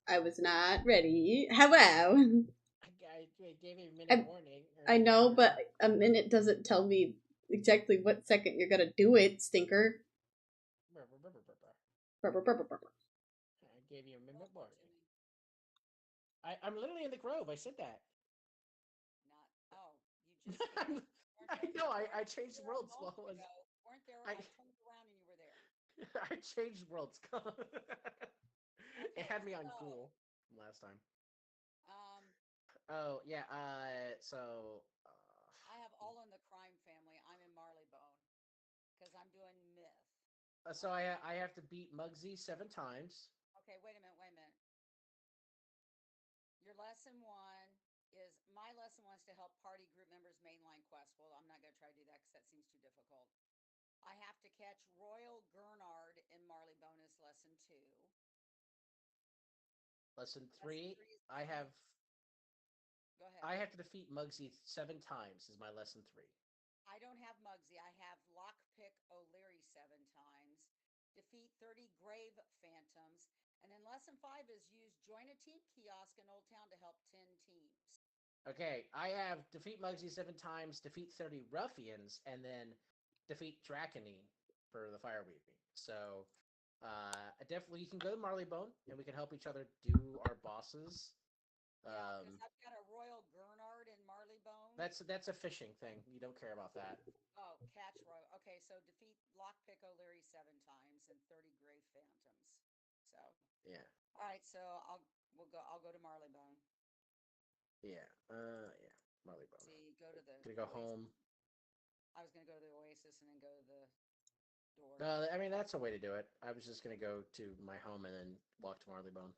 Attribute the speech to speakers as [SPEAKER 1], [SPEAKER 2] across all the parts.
[SPEAKER 1] I was not ready. Hello.
[SPEAKER 2] I gave you a minute warning.
[SPEAKER 1] I know, but a minute doesn't tell me exactly what second you're gonna do it, stinker.
[SPEAKER 2] I gave you a minute warning. I'm literally in the grove. I said that.
[SPEAKER 3] Not. Oh, you just came.
[SPEAKER 2] I know. I changed worlds.
[SPEAKER 3] Weren't there? I turned around and you were there.
[SPEAKER 2] I changed worlds. It had me on
[SPEAKER 3] so,
[SPEAKER 2] Ghoul from last time.
[SPEAKER 3] Um,
[SPEAKER 2] Oh yeah. So.
[SPEAKER 3] I have all in the crime family. I'm in Marleybone because I'm doing myth.
[SPEAKER 2] So I have to beat Muggsy 7 times.
[SPEAKER 3] Okay, wait a minute. Wait a minute. Your lesson one is my lesson one is to help party group members mainline quest. Well, I'm not going to try to do that because that seems too difficult. I have to catch Royal Gurnard in Marleybone is lesson two.
[SPEAKER 2] Lesson three. I
[SPEAKER 3] three.
[SPEAKER 2] have.
[SPEAKER 3] Go ahead.
[SPEAKER 2] I have to defeat Muggsy 7 times. Is my lesson 3.
[SPEAKER 3] I don't have Muggsy. I have Lockpick O'Leary 7 times. Defeat 30 Grave Phantoms. And then lesson 5 is use join a team kiosk in Old Town to help 10 teams.
[SPEAKER 2] Okay, I have defeat Muggsy 7 times, defeat 30 ruffians, and then defeat Drakony for the Fireweaving. So, definitely you can go to Marleybone, and we can help each other do our bosses.
[SPEAKER 3] Yeah, because I've got a Royal Gurnard in Marleybone.
[SPEAKER 2] That's a fishing thing. You don't care about that.
[SPEAKER 3] Oh, catch Royal. Okay, so defeat Lockpick O'Leary 7 times and 30 Grave Phantoms. So
[SPEAKER 2] yeah.
[SPEAKER 3] All right, so I'll go to Marleybone.
[SPEAKER 2] Yeah. Yeah. Marleybone.
[SPEAKER 3] See, go to the.
[SPEAKER 2] Gonna go home.
[SPEAKER 3] I was gonna go to the Oasis and then go to the door.
[SPEAKER 2] I mean that's a way to do it. I was just gonna go to my home and then walk to Marleybone.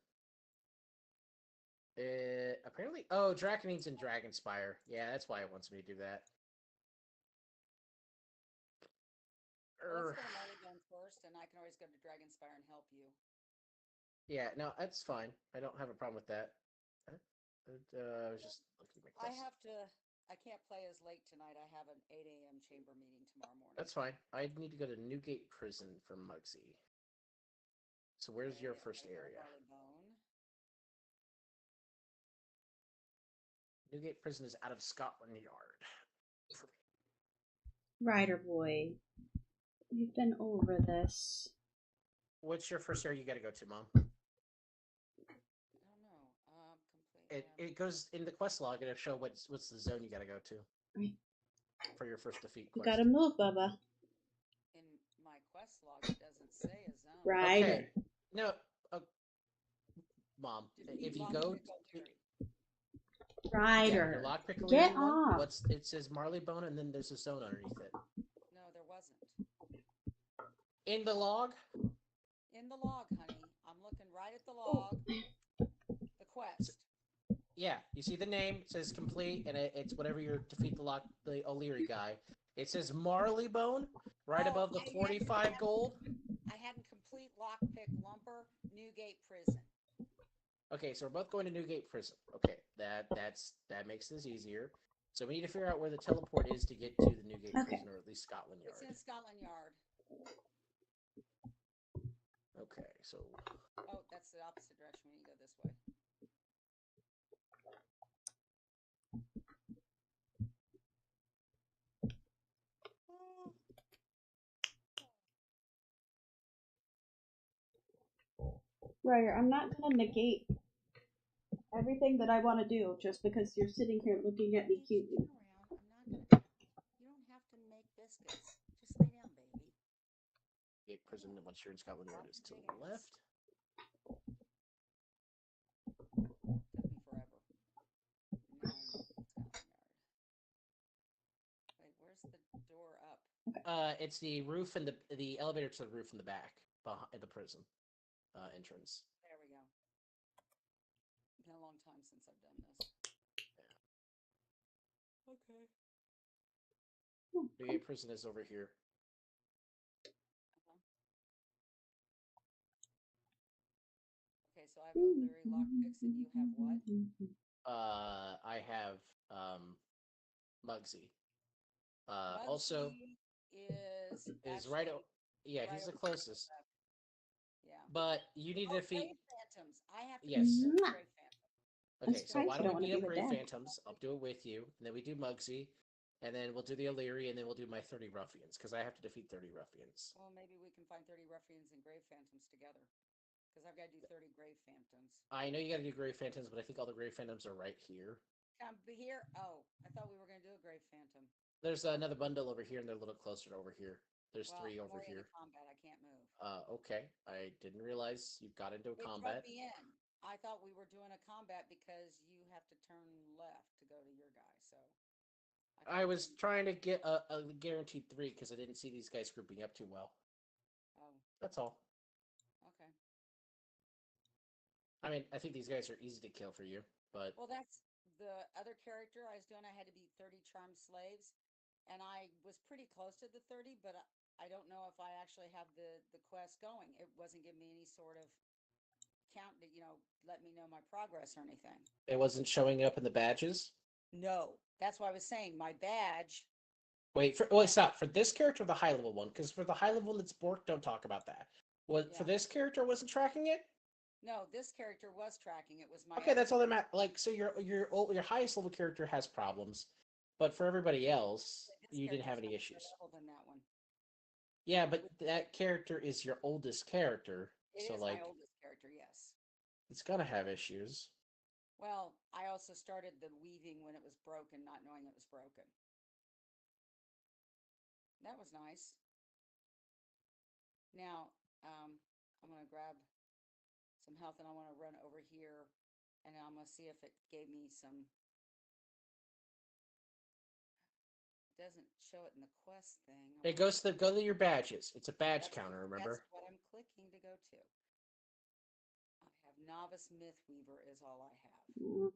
[SPEAKER 2] Apparently, Drakony's in Dragonspire. Yeah, that's why it wants me to do that.
[SPEAKER 3] Well, let's go to Marleybone first, and I can always go to Dragonspire and help you.
[SPEAKER 2] Yeah, no, that's fine. I don't have a problem with that. I was just looking at my quest.
[SPEAKER 3] I can't play as late tonight. I have an 8 a.m. chamber meeting tomorrow morning.
[SPEAKER 2] That's fine. I need to go to Newgate Prison for Muggsy. So where's your first area?
[SPEAKER 3] Marleybone.
[SPEAKER 2] Newgate Prison is out of Scotland Yard.
[SPEAKER 1] Rider boy. We've been over this.
[SPEAKER 2] What's your first area you gotta go to, Mom?
[SPEAKER 3] I don't know.
[SPEAKER 2] It goes in the quest log. It'll show what's the zone you gotta go to for your first defeat quest.
[SPEAKER 1] You gotta move, Bubba.
[SPEAKER 3] In my quest log, it doesn't say a zone.
[SPEAKER 1] Rider.
[SPEAKER 2] Okay. No, Mom. If you go.
[SPEAKER 1] Rider.
[SPEAKER 2] Yeah, lockpick
[SPEAKER 1] Get off.
[SPEAKER 2] It says Marleybone, and then there's a zone underneath it.
[SPEAKER 3] No, there wasn't.
[SPEAKER 2] In the log?
[SPEAKER 3] In the log, honey. I'm looking right at the log. The quest.
[SPEAKER 2] Yeah, you see the name. It says complete, and it's whatever you defeat the O'Leary guy. It says Marleybone right above the 45 gold.
[SPEAKER 3] I hadn't complete lockpick lumber Newgate Prison.
[SPEAKER 2] Okay, so we're both going to Newgate Prison. Okay, that makes this easier. So we need to figure out where the teleport is to get to the Newgate Prison, or at least Scotland Yard.
[SPEAKER 3] It's in Scotland Yard.
[SPEAKER 2] Okay, so.
[SPEAKER 3] Oh, that's the opposite direction. We need to go this way.
[SPEAKER 1] Ryder, I'm not gonna negate everything that I want to do just because you're sitting here looking at me cutely.
[SPEAKER 3] You don't have to make biscuits. Just lay down, baby.
[SPEAKER 2] Newgate Prison, once you're in Scotland Yard, is to the left.
[SPEAKER 3] Took me forever. Now I'm in Scotland Yard. Wait, where's the door up?
[SPEAKER 2] It's the roof and the elevator to the roof in the back, behind the prison entrance.
[SPEAKER 3] There we go. It's been a long time since I've done this.
[SPEAKER 2] Yeah. Okay. Newgate Prison is over here.
[SPEAKER 3] Okay, so I have O'Leary lockpicks, and you have what?
[SPEAKER 2] I have Muggsy.
[SPEAKER 3] Muggsy
[SPEAKER 2] Also
[SPEAKER 3] is
[SPEAKER 2] right. Yeah, he's the closest.
[SPEAKER 3] Yeah.
[SPEAKER 2] But you need to defeat.
[SPEAKER 3] phantoms. I have to
[SPEAKER 2] Yes.
[SPEAKER 3] beat 30
[SPEAKER 1] Mwah!
[SPEAKER 3] grave phantoms.
[SPEAKER 1] I'm
[SPEAKER 2] Okay, so
[SPEAKER 1] surprised
[SPEAKER 2] why
[SPEAKER 1] you
[SPEAKER 2] don't we
[SPEAKER 1] don't want to
[SPEAKER 2] beat
[SPEAKER 1] be
[SPEAKER 2] up
[SPEAKER 1] with
[SPEAKER 2] Grey
[SPEAKER 1] Dad.
[SPEAKER 2] Phantoms? I'll do it with you, and then we do Muggsy, and then we'll do the Illyri, and then we'll do my 30 Ruffians, because I have to defeat 30 Ruffians.
[SPEAKER 3] Well, maybe we can find 30 ruffians and grave phantoms together. Because I've got to do 30 grave phantoms.
[SPEAKER 2] I know you gotta do Grey Phantoms, but I think all the Grey Phantoms are right here.
[SPEAKER 3] Come here. Oh, I thought we were going to do a grave phantom.
[SPEAKER 2] There's another bundle over here, and they're a little closer to over here. There's
[SPEAKER 3] Well,
[SPEAKER 2] three
[SPEAKER 3] I'm
[SPEAKER 2] over
[SPEAKER 3] already
[SPEAKER 2] here.
[SPEAKER 3] into combat. I can't move.
[SPEAKER 2] Okay. I didn't realize you got into a
[SPEAKER 3] It brought
[SPEAKER 2] combat.
[SPEAKER 3] me in. I thought we were doing a combat because you have to turn left to go to your guy. So
[SPEAKER 2] I
[SPEAKER 3] thought we
[SPEAKER 2] was
[SPEAKER 3] were.
[SPEAKER 2] trying to get a guaranteed 3 because I didn't see these guys grouping up too well.
[SPEAKER 3] Oh,
[SPEAKER 2] That's all.
[SPEAKER 3] okay.
[SPEAKER 2] I mean, I think these guys are easy to kill for you, but
[SPEAKER 3] Well, that's the other character I was doing. I had to beat 30 charmed slaves, and I was pretty close to the 30, but I don't know if I actually have the quest going. It wasn't giving me any sort of count to, let me know my progress or anything.
[SPEAKER 2] it wasn't showing up in the badges.
[SPEAKER 3] No, that's why I was saying my badge.
[SPEAKER 2] Wait, stop. For this character, the high level one, because for the high level one that's Bork, don't talk about that. What for
[SPEAKER 3] Yeah.
[SPEAKER 2] this character wasn't tracking it?
[SPEAKER 3] No, this character was tracking. It was my
[SPEAKER 2] Okay,
[SPEAKER 3] other
[SPEAKER 2] that's all that matters. Like, so your highest level character has problems, but for everybody else,
[SPEAKER 3] this
[SPEAKER 2] you didn't have
[SPEAKER 3] character's
[SPEAKER 2] any
[SPEAKER 3] higher
[SPEAKER 2] issues.
[SPEAKER 3] level than that one.
[SPEAKER 2] Yeah, but that character is your oldest character,
[SPEAKER 3] It
[SPEAKER 2] so
[SPEAKER 3] is my
[SPEAKER 2] like,
[SPEAKER 3] oldest character, yes.
[SPEAKER 2] it's gonna have issues.
[SPEAKER 3] Well, I also started the weaving when it was broken, not knowing it was broken. That was nice. Now, I'm going to grab some health and I want to run over here and I'm going to see if it gave me some. It doesn't show it in the quest thing.
[SPEAKER 2] It goes to go to your badges. It's a badge counter, remember?
[SPEAKER 3] That's what I'm clicking to go to. I have novice myth weaver is all I have.
[SPEAKER 1] Mm.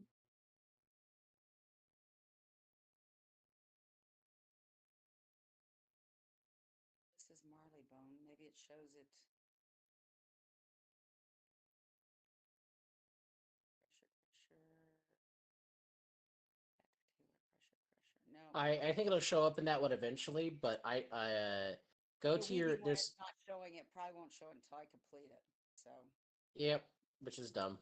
[SPEAKER 3] This is Marleybone. Maybe it shows it. Pressure. No.
[SPEAKER 2] I think it'll show up in that one eventually, but I go
[SPEAKER 3] The
[SPEAKER 2] to your
[SPEAKER 3] weaving one is
[SPEAKER 2] there's
[SPEAKER 3] not showing it. Probably won't show it until I complete it. So,
[SPEAKER 2] yep, which is dumb.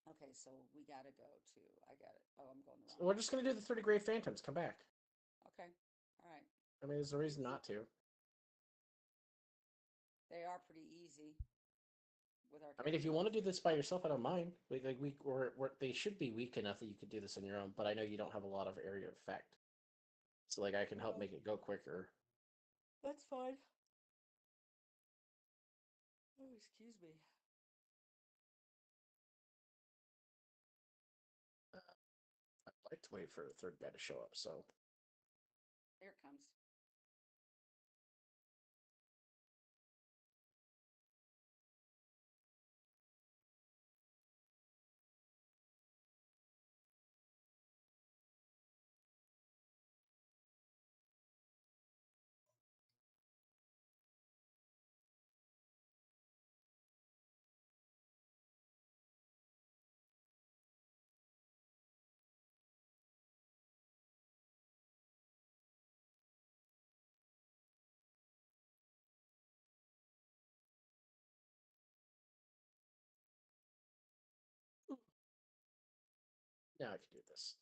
[SPEAKER 3] okay, so we got to go to. I got it. Oh, I'm going the wrong
[SPEAKER 2] We're
[SPEAKER 3] way.
[SPEAKER 2] just gonna do the 30 Grey Phantoms. Come back.
[SPEAKER 3] Okay. All right.
[SPEAKER 2] I mean, there's a reason not to.
[SPEAKER 3] They are pretty easy with our
[SPEAKER 2] I mean, if you
[SPEAKER 3] character.
[SPEAKER 2] want to do this by yourself, I don't mind. They should be weak enough that you could do this on your own. But I know you don't have a lot of area of effect, so like I can help make it go quicker.
[SPEAKER 3] That's fine. Oh, excuse me.
[SPEAKER 2] I'd like to wait for a third guy to show up. So
[SPEAKER 3] Here it comes.
[SPEAKER 2] now I can do this.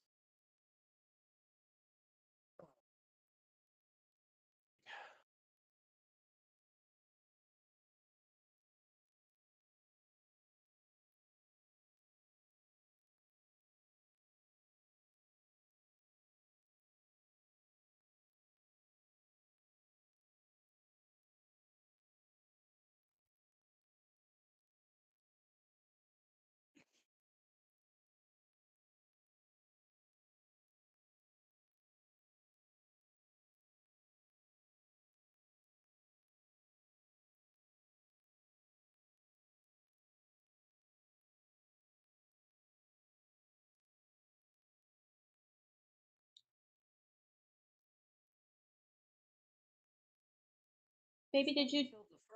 [SPEAKER 1] Baby,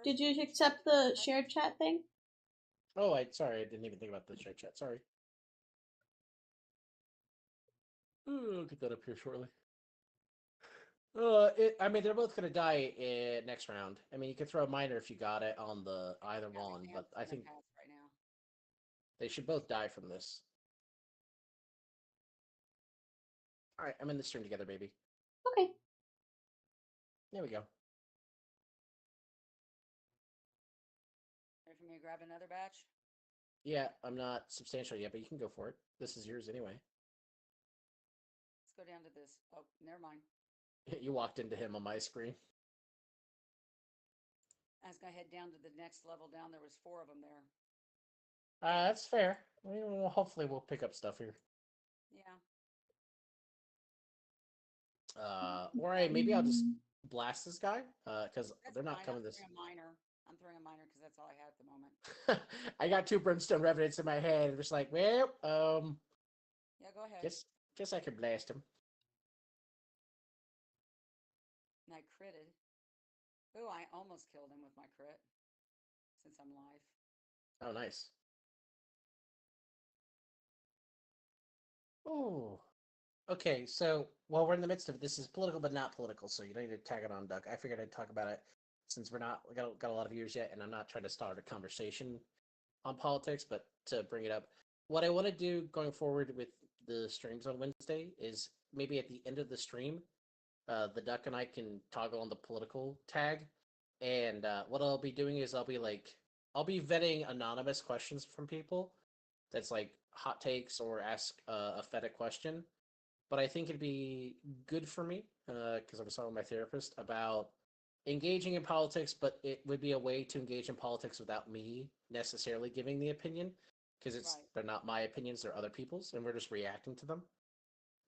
[SPEAKER 1] did you accept the shared chat thing?
[SPEAKER 2] Oh, sorry, I didn't even think about the chat. Sorry. I'll get that up here shortly. I mean, they're both gonna die next round. I mean, you could throw a miner if you got it on the either one, but I think
[SPEAKER 3] right now.
[SPEAKER 2] They should both die from this. All right, I'm in the stream together, baby.
[SPEAKER 1] Okay.
[SPEAKER 2] There we go.
[SPEAKER 3] Ready for me to grab another batch?
[SPEAKER 2] Yeah, I'm not substantial yet, but you can go for it. This is yours anyway.
[SPEAKER 3] Let's go down to this. Oh, never mind.
[SPEAKER 2] You walked into him on my screen.
[SPEAKER 3] I was gonna head down to the next level down. There was 4 of them there.
[SPEAKER 2] That's fair. Well, hopefully we'll pick up stuff here.
[SPEAKER 3] Yeah.
[SPEAKER 2] Or maybe I'll just blast this guy, because
[SPEAKER 3] That's
[SPEAKER 2] they're not
[SPEAKER 3] fine.
[SPEAKER 2] coming
[SPEAKER 3] I'm
[SPEAKER 2] this.
[SPEAKER 3] throwing a minor. I'm throwing a minor because that's all I have at the moment.
[SPEAKER 2] I got 2 brimstone revenants in my head. I'm just like, well,
[SPEAKER 3] Yeah, go ahead.
[SPEAKER 2] guess I could blast him.
[SPEAKER 3] And I critted. Ooh, I almost killed him with my crit. Since I'm live.
[SPEAKER 2] Oh, nice. Oh, okay. So while we're in the midst of it, this is political but not political, so you don't need to tag it on, Duck. I figured I'd talk about it since we got a lot of viewers yet, and I'm not trying to start a conversation on politics, but to bring it up, what I want to do going forward with the streams on Wednesday is maybe at the end of the stream, the Duck and I can toggle on the political tag, and what I'll be doing is I'll be vetting anonymous questions from people. That's like hot takes or ask a feta question. But I think it'd be good for me because I was talking with my therapist about engaging in politics, but it would be a way to engage in politics without me necessarily giving the opinion because
[SPEAKER 3] Right.
[SPEAKER 2] they're not my opinions, they're other people's, and we're just reacting to them.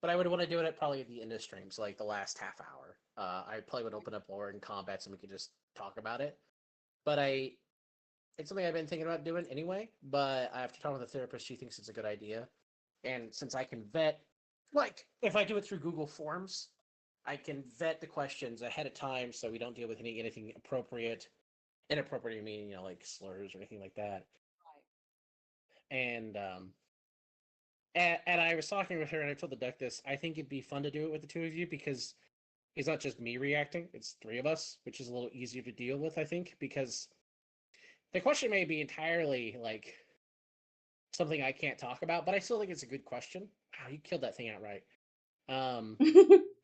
[SPEAKER 2] But I would want to do it at probably the end of streams, like the last half hour. I probably would open up lore and combats, and we could just talk about it. But it's something I've been thinking about doing anyway. But after talking with the therapist, she thinks it's a good idea. And since I can vet, like if I do it through Google Forms, I can vet the questions ahead of time, so we don't deal with anything appropriate, inappropriate. I mean, like slurs or anything like that.
[SPEAKER 3] Right.
[SPEAKER 2] And I was talking with her, and I told the Duck this. I think it'd be fun to do it with the 2 of you because it's not just me reacting; it's 3 of us, which is a little easier to deal with. I think because the question may be entirely like something I can't talk about, but I still think it's a good question. Wow, you killed that thing outright. Um,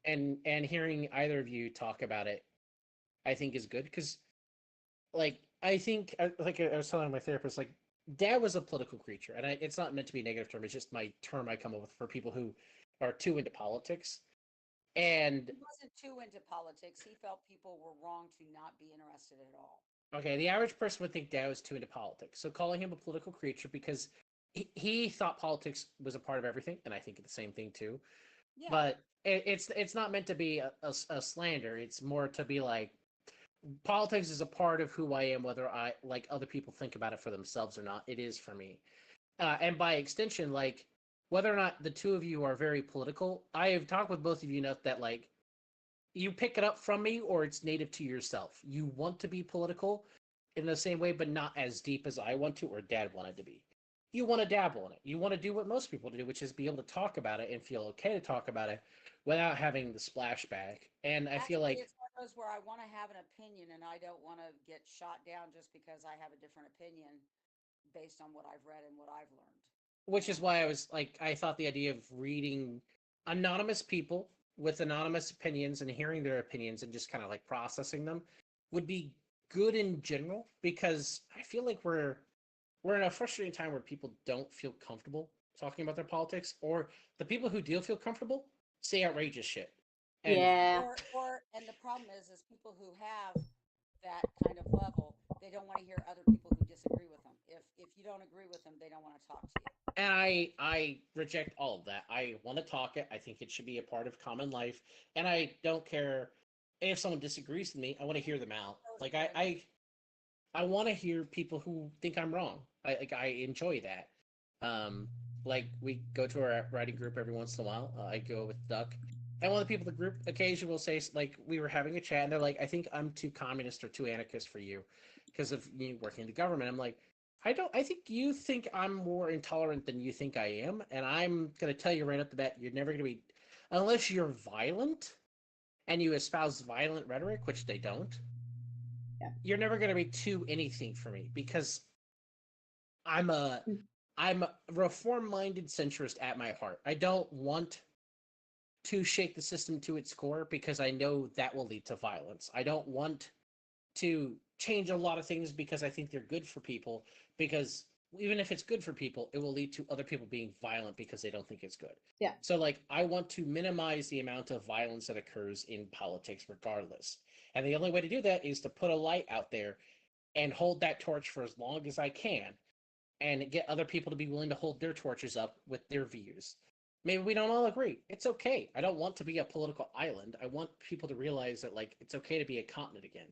[SPEAKER 2] and hearing either of you talk about it, I think is good because, like, I think like I was telling my therapist, like, Dad was a political creature, and it's not meant to be a negative term. It's just my term I come up with for people who are too into politics. And
[SPEAKER 3] He wasn't too into politics. He felt people were wrong to not be interested at all.
[SPEAKER 2] okay, the average person would think Dad was too into politics, so calling him a political creature because he thought politics was a part of everything, and I think the same thing too.
[SPEAKER 3] Yeah.
[SPEAKER 2] But it's not meant to be a slander. It's more to be like politics is a part of who I am, whether I like other people think about it for themselves or not. It is for me, and by extension, like whether or not the 2 of you are very political, I have talked with both of you enough that like you pick it up from me or it's native to yourself. You want to be political in the same way, but not as deep as I want to or Dad wanted to be. You want to dabble in it. You want to do what most people do, which is be able to talk about it and feel okay to talk about it without having the splashback. And I feel
[SPEAKER 3] Actually,
[SPEAKER 2] like,
[SPEAKER 3] it's one of those where I want to have an opinion and I don't want to get shot down just because I have a different opinion based on what I've read and what I've learned.
[SPEAKER 2] which is why I was like, I thought the idea of reading anonymous people with anonymous opinions and hearing their opinions and just kind of like processing them would be good in general because I feel like we're in a frustrating time where people don't feel comfortable talking about their politics, or the people who do feel comfortable say outrageous shit. And
[SPEAKER 1] Yeah.
[SPEAKER 3] And the problem is people who have that kind of level, they don't want to hear other people who disagree with them. If you don't agree with them, they don't want to talk to you.
[SPEAKER 2] and I reject all of that. I want to talk it. I think it should be a part of common life, and I don't care if someone disagrees with me. I want to hear them out. Like I want to hear people who think I'm wrong. I enjoy that. Um, like we go to our writing group every once in a while. I go with Duck, and one of the people in the group occasionally will say like we were having a chat, and they're like, "I think I'm too communist or too anarchist for you because of you working in the government." I'm like, I don't. I think you think I'm more intolerant than you think I am, and I'm gonna tell you right up the bat, you're never gonna be, unless you're violent and you espouse violent rhetoric, which they don't.
[SPEAKER 1] Yeah.
[SPEAKER 2] You're never gonna be too anything for me because I'm a I'm a reform-minded centrist at my heart. I don't want to shake the system to its core because I know that will lead to violence. I don't want to change a lot of things because I think they're good for people, because even if it's good for people, it will lead to other people being violent because they don't think it's good.
[SPEAKER 1] Yeah.
[SPEAKER 2] So like I want to minimize the amount of violence that occurs in politics regardless. And the only way to do that is to put a light out there and hold that torch for as long as I can and get other people to be willing to hold their torches up with their views. Maybe we don't all agree. It's okay. I don't want to be a political island. I want people to realize that like it's okay to be a continent again.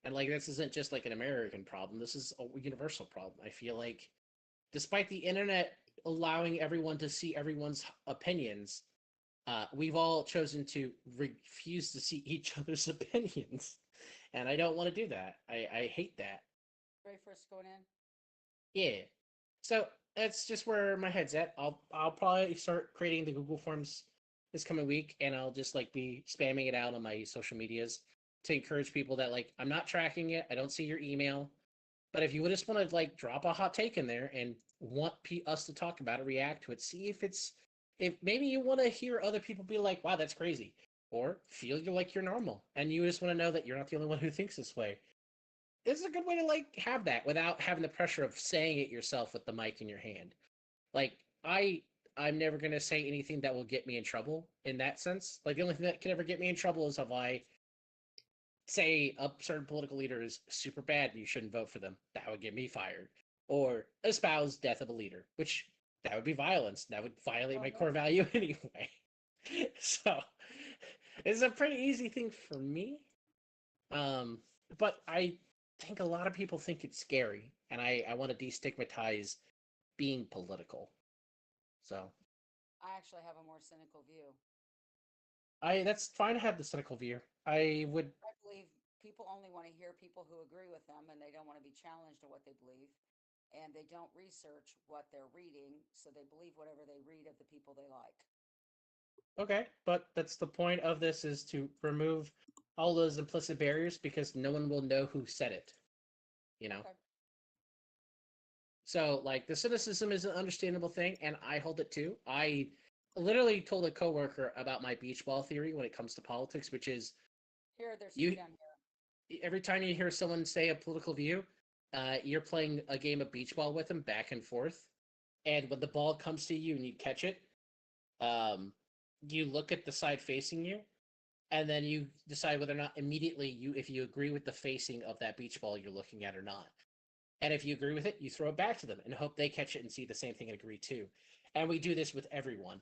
[SPEAKER 2] And like this isn't just like an American problem. This is a universal problem. I feel like despite the internet allowing everyone to see everyone's opinions, we've all chosen to refuse to see each other's opinions. And I don't want to do that. I hate that.
[SPEAKER 3] Ready for us going in?
[SPEAKER 2] Yeah. So that's just where my head's at. I'll probably start creating the Google Forms this coming week, and I'll just like be spamming it out on my social medias to encourage people that like I'm not tracking it. I don't see your email, but if you would just want to like drop a hot take in there and want us to talk about it, react to it, see if maybe you want to hear other people be like, "Wow, that's crazy," or feel you like you're normal, and you just want to know that you're not the only one who thinks this way. This is a good way to like have that without having the pressure of saying it yourself with the mic in your hand. Like I'm never gonna say anything that will get me in trouble in that sense. Like the only thing that can ever get me in trouble is if I say a certain political leader is super bad and you shouldn't vote for them. That would get me fired. Or espouse death of a leader, which that would be violence. That would violate
[SPEAKER 3] Oh,
[SPEAKER 2] my
[SPEAKER 3] no.
[SPEAKER 2] core value anyway. So it's a pretty easy thing for me. Um, but I think a lot of people think it's scary, and I want to destigmatize being political. So
[SPEAKER 3] I actually have a more cynical view.
[SPEAKER 2] I that's fine to have the cynical view. I would
[SPEAKER 3] I believe people only want to hear people who agree with them and they don't want to be challenged on what they believe. And they don't research what they're reading, so they believe whatever they read of the people they like.
[SPEAKER 2] okay, but that's the point of this is to remove all those implicit barriers because no one will know who said it, you know.
[SPEAKER 3] Okay.
[SPEAKER 2] So like the cynicism is an understandable thing, and I hold it too. I literally told a coworker about my beach ball theory when it comes to politics, which is
[SPEAKER 3] Here, there's two
[SPEAKER 2] you
[SPEAKER 3] down here.
[SPEAKER 2] every time you hear someone say a political view, you're playing a game of beach ball with them back and forth, and when the ball comes to you and you catch it, um, you look at the side facing you, and then you decide whether or not immediately if you agree with the facing of that beach ball you're looking at or not. And if you agree with it, you throw it back to them and hope they catch it and see the same thing and agree too. And we do this with everyone.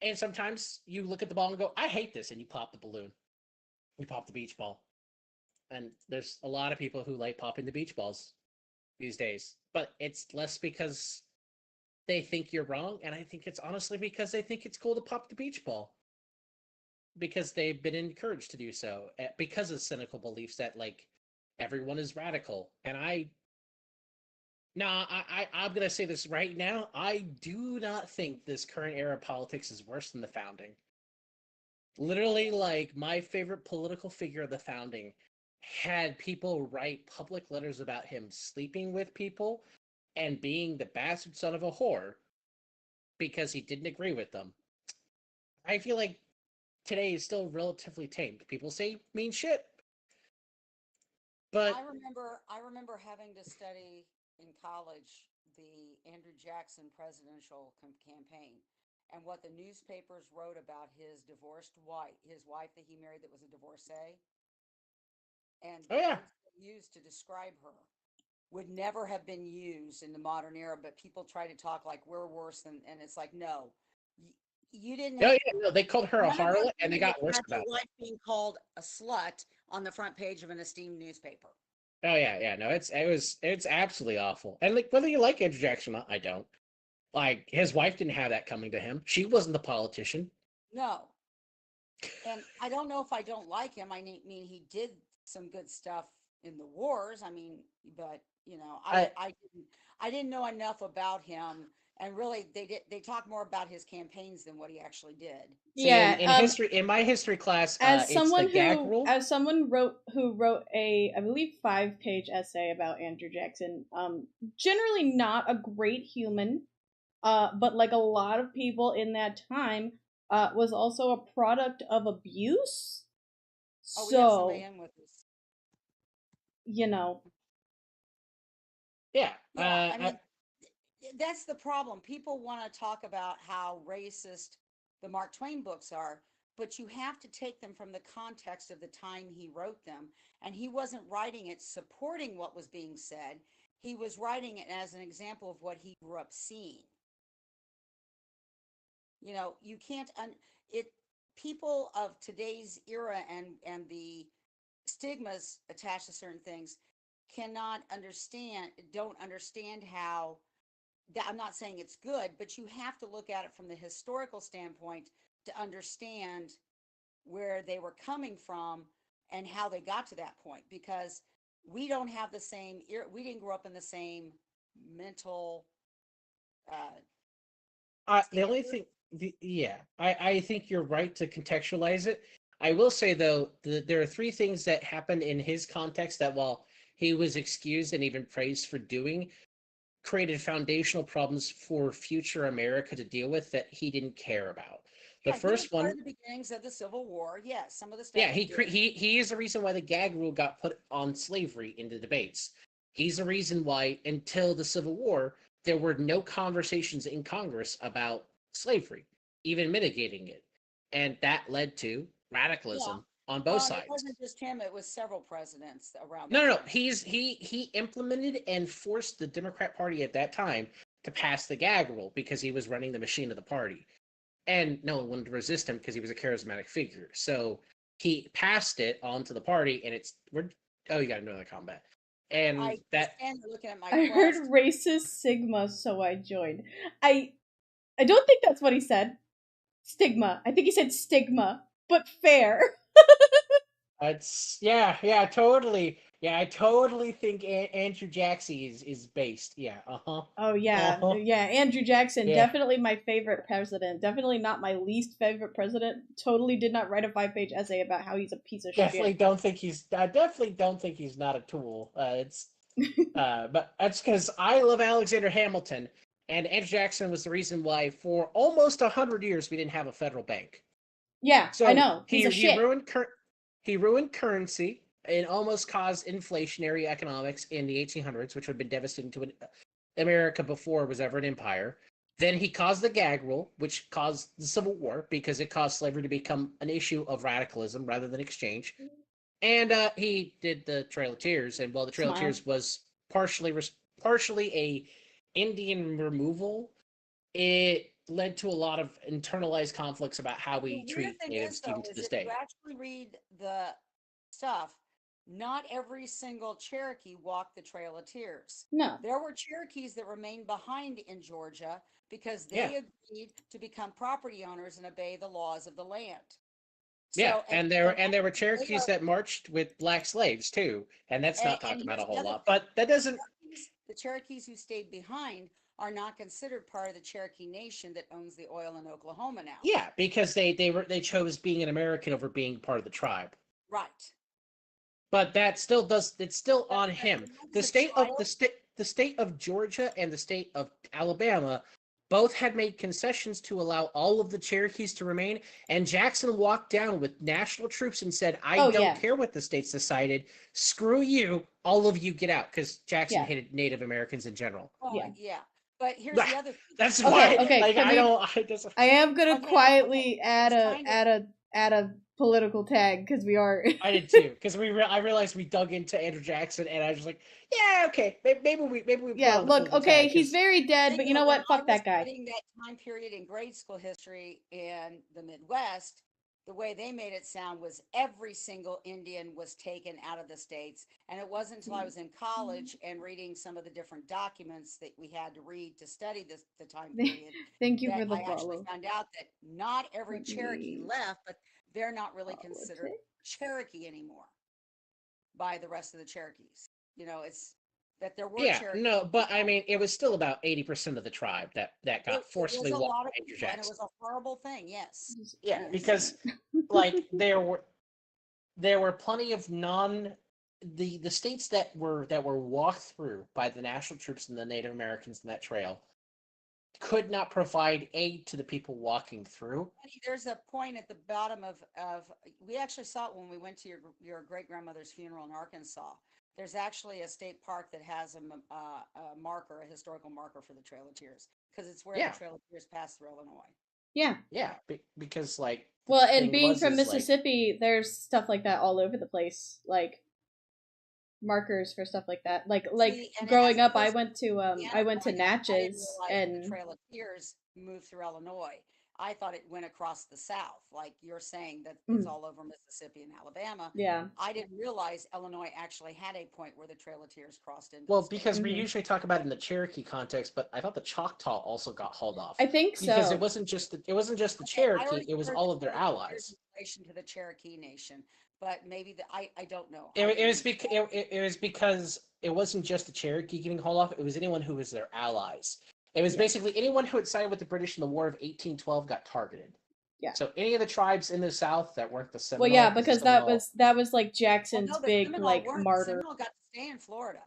[SPEAKER 2] And sometimes you look at the ball and go, I hate this, and you pop the balloon. You pop the beach ball. And there's a lot of people who like popping the beach balls these days. But it's less because they think you're wrong, and I think it's honestly because they think it's cool to pop the beach ball. Because they've been encouraged to do so because of cynical beliefs that like everyone is radical. And I'm gonna say this right now. I do not think this current era of politics is worse than the founding. Literally, like my favorite political figure of the founding had people write public letters about him sleeping with people and being the bastard son of a whore because he didn't agree with them. I feel like today is still relatively tamed. People say mean shit, but
[SPEAKER 3] I remember having to study in college the Andrew Jackson presidential campaign and what the newspapers wrote about his wife that he married that was a divorcee, and
[SPEAKER 2] oh
[SPEAKER 3] the
[SPEAKER 2] yeah,
[SPEAKER 3] words they used to describe her would never have been used in the modern era, but people try to talk like we're worse than, and it's like, no, you didn't
[SPEAKER 2] oh
[SPEAKER 3] have,
[SPEAKER 2] yeah, no, they called her a
[SPEAKER 3] none of those
[SPEAKER 2] harlot and they
[SPEAKER 3] women get
[SPEAKER 2] got worse
[SPEAKER 3] past your
[SPEAKER 2] about it.
[SPEAKER 3] wife being called a slut on the front page of an esteemed newspaper.
[SPEAKER 2] Oh yeah, yeah, no, it's absolutely awful. And like whether you like Andrew Jackson or not, I don't. Like his wife didn't have that coming to him. She wasn't the politician.
[SPEAKER 3] No. And I don't know if I don't like him. Mean, he did some good stuff in the wars. I mean, but
[SPEAKER 2] I
[SPEAKER 3] I didn't know enough about him And really, they talk more about his campaigns than what he actually did.
[SPEAKER 2] See,
[SPEAKER 1] Yeah.
[SPEAKER 2] in my history class,
[SPEAKER 1] As
[SPEAKER 2] it's the
[SPEAKER 1] someone
[SPEAKER 2] gag
[SPEAKER 1] who
[SPEAKER 2] rule.
[SPEAKER 1] as someone who wrote a, I believe, 5-page essay about Andrew Jackson, generally not a great human, but like a lot of people in that time, was also a product of abuse.
[SPEAKER 3] Oh, we have somebody
[SPEAKER 1] So,
[SPEAKER 3] in with us.
[SPEAKER 1] you know,
[SPEAKER 2] Yeah.
[SPEAKER 3] Yeah, I mean, that's the problem. People want to talk about how racist the Mark Twain books are, but you have to take them from the context of the time he wrote them. And he wasn't writing it supporting what was being said, he was writing it as an example of what he grew up seeing. You can't it people of today's era and the stigmas attached to certain things cannot understand don't understand how that. I'm not saying it's good, but you have to look at it from the historical standpoint to understand where they were coming from and how they got to that point, because we don't have the same we didn't grow up in the same mental uh,
[SPEAKER 2] The only
[SPEAKER 3] standard.
[SPEAKER 2] thing, yeah, I think you're right to contextualize it. I will say though, there are three things that happened in his context that, while he was excused and even praised for doing, created foundational problems for future America to deal with that he didn't care about. The
[SPEAKER 3] Yeah, he was
[SPEAKER 2] first
[SPEAKER 3] part
[SPEAKER 2] one,
[SPEAKER 3] of the beginnings of the Civil War. Yes, some of the stuff
[SPEAKER 2] yeah,
[SPEAKER 3] he did.
[SPEAKER 2] he is the reason why the gag rule got put on slavery in the debates. He's the reason why, until the Civil War, there were no conversations in Congress about slavery, even mitigating it, and that led to
[SPEAKER 3] Yeah.
[SPEAKER 2] radicalism on both
[SPEAKER 3] Well, and it
[SPEAKER 2] sides.
[SPEAKER 3] wasn't just him, it was several presidents around
[SPEAKER 2] No,
[SPEAKER 3] that
[SPEAKER 2] no, no.
[SPEAKER 3] time.
[SPEAKER 2] He implemented and forced the Democrat Party at that time to pass the gag rule because he was running the machine of the party, and no one wanted to resist him because he was a charismatic figure. So he passed it on to the party, and we're oh, you got another combat, and
[SPEAKER 3] I
[SPEAKER 2] that
[SPEAKER 3] stand looking at my
[SPEAKER 1] I heard
[SPEAKER 3] quest.
[SPEAKER 1] racist Sigma, so I joined. I I don't think that's what he said. Stigma. I think he said stigma, but fair.
[SPEAKER 2] it's yeah, totally. Yeah, I totally think Andrew Jackson is based. Yeah,
[SPEAKER 1] Oh yeah,
[SPEAKER 2] uh-huh,
[SPEAKER 1] yeah. Andrew Jackson,
[SPEAKER 2] yeah.
[SPEAKER 1] definitely my favorite president. Definitely not my least favorite president. Totally did not write a 5-page essay about how he's a piece of
[SPEAKER 2] Definitely
[SPEAKER 1] shit.
[SPEAKER 2] don't think he's. I definitely don't think he's not a tool. It's but that's because I love Alexander Hamilton, and Andrew Jackson was the reason why for almost 100 years we didn't have a federal bank.
[SPEAKER 1] Yeah, I
[SPEAKER 2] So
[SPEAKER 1] know. He's a shit.
[SPEAKER 2] he ruined currency and almost caused inflationary economics in the 1800s, which would have been devastating to America before it was ever an empire. Then he caused the gag rule, which caused the Civil War because it caused slavery to become an issue of radicalism rather than exchange. And he did the Trail of Tears, and while the Trail of
[SPEAKER 1] Smile.
[SPEAKER 2] Tears was partially a Indian removal, it led to a lot of internalized conflicts about how
[SPEAKER 3] The
[SPEAKER 2] we
[SPEAKER 3] weird
[SPEAKER 2] treat
[SPEAKER 3] thing
[SPEAKER 2] Native
[SPEAKER 3] is, though,
[SPEAKER 2] students to
[SPEAKER 3] is
[SPEAKER 2] this
[SPEAKER 3] if you
[SPEAKER 2] day.
[SPEAKER 3] actually read the stuff, not every single Cherokee walked the Trail of Tears.
[SPEAKER 1] No.
[SPEAKER 3] There were Cherokees that remained behind in Georgia because
[SPEAKER 2] Yeah,
[SPEAKER 3] they agreed to become property owners and obey the laws of the land.
[SPEAKER 2] yeah,
[SPEAKER 3] So,
[SPEAKER 2] and there were
[SPEAKER 3] they
[SPEAKER 2] Cherokees
[SPEAKER 3] are,
[SPEAKER 2] that marched with black slaves too, and that's not
[SPEAKER 3] and
[SPEAKER 2] talked about a
[SPEAKER 3] here's the
[SPEAKER 2] whole
[SPEAKER 3] other
[SPEAKER 2] lot.
[SPEAKER 3] thing:
[SPEAKER 2] But that doesn't.
[SPEAKER 3] The Cherokees who stayed behind are not considered part of the Cherokee Nation that owns the oil in Oklahoma now.
[SPEAKER 2] Yeah, because they chose being an American over being part of the tribe.
[SPEAKER 3] Right.
[SPEAKER 2] But that still does it's still
[SPEAKER 3] But,
[SPEAKER 2] on
[SPEAKER 3] but
[SPEAKER 2] him.
[SPEAKER 3] as a child,
[SPEAKER 2] The state of Georgia and the state of Alabama both had made concessions to allow all of the Cherokees to remain, and Jackson walked down with national troops and said, I
[SPEAKER 1] Oh
[SPEAKER 2] don't
[SPEAKER 1] yeah.
[SPEAKER 2] care what the states decided, screw you, all of you get out, because Jackson
[SPEAKER 1] Yeah.
[SPEAKER 2] hated Native Americans in general.
[SPEAKER 3] well,
[SPEAKER 1] Yeah.
[SPEAKER 3] yeah. But here's the other thing.
[SPEAKER 2] That's
[SPEAKER 1] Okay,
[SPEAKER 2] why,
[SPEAKER 1] okay.
[SPEAKER 3] Okay,
[SPEAKER 2] like,
[SPEAKER 1] Can
[SPEAKER 2] I
[SPEAKER 1] we
[SPEAKER 2] don't, I just,
[SPEAKER 1] I am gonna
[SPEAKER 3] okay.
[SPEAKER 1] quietly
[SPEAKER 3] It's kind of
[SPEAKER 1] add a political tag because we are.
[SPEAKER 2] I did too, because I realized we dug into Andrew Jackson, and I was just like, yeah, okay, maybe we put
[SPEAKER 1] Yeah,
[SPEAKER 2] on the
[SPEAKER 1] look,
[SPEAKER 2] political
[SPEAKER 1] okay,
[SPEAKER 2] tag,
[SPEAKER 1] he's
[SPEAKER 2] because
[SPEAKER 1] very dead,
[SPEAKER 3] thing
[SPEAKER 1] but you
[SPEAKER 3] that
[SPEAKER 1] know
[SPEAKER 3] when
[SPEAKER 1] what?
[SPEAKER 3] I
[SPEAKER 1] Fuck
[SPEAKER 3] was
[SPEAKER 1] that guy.
[SPEAKER 3] studying that time period in grade school history in the Midwest, the way they made it sound was every single Indian was taken out of the states. And it wasn't until I was in college and reading some of the different documents that we had to read to study the time period
[SPEAKER 1] Thank you
[SPEAKER 3] that
[SPEAKER 1] for the
[SPEAKER 3] I actually
[SPEAKER 1] follow.
[SPEAKER 3] found out that not every
[SPEAKER 1] Let
[SPEAKER 3] Cherokee
[SPEAKER 1] me
[SPEAKER 3] left, but they're not really considered
[SPEAKER 1] politics.
[SPEAKER 3] Cherokee anymore by the rest of the Cherokees. It's that there were
[SPEAKER 2] Yeah,
[SPEAKER 3] Cherokee.
[SPEAKER 2] no, but I mean, it was still about 80% of the tribe that got
[SPEAKER 3] It was
[SPEAKER 2] forcibly
[SPEAKER 3] a
[SPEAKER 2] walked
[SPEAKER 3] lot of
[SPEAKER 2] by Andrew
[SPEAKER 3] people, and it
[SPEAKER 2] Jackson.
[SPEAKER 3] was a horrible thing. Yes,
[SPEAKER 2] Yeah,
[SPEAKER 3] yes.
[SPEAKER 2] because like there were plenty of the states that were walked through by the national troops and the Native Americans in that trail could not provide aid to the people walking through.
[SPEAKER 3] There's a point at the bottom of we actually saw it when we went to your great grandmother's funeral in Arkansas. There's actually a state park that has a marker, a historical marker for the Trail of Tears, because it's where the
[SPEAKER 2] Yeah,
[SPEAKER 3] Trail of Tears passed through Illinois.
[SPEAKER 1] Yeah.
[SPEAKER 2] yeah, because like the
[SPEAKER 1] Well, and
[SPEAKER 2] thing
[SPEAKER 1] being
[SPEAKER 2] was
[SPEAKER 1] from
[SPEAKER 2] is like
[SPEAKER 1] Mississippi, there's stuff like that all over the place, like markers for stuff like that. Like
[SPEAKER 3] See, and as
[SPEAKER 1] growing
[SPEAKER 3] a
[SPEAKER 1] up,
[SPEAKER 3] person
[SPEAKER 1] I went to
[SPEAKER 3] growing up, I didn't
[SPEAKER 1] Natchez,
[SPEAKER 3] realize the
[SPEAKER 1] and
[SPEAKER 3] Trail of Tears moved through Illinois. I thought it went across the South, like you're saying that it's
[SPEAKER 1] mm,
[SPEAKER 3] all over Mississippi and Alabama.
[SPEAKER 1] yeah.
[SPEAKER 3] I didn't realize Illinois actually had a point where the Trail of Tears crossed into the
[SPEAKER 2] well,
[SPEAKER 3] state.
[SPEAKER 2] because we
[SPEAKER 1] Hmm.
[SPEAKER 2] usually talk about it in the Cherokee context, but I thought the Choctaw also got hauled off
[SPEAKER 1] I think
[SPEAKER 2] because it
[SPEAKER 1] so.
[SPEAKER 2] wasn't just the
[SPEAKER 3] Okay, I
[SPEAKER 2] Cherokee;
[SPEAKER 3] always
[SPEAKER 2] it was
[SPEAKER 3] heard
[SPEAKER 2] all
[SPEAKER 3] the
[SPEAKER 2] of their
[SPEAKER 3] Trail of Tears in
[SPEAKER 2] allies.
[SPEAKER 3] relation to the Cherokee Nation, but maybe I don't know.
[SPEAKER 2] It,
[SPEAKER 3] I
[SPEAKER 2] it
[SPEAKER 3] didn't.
[SPEAKER 2] was because it was because it wasn't just the Cherokee getting hauled off; it was anyone who was their allies. It was
[SPEAKER 1] Yeah.
[SPEAKER 2] basically anyone who had sided with the British in the War of 1812 got targeted.
[SPEAKER 1] Yeah.
[SPEAKER 2] So any of the tribes in the South that weren't the
[SPEAKER 1] Well, yeah,
[SPEAKER 2] Seminole, because the
[SPEAKER 1] because that
[SPEAKER 2] Seminole,
[SPEAKER 1] was that was like
[SPEAKER 3] Well,
[SPEAKER 1] Jackson's
[SPEAKER 3] no, the
[SPEAKER 1] big
[SPEAKER 3] Seminole
[SPEAKER 1] like
[SPEAKER 3] weren't. The
[SPEAKER 1] martyr.
[SPEAKER 3] Seminole got to stay in Florida.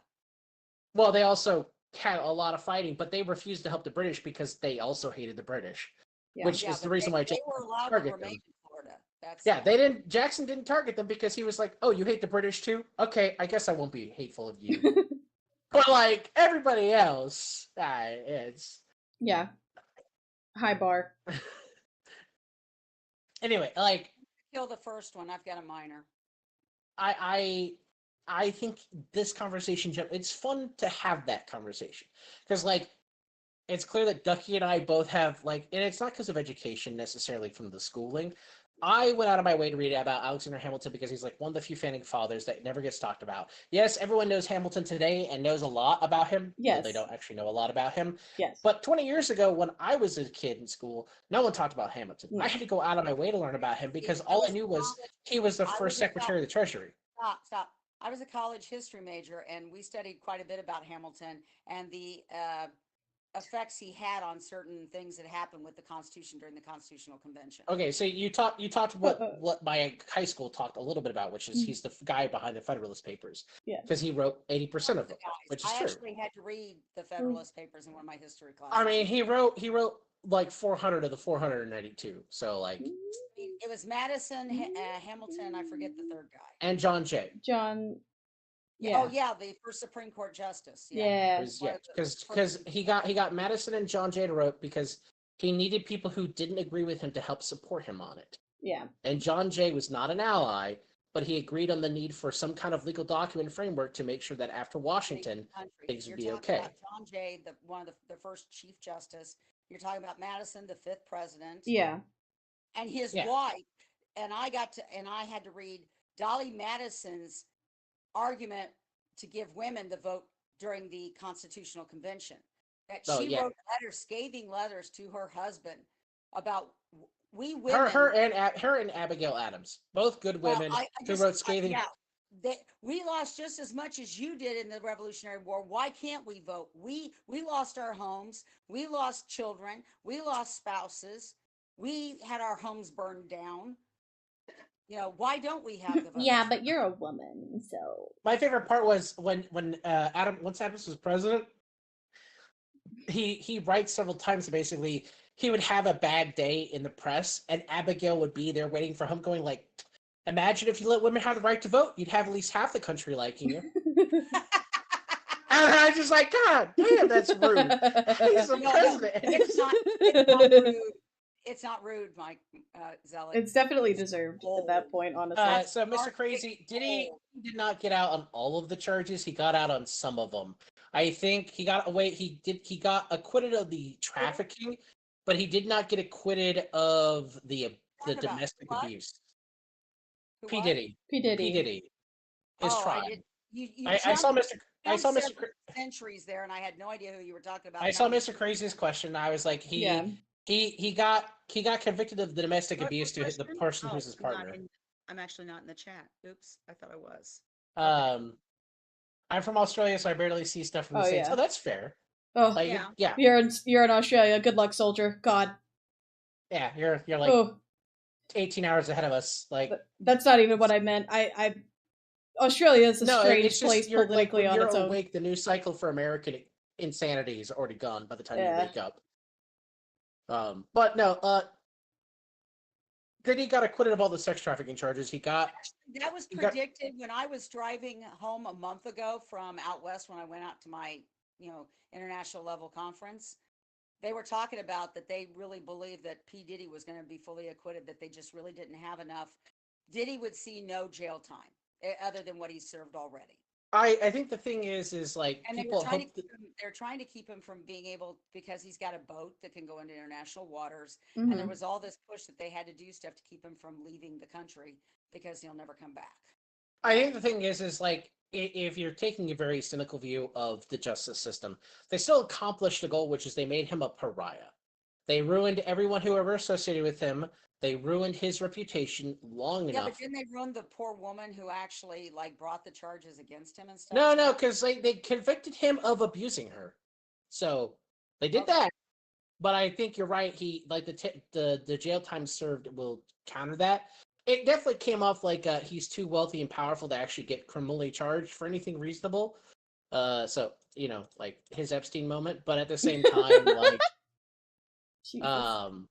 [SPEAKER 2] well, they also had a lot of fighting, but they refused to help the British because they also hated the British,
[SPEAKER 1] Yeah.
[SPEAKER 2] which
[SPEAKER 3] Yeah,
[SPEAKER 2] is the
[SPEAKER 3] but
[SPEAKER 2] reason why
[SPEAKER 3] they
[SPEAKER 2] Jackson
[SPEAKER 3] were
[SPEAKER 2] didn't
[SPEAKER 3] allowed to
[SPEAKER 2] target
[SPEAKER 3] remain
[SPEAKER 2] them.
[SPEAKER 3] in Florida. That's
[SPEAKER 2] Yeah, they didn't. Jackson didn't target them because he was like, "Oh, you hate the British too? Okay, I guess I won't be hateful of you." But like everybody else, it's
[SPEAKER 1] Yeah. High bar.
[SPEAKER 2] anyway. Like
[SPEAKER 3] kill the first one. I've got a minor.
[SPEAKER 2] I I think this conversation, it's fun to have that conversation because like it's clear that Ducky and I both have like, and it's not because of education necessarily from the schooling. I went out of my way to read about Alexander Hamilton because he's like one of the few founding fathers that never gets talked about. Yes, everyone knows Hamilton today and knows a lot about him, though they
[SPEAKER 1] Yes.
[SPEAKER 2] don't actually know a lot about him.
[SPEAKER 1] Yes.
[SPEAKER 2] But 20 years ago, when I was a kid in school, no one talked about Hamilton. I
[SPEAKER 1] No.
[SPEAKER 2] had to go out of my way to learn about him because
[SPEAKER 3] I
[SPEAKER 2] all I
[SPEAKER 3] was
[SPEAKER 2] knew
[SPEAKER 3] a
[SPEAKER 2] was
[SPEAKER 3] college.
[SPEAKER 2] he was the
[SPEAKER 3] I
[SPEAKER 2] first
[SPEAKER 3] was a
[SPEAKER 2] Secretary of the Treasury.
[SPEAKER 3] stop. I was a college history major, and we studied quite a bit about Hamilton and the effects he had on certain things that happened with the Constitution during the Constitutional Convention.
[SPEAKER 2] Okay, so you talked what my high school talked a little bit about, which is he's the guy behind the Federalist Papers
[SPEAKER 1] Yeah.
[SPEAKER 2] because he wrote 80%
[SPEAKER 3] One
[SPEAKER 2] of
[SPEAKER 3] of the
[SPEAKER 2] them,
[SPEAKER 3] guys.
[SPEAKER 2] which is
[SPEAKER 3] I
[SPEAKER 2] true.
[SPEAKER 3] actually had to read the
[SPEAKER 1] Mm.
[SPEAKER 3] Federalist Papers in one of my history
[SPEAKER 2] I
[SPEAKER 3] classes.
[SPEAKER 2] mean, he wrote like 400 of the 492. So like,
[SPEAKER 3] It was Madison, Hamilton. I forget the third guy.
[SPEAKER 2] and John Jay.
[SPEAKER 1] John.
[SPEAKER 3] Yeah.
[SPEAKER 1] Yeah.
[SPEAKER 3] Oh, yeah, the first Supreme Court justice. Yeah.
[SPEAKER 2] It
[SPEAKER 1] Yeah.
[SPEAKER 2] was
[SPEAKER 3] One
[SPEAKER 2] yeah,
[SPEAKER 3] of the
[SPEAKER 2] because he got Madison and John Jay to wrote because he needed people who didn't agree with him to help support him on it.
[SPEAKER 1] Yeah.
[SPEAKER 2] And John Jay was not an ally, but he agreed on the need for some kind of legal document framework to make sure that after Washington, things would
[SPEAKER 3] You're
[SPEAKER 2] be
[SPEAKER 3] talking
[SPEAKER 2] okay.
[SPEAKER 3] about John Jay, one of the first Chief Justice. You're talking about Madison, the fifth president,
[SPEAKER 1] Yeah.
[SPEAKER 3] and his
[SPEAKER 2] Yeah.
[SPEAKER 3] wife. And I had to read Dolly Madison's argument to give women the vote during the Constitutional Convention. That
[SPEAKER 2] Oh
[SPEAKER 3] she
[SPEAKER 2] yeah,
[SPEAKER 3] wrote scathing letters to her husband about we
[SPEAKER 2] her
[SPEAKER 3] women.
[SPEAKER 2] her and her and Abigail Adams, both good
[SPEAKER 3] Well,
[SPEAKER 2] women who wrote scathing.
[SPEAKER 3] yeah, we lost just as much as you did in the Revolutionary War. Why can't we vote? We lost our homes. We lost children. We lost spouses. We had our homes burned down. Why don't we have the vote?
[SPEAKER 1] Yeah, but you're a woman, so.
[SPEAKER 2] My favorite part was when once Adams was president, he writes several times. Basically, he would have a bad day in the press, and Abigail would be there waiting for him, going like, "Imagine if you let women have the right to vote, you'd have at least half the country liking you." And I was just like, God damn, that's rude. He's the
[SPEAKER 3] No,
[SPEAKER 2] president.
[SPEAKER 3] it's not rude. It's not rude, Mike Zealot.
[SPEAKER 1] It's definitely
[SPEAKER 3] It's
[SPEAKER 1] deserved at
[SPEAKER 3] bold.
[SPEAKER 1] that point, honestly.
[SPEAKER 2] So Mr. Crazy, he did not get out on all of the charges. He got out on some of them. I think he got away. He got acquitted of the trafficking, but he did not get acquitted of the
[SPEAKER 3] Talking about
[SPEAKER 2] domestic
[SPEAKER 3] what?
[SPEAKER 2] abuse.
[SPEAKER 3] Who
[SPEAKER 2] P
[SPEAKER 3] what?
[SPEAKER 2] Diddy.
[SPEAKER 1] P. Diddy.
[SPEAKER 2] P Diddy. His
[SPEAKER 3] Oh, I
[SPEAKER 2] trial.
[SPEAKER 3] did. You
[SPEAKER 2] I saw
[SPEAKER 3] jumped
[SPEAKER 2] Mr. I saw Mr.
[SPEAKER 3] several centuries there, and I had no idea who you were talking about.
[SPEAKER 2] I saw Mr. Crazy's question. I was like,
[SPEAKER 1] Yeah.
[SPEAKER 2] he got convicted of the domestic
[SPEAKER 3] What
[SPEAKER 2] abuse to the
[SPEAKER 3] question?
[SPEAKER 2] person
[SPEAKER 3] Oh,
[SPEAKER 2] who's his partner.
[SPEAKER 3] I'm actually not in the chat. Oops, I thought I was. Okay.
[SPEAKER 2] Um, I'm from Australia, so I barely see stuff from the
[SPEAKER 1] Oh
[SPEAKER 2] States.
[SPEAKER 1] yeah.
[SPEAKER 2] Oh, that's fair.
[SPEAKER 1] Oh,
[SPEAKER 2] Like,
[SPEAKER 3] Yeah.
[SPEAKER 2] yeah,
[SPEAKER 1] you're in Australia. Good luck, soldier. God.
[SPEAKER 2] yeah, you're like
[SPEAKER 1] Oh,
[SPEAKER 2] 18 hours ahead of us. Like,
[SPEAKER 1] that's not even what I meant. I Australia is a
[SPEAKER 2] no,
[SPEAKER 1] strange
[SPEAKER 2] it's just
[SPEAKER 1] place
[SPEAKER 2] you're like
[SPEAKER 1] politically
[SPEAKER 2] when
[SPEAKER 1] on
[SPEAKER 2] you're
[SPEAKER 1] its own.
[SPEAKER 2] awake, the news cycle for American insanity is already gone by the time you
[SPEAKER 1] Yeah.
[SPEAKER 2] wake up. But no, then he got acquitted of all the sex trafficking charges.
[SPEAKER 3] Actually, that was
[SPEAKER 2] He got
[SPEAKER 3] predicted when I was driving home a month ago from out west when I went out to my, international level conference. They were talking about that they really believed that P. Diddy was going to be fully acquitted, that they just really didn't have enough. Diddy would see no jail time other than what he served already.
[SPEAKER 2] I think the thing is like
[SPEAKER 3] And they were
[SPEAKER 2] people
[SPEAKER 3] trying to
[SPEAKER 2] hope that
[SPEAKER 3] keep him, they're trying to keep him from being able because he's got a boat that can go into international waters. And there
[SPEAKER 1] Mm-hmm.
[SPEAKER 3] was all this push that they had to do stuff to keep him from leaving the country because he'll never come back.
[SPEAKER 2] I think the thing is like if you're taking a very cynical view of the justice system, they still accomplished the goal, which is they made him a pariah. They ruined everyone who ever associated with him. They ruined his reputation long
[SPEAKER 3] Yeah, but
[SPEAKER 2] enough.
[SPEAKER 3] didn't they ruin the poor woman who actually like brought the charges against him and stuff
[SPEAKER 2] No,
[SPEAKER 3] too?
[SPEAKER 2] no, because they convicted him of abusing her. So they did
[SPEAKER 3] Okay.
[SPEAKER 2] that. But I think you're right. He like the jail time served will counter that. It definitely came off like he's too wealthy and powerful to actually get criminally charged for anything reasonable. So like his Epstein moment. But at the same time, like
[SPEAKER 1] Jesus.
[SPEAKER 2] um,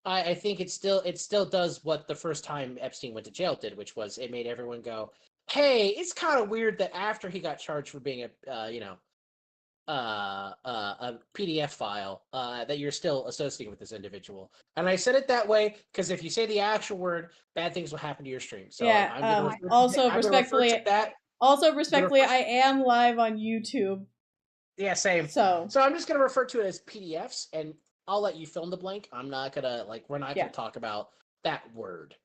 [SPEAKER 2] I think it still does what the first time Epstein went to jail did, which was it made everyone go, "Hey, it's kind of weird that after he got charged for being a PDF file that you're still associating with this individual." And I said it that way because if you say the actual word, bad things will happen to your stream. So
[SPEAKER 1] Yeah.
[SPEAKER 2] I'm gonna refer.
[SPEAKER 1] Also
[SPEAKER 2] I'm gonna refer to
[SPEAKER 1] respectfully,
[SPEAKER 2] that. I'm gonna
[SPEAKER 1] also respectfully,
[SPEAKER 2] refer,
[SPEAKER 1] I am live on YouTube,
[SPEAKER 2] yeah, same.
[SPEAKER 1] so
[SPEAKER 2] So I'm just gonna refer to it as PDFs, and I'll let you fill in the blank. I'm not gonna we're not
[SPEAKER 1] yeah,
[SPEAKER 2] gonna talk about that word.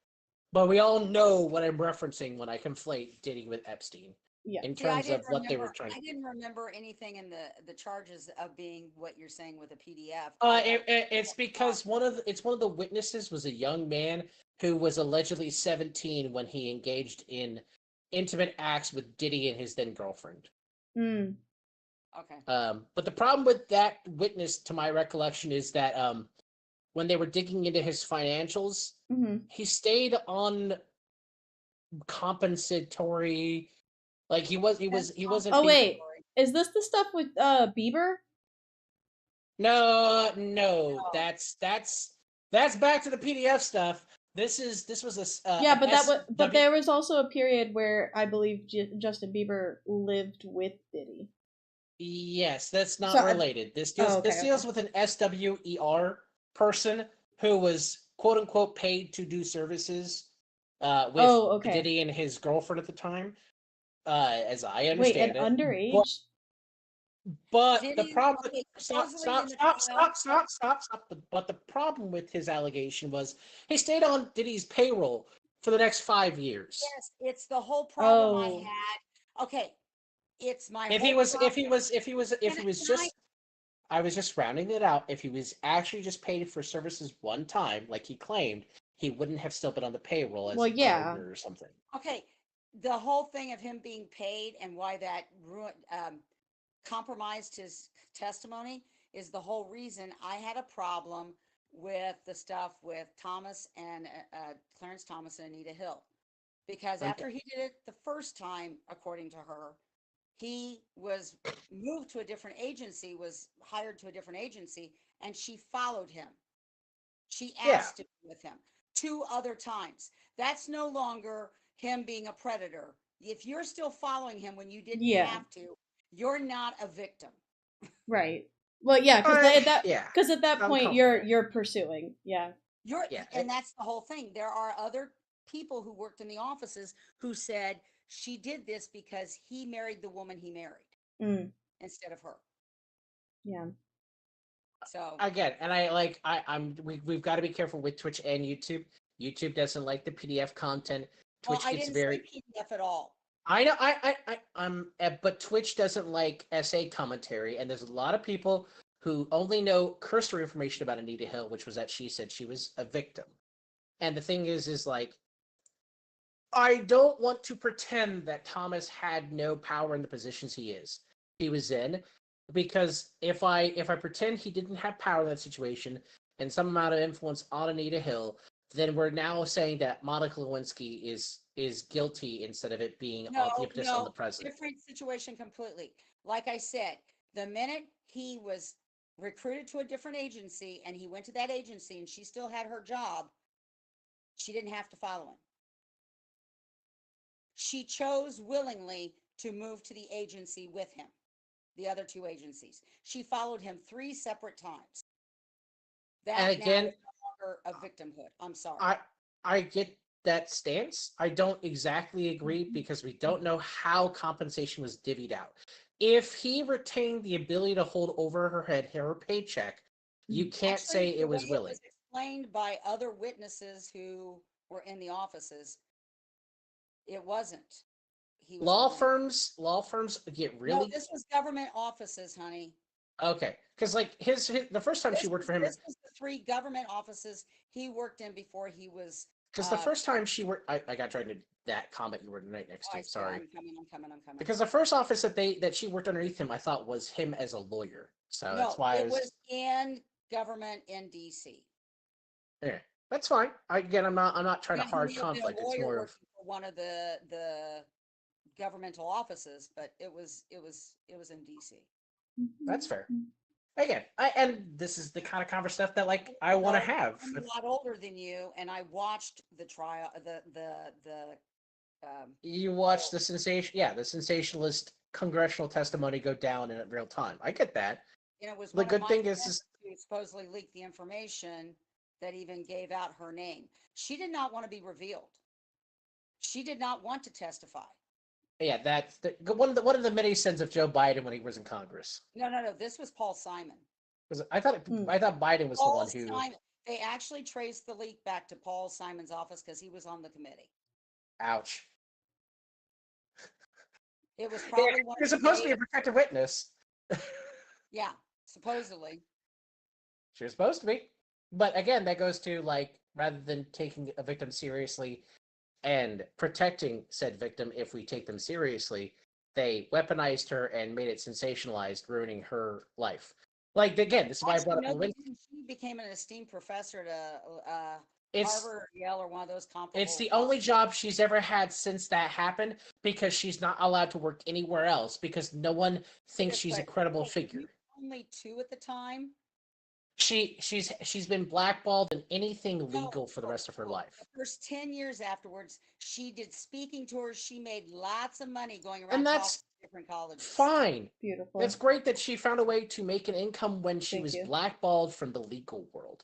[SPEAKER 2] But we all know what I'm referencing when I conflate Diddy with Epstein
[SPEAKER 1] yeah.
[SPEAKER 2] in
[SPEAKER 3] See, I
[SPEAKER 2] terms
[SPEAKER 3] didn't
[SPEAKER 2] of what they were
[SPEAKER 3] remember.
[SPEAKER 2] trying.
[SPEAKER 3] I didn't remember anything in the charges of being what you're saying with a PDF. I thought
[SPEAKER 2] It's because it's one of the witnesses was a young man who was allegedly 17 when he engaged in intimate acts with Diddy and his then girlfriend.
[SPEAKER 1] Mm.
[SPEAKER 3] okay.
[SPEAKER 2] But the problem with that witness, to my recollection, is that when they were digging into his financials,
[SPEAKER 1] Hmm.
[SPEAKER 2] he stayed on compensatory. Like
[SPEAKER 3] That's
[SPEAKER 2] he wasn't
[SPEAKER 1] Oh
[SPEAKER 2] being.
[SPEAKER 1] wait, is this the stuff with Bieber?
[SPEAKER 2] No,
[SPEAKER 3] no.
[SPEAKER 2] that's back to the PDF stuff. This was
[SPEAKER 1] Yeah,
[SPEAKER 2] an
[SPEAKER 1] but but
[SPEAKER 2] SW.
[SPEAKER 1] there was also a period where I believe Justin Bieber lived with Diddy.
[SPEAKER 2] Yes, that's
[SPEAKER 1] So,
[SPEAKER 2] not related.
[SPEAKER 1] oh,
[SPEAKER 2] This
[SPEAKER 1] okay, okay.
[SPEAKER 2] deals with an SWER person who was quote unquote paid to do services with
[SPEAKER 1] Oh, okay.
[SPEAKER 2] Diddy and his girlfriend at the time, as I
[SPEAKER 1] Wait, an
[SPEAKER 2] understand it.
[SPEAKER 1] underage?
[SPEAKER 2] But
[SPEAKER 3] Did
[SPEAKER 2] the
[SPEAKER 3] he?
[SPEAKER 2] problem,
[SPEAKER 3] Okay.
[SPEAKER 2] stop,
[SPEAKER 3] Supposedly in
[SPEAKER 2] stop,
[SPEAKER 3] the
[SPEAKER 2] stop,
[SPEAKER 3] trial.
[SPEAKER 2] stop, stop, stop, stop. But the problem with his allegation was he stayed on Diddy's payroll for the next 5 years.
[SPEAKER 3] Yes, it's the whole problem I
[SPEAKER 1] Oh,
[SPEAKER 3] had. Okay, it's my
[SPEAKER 2] If he
[SPEAKER 3] whole
[SPEAKER 2] was, if
[SPEAKER 3] problem.
[SPEAKER 2] he was, if he was, if
[SPEAKER 3] Can
[SPEAKER 2] he
[SPEAKER 3] I?
[SPEAKER 2] was
[SPEAKER 3] Can I?
[SPEAKER 2] just, I was just rounding it out. If he was actually just paid for services one time, like he claimed, he wouldn't have still been on the payroll as
[SPEAKER 1] well,
[SPEAKER 2] a
[SPEAKER 1] yeah.
[SPEAKER 2] promoter or something.
[SPEAKER 3] Okay, the whole thing of him being paid and why that compromised his testimony is the whole reason I had a problem with the stuff with Thomas and Clarence Thomas and Anita Hill. Because
[SPEAKER 2] Okay.
[SPEAKER 3] after he did it the first time, according to her, he was moved to a different agency, was hired to a different agency, and she followed him. She
[SPEAKER 2] Yeah.
[SPEAKER 3] asked to be with him 2 other times. That's no longer him being a predator. If you're still following him when you didn't
[SPEAKER 1] Yeah,
[SPEAKER 3] have to, you're not a victim.
[SPEAKER 1] right. Well, yeah,
[SPEAKER 2] Yeah.
[SPEAKER 1] because at that
[SPEAKER 2] I'm
[SPEAKER 1] point
[SPEAKER 2] comfortable.
[SPEAKER 1] you're pursuing. Yeah.
[SPEAKER 3] You're
[SPEAKER 2] Yeah.
[SPEAKER 3] and that's the whole thing. There are other people who worked in the offices who said she did this because he married the woman he married
[SPEAKER 1] Mm,
[SPEAKER 3] instead of her.
[SPEAKER 1] yeah.
[SPEAKER 3] So,
[SPEAKER 2] Again, and we've got to be careful with Twitch and YouTube. YouTube doesn't like the PDF content.
[SPEAKER 3] well,
[SPEAKER 2] Twitch
[SPEAKER 3] I
[SPEAKER 2] gets
[SPEAKER 3] didn't say
[SPEAKER 2] very.
[SPEAKER 3] PDF at all.
[SPEAKER 2] I know. But Twitch doesn't like SA commentary, and there's a lot of people who only know cursory information about Anita Hill, which was that she said she was a victim. And the thing is like I don't want to pretend that Thomas had no power in the positions he was in, because if I pretend he didn't have power in that situation and some amount of influence on Anita Hill, then we're now saying that Monica Lewinsky is guilty instead of it being the
[SPEAKER 3] No,
[SPEAKER 2] impetus on the
[SPEAKER 3] no,
[SPEAKER 2] president.
[SPEAKER 3] different situation completely. Like I said, the minute he was recruited to a different agency and he went to that agency and she still had her job, she didn't have to follow him. She chose willingly to move to the agency with him, the other two agencies. She followed him 3 separate times.
[SPEAKER 2] And
[SPEAKER 3] That now
[SPEAKER 2] again,
[SPEAKER 3] is no longer a victimhood. I'm sorry.
[SPEAKER 2] I get that stance. I don't exactly agree because we don't know how compensation was divvied out. If he retained the ability to hold over her head her paycheck, you can't
[SPEAKER 3] Actually,
[SPEAKER 2] say
[SPEAKER 3] the
[SPEAKER 2] it
[SPEAKER 3] way
[SPEAKER 2] was
[SPEAKER 3] it
[SPEAKER 2] willing.
[SPEAKER 3] was explained by other witnesses who were in the offices, it wasn't. He was holding.
[SPEAKER 2] Law firms get
[SPEAKER 3] No,
[SPEAKER 2] really
[SPEAKER 3] this was government offices, honey.
[SPEAKER 2] okay because like his the first time she worked for him.
[SPEAKER 3] This was the 3 government offices he worked in before he was.
[SPEAKER 2] Because the first time she worked, I got tried to that comment you were right next
[SPEAKER 3] Oh,
[SPEAKER 2] to.
[SPEAKER 3] I see.
[SPEAKER 2] Sorry,
[SPEAKER 3] I'm coming. I'm coming. I'm coming.
[SPEAKER 2] because the first office that she worked underneath him, I thought was him as a lawyer. So that's
[SPEAKER 3] No,
[SPEAKER 2] why I
[SPEAKER 3] it was
[SPEAKER 2] was.
[SPEAKER 3] in government in DC.
[SPEAKER 2] Yeah, that's fine. Again, I'm not trying to
[SPEAKER 3] And he
[SPEAKER 2] hard
[SPEAKER 3] may have been a
[SPEAKER 2] conflict. It's
[SPEAKER 3] lawyer
[SPEAKER 2] more of
[SPEAKER 3] working for one of the governmental offices, but it was in DC.
[SPEAKER 2] that's fair. Again, and this is the kind of conversation stuff that like I
[SPEAKER 3] You
[SPEAKER 2] want to
[SPEAKER 3] know,
[SPEAKER 2] have.
[SPEAKER 3] I'm a lot older than you, and I watched the trial,
[SPEAKER 2] You watch
[SPEAKER 3] whole-
[SPEAKER 2] the the sensationalist congressional testimony go down in real time. I get that.
[SPEAKER 3] and it was
[SPEAKER 2] The
[SPEAKER 3] one of
[SPEAKER 2] good
[SPEAKER 3] my
[SPEAKER 2] thing
[SPEAKER 3] friends
[SPEAKER 2] is
[SPEAKER 3] who supposedly leaked the information that even gave out her name. She did not want to be revealed. She did not want to testify.
[SPEAKER 2] yeah, that's one of the many sins of Joe Biden when he was in Congress.
[SPEAKER 3] No, no, no. This was Paul Simon.
[SPEAKER 2] Because
[SPEAKER 1] Mm.
[SPEAKER 2] I thought Biden was the
[SPEAKER 3] Paul
[SPEAKER 2] one who.
[SPEAKER 3] Simon. They actually traced the leak back to Paul Simon's office because he was on the committee.
[SPEAKER 2] Ouch.
[SPEAKER 3] It was
[SPEAKER 2] Yeah,
[SPEAKER 3] probably one
[SPEAKER 2] you're
[SPEAKER 3] of the
[SPEAKER 2] supposed to be
[SPEAKER 3] days.
[SPEAKER 2] a protective witness.
[SPEAKER 3] Yeah, supposedly.
[SPEAKER 2] She was supposed to be. But again, that goes to like rather than taking a victim seriously and protecting said victim if we take them seriously, they weaponized her and made it sensationalized, ruining her life. Like again, this is why I brought
[SPEAKER 3] Actually,
[SPEAKER 2] up
[SPEAKER 3] no, they
[SPEAKER 2] Lewinsky.
[SPEAKER 3] didn't. She became an esteemed professor to
[SPEAKER 2] It's
[SPEAKER 3] Harvard or Yale or one of those
[SPEAKER 2] it's
[SPEAKER 3] comparable
[SPEAKER 2] the only
[SPEAKER 3] colleges.
[SPEAKER 2] job she's ever had since that happened because she's not allowed to work anywhere else because no one thinks
[SPEAKER 3] This
[SPEAKER 2] she's a
[SPEAKER 3] way,
[SPEAKER 2] credible
[SPEAKER 3] wait, you
[SPEAKER 2] figure.
[SPEAKER 3] were only 2 at the time?
[SPEAKER 2] She's been blackballed in anything
[SPEAKER 3] No,
[SPEAKER 2] legal for the
[SPEAKER 3] no,
[SPEAKER 2] rest of her
[SPEAKER 3] no.
[SPEAKER 2] life.
[SPEAKER 3] The first 10 years afterwards, she did speaking tours. She made lots of money going
[SPEAKER 2] And
[SPEAKER 3] around talking
[SPEAKER 2] that's
[SPEAKER 3] to different colleges.
[SPEAKER 2] fine.
[SPEAKER 1] Beautiful.
[SPEAKER 2] It's great that she found a way to make an income when she
[SPEAKER 1] Thank
[SPEAKER 2] was
[SPEAKER 1] you.
[SPEAKER 2] blackballed from the legal world.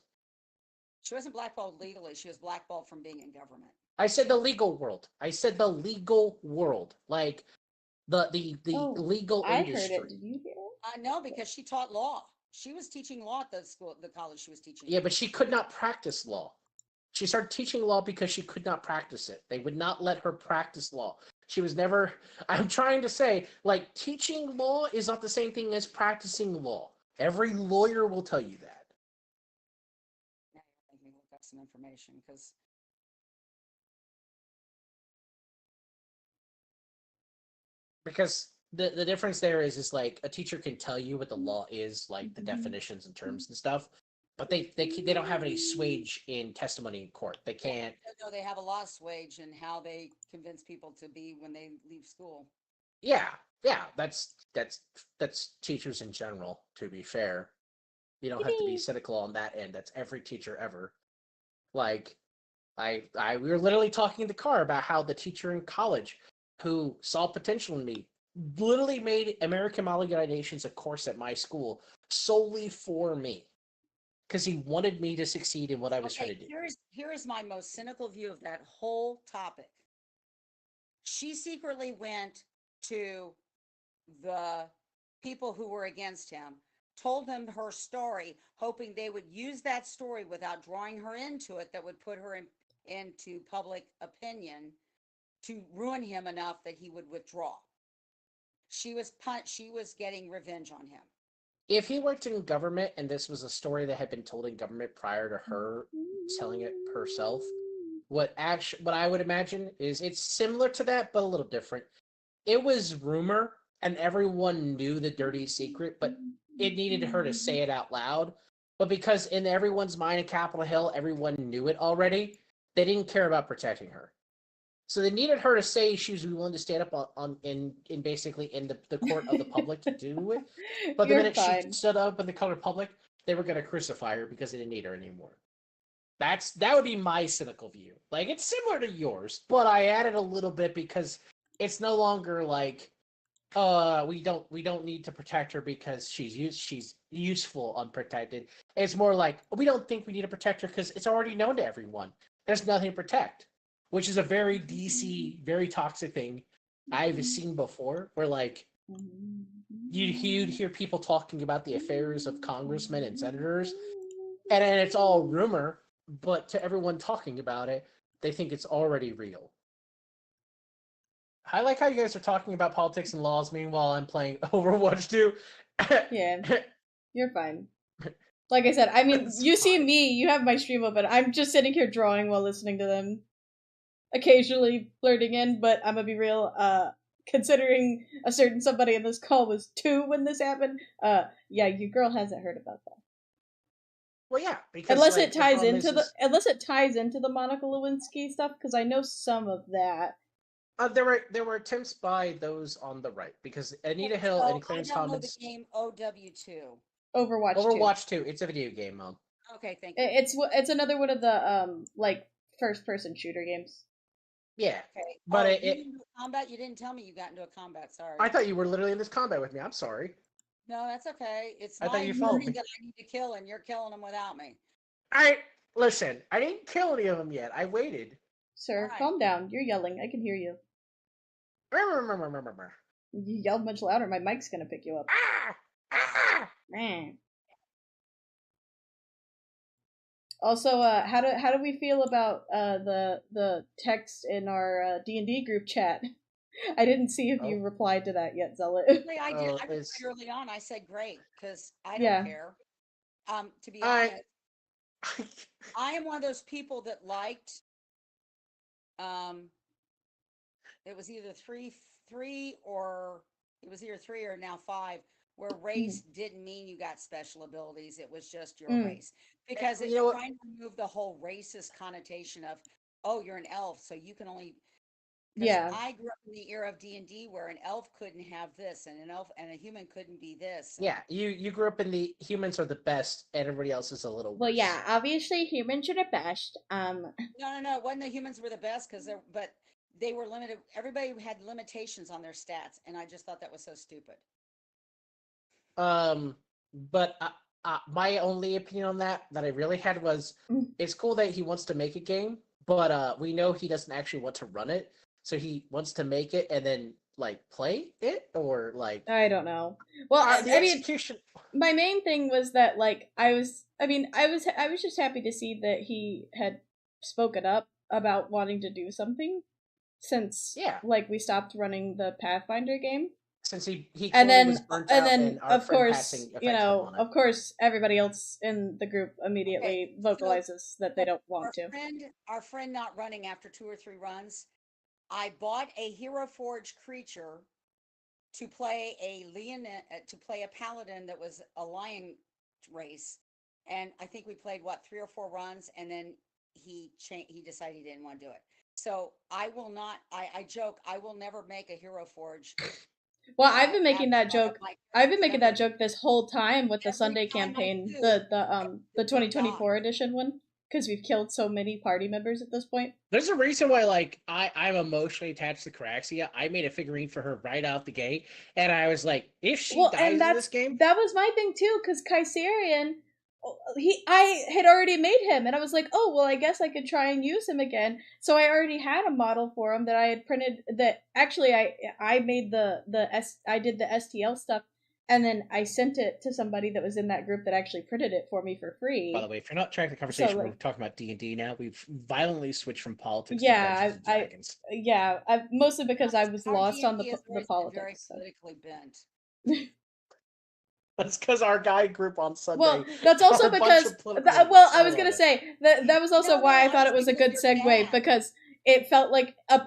[SPEAKER 3] She wasn't blackballed legally. She was blackballed from being in government.
[SPEAKER 2] I said the legal world. I said the legal world. Like the
[SPEAKER 1] Oh,
[SPEAKER 2] legal
[SPEAKER 1] I heard it.
[SPEAKER 2] industry.
[SPEAKER 1] Did you hear it?
[SPEAKER 3] I know because she taught law. She was teaching law at the school, the college she was teaching
[SPEAKER 2] Yeah,
[SPEAKER 3] at.
[SPEAKER 2] but she could not practice law. She started teaching law because she could not practice it. They would not let her practice law. She was never. I'm trying to say, like, teaching law is not the same thing as practicing law. Every lawyer will tell you that.
[SPEAKER 3] Now you're making me look up some information because
[SPEAKER 2] Because the difference there is like a teacher can tell you what the law is, like the definitions and terms and stuff, but they don't have any swage in testimony in court. They can't.
[SPEAKER 3] no, they have a lost wage and how they convince people to be when they leave school.
[SPEAKER 2] Yeah, yeah. That's teachers in general. To be fair, you don't have to be cynical on that end. That's every teacher ever. Like we were literally talking in the car about how the teacher in college who saw potential in me literally made American Amalgamations a course at my school solely for me because he wanted me to succeed in what I was trying
[SPEAKER 3] Okay,
[SPEAKER 2] to do.
[SPEAKER 3] here is my most cynical view of that whole topic. She secretly went to the people who were against him, told them her story, hoping they would use that story without drawing her into it, that would put her into public opinion to ruin him enough that he would withdraw. She was getting revenge on him.
[SPEAKER 2] If he worked in government and this was a story that had been told in government prior to her telling it herself, what I would imagine is it's similar to that, but a little different. It was rumor, and everyone knew the dirty secret, but it needed her to say it out loud. But because in everyone's mind in Capitol Hill, everyone knew it already, they didn't care about protecting her. So they needed her to say she was willing to stand up in basically in the court of the public to do it. But the
[SPEAKER 1] You're
[SPEAKER 2] minute she
[SPEAKER 1] fine.
[SPEAKER 2] stood up in the court of public, they were going to crucify her because they didn't need her anymore. That would be my cynical view. Like it's similar to yours, but I added a little bit because it's no longer like we don't need to protect her because she's useful unprotected. It's more like we don't think we need to protect her because it's already known to everyone. There's nothing to protect, which is a very DC, very toxic thing I've seen before. Where like you'd hear people talking about the affairs of congressmen and senators, and it's all rumor, but to everyone talking about it, they think it's already real. I like how you guys are talking about politics and laws. Meanwhile, I'm playing Overwatch 2.
[SPEAKER 1] Yeah, you're fine. Like I said, I mean,
[SPEAKER 2] It's
[SPEAKER 1] you see
[SPEAKER 2] fine.
[SPEAKER 1] me, you have my stream open. I'm just sitting here drawing while listening to them, occasionally flirting in, but I'm gonna be real, considering a certain somebody in this call was 2 when this happened, yeah, your girl hasn't heard about that.
[SPEAKER 2] Well, yeah, because
[SPEAKER 1] Unless
[SPEAKER 2] like
[SPEAKER 1] it ties into
[SPEAKER 2] is,
[SPEAKER 1] the Monica Lewinsky stuff, because I know some of that.
[SPEAKER 2] there were attempts by those on the right because Anita Hill
[SPEAKER 3] So
[SPEAKER 2] and
[SPEAKER 3] I
[SPEAKER 2] Clarence
[SPEAKER 3] download the
[SPEAKER 2] Thomas.
[SPEAKER 3] game OW2.
[SPEAKER 1] Overwatch 2.
[SPEAKER 2] Overwatch 2, it's a video game, Mom.
[SPEAKER 3] Okay, thank you.
[SPEAKER 1] It's another one of the like first person shooter games.
[SPEAKER 2] Yeah,
[SPEAKER 3] Okay.
[SPEAKER 2] but
[SPEAKER 3] Oh,
[SPEAKER 2] it,
[SPEAKER 3] you
[SPEAKER 2] it
[SPEAKER 3] didn't do a combat? You didn't tell me you got into a combat. Sorry.
[SPEAKER 2] I thought you were literally in this combat with me. I'm sorry.
[SPEAKER 3] No, that's okay. It's
[SPEAKER 2] I thought
[SPEAKER 3] my
[SPEAKER 2] you followed
[SPEAKER 3] party
[SPEAKER 2] me.
[SPEAKER 3] that I need to kill, and you're killing them without me.
[SPEAKER 2] I listen. I didn't kill any of them yet. I waited.
[SPEAKER 1] Sir,
[SPEAKER 3] Right.
[SPEAKER 1] calm down. You're yelling. I can hear you. You yelled much louder. My mic's gonna pick you up. Man. Also, how do we feel about the text in our D&D group chat? I didn't see if you replied to that yet, Zealot.
[SPEAKER 3] Actually, I did. I replied
[SPEAKER 2] It's
[SPEAKER 3] early on. I said great because I don't
[SPEAKER 1] Yeah.
[SPEAKER 3] care. To be
[SPEAKER 2] I.
[SPEAKER 3] honest, I am one of those people that liked. Um, it was either three, or it was either 3 or now 5. Where race didn't mean you got special abilities; it was just your
[SPEAKER 1] Mm.
[SPEAKER 3] race. Because
[SPEAKER 2] You
[SPEAKER 3] it's
[SPEAKER 2] know what?
[SPEAKER 3] trying to remove the whole racist connotation of, oh, you're an elf, so you can only. Because
[SPEAKER 1] Yeah.
[SPEAKER 3] I grew up in the era of D&D where an elf couldn't have this, and an elf and a human couldn't be this.
[SPEAKER 2] Yeah, you grew up in the humans are the best, and everybody else is a little worse.
[SPEAKER 1] Well, yeah. Obviously, humans are the best.
[SPEAKER 3] No. It wasn't the humans were the best but they were limited. Everybody had limitations on their stats, and I just thought that was so stupid.
[SPEAKER 2] But my only opinion on that I really had was it's cool that he wants to make a game, but we know he doesn't actually want to run it, so he wants to make it and then like play it or like
[SPEAKER 1] I don't know. Well,
[SPEAKER 2] the execution.
[SPEAKER 1] My main thing was that like I was just happy to see that he had spoken up about wanting to do something since like we stopped running the Pathfinder game.
[SPEAKER 2] Since he
[SPEAKER 1] and
[SPEAKER 2] clearly
[SPEAKER 1] then
[SPEAKER 2] was burnt
[SPEAKER 1] and
[SPEAKER 2] out
[SPEAKER 1] then
[SPEAKER 2] and our
[SPEAKER 1] of
[SPEAKER 2] friend
[SPEAKER 1] course
[SPEAKER 2] passing affected him on it.
[SPEAKER 1] of course everybody else in the group immediately vocalizes that they don't want to.
[SPEAKER 3] Our friend not running after 2 or 3 runs. I bought a Hero Forge creature to play a paladin that was a lion race, and I think we played 3 or 4 runs, and then he decided he didn't want to do it. So I will not. I joke. I will never make a Hero Forge.
[SPEAKER 1] Well, I've been making that joke. I've been making that joke this whole time with the Sunday campaign, the 2024 edition one, because we've killed so many party members at this point.
[SPEAKER 2] There's a reason why, like, I'm emotionally attached to Caraxia. I made a figurine for her right out the gate, and I was like, if she dies in this game,
[SPEAKER 1] that was my thing too, because Kaiserian, I had already made him, and I was like, oh well, I guess I could try and use him again. So I already had a model for him that I had printed. That actually, I made I did the STL stuff, and then I sent it to somebody that was in that group that actually printed it for me for free.
[SPEAKER 2] By the way, if you're not tracking the conversation, we're talking about D&D now. We've violently switched from politics to Dungeons and Dragons.
[SPEAKER 1] Mostly because I was lost on the politics.
[SPEAKER 3] Very politically bent.
[SPEAKER 2] That's because our guy group on Sunday.
[SPEAKER 1] Well, that's also
[SPEAKER 2] are a bunch
[SPEAKER 1] because
[SPEAKER 2] of political idiots.
[SPEAKER 1] I was
[SPEAKER 2] love
[SPEAKER 1] gonna
[SPEAKER 2] it.
[SPEAKER 1] say that was also
[SPEAKER 3] No,
[SPEAKER 1] why I
[SPEAKER 3] no,
[SPEAKER 1] thought
[SPEAKER 3] I'm
[SPEAKER 1] it was a
[SPEAKER 3] saying
[SPEAKER 1] good
[SPEAKER 3] with your
[SPEAKER 1] segue
[SPEAKER 3] dad.
[SPEAKER 1] because it felt like a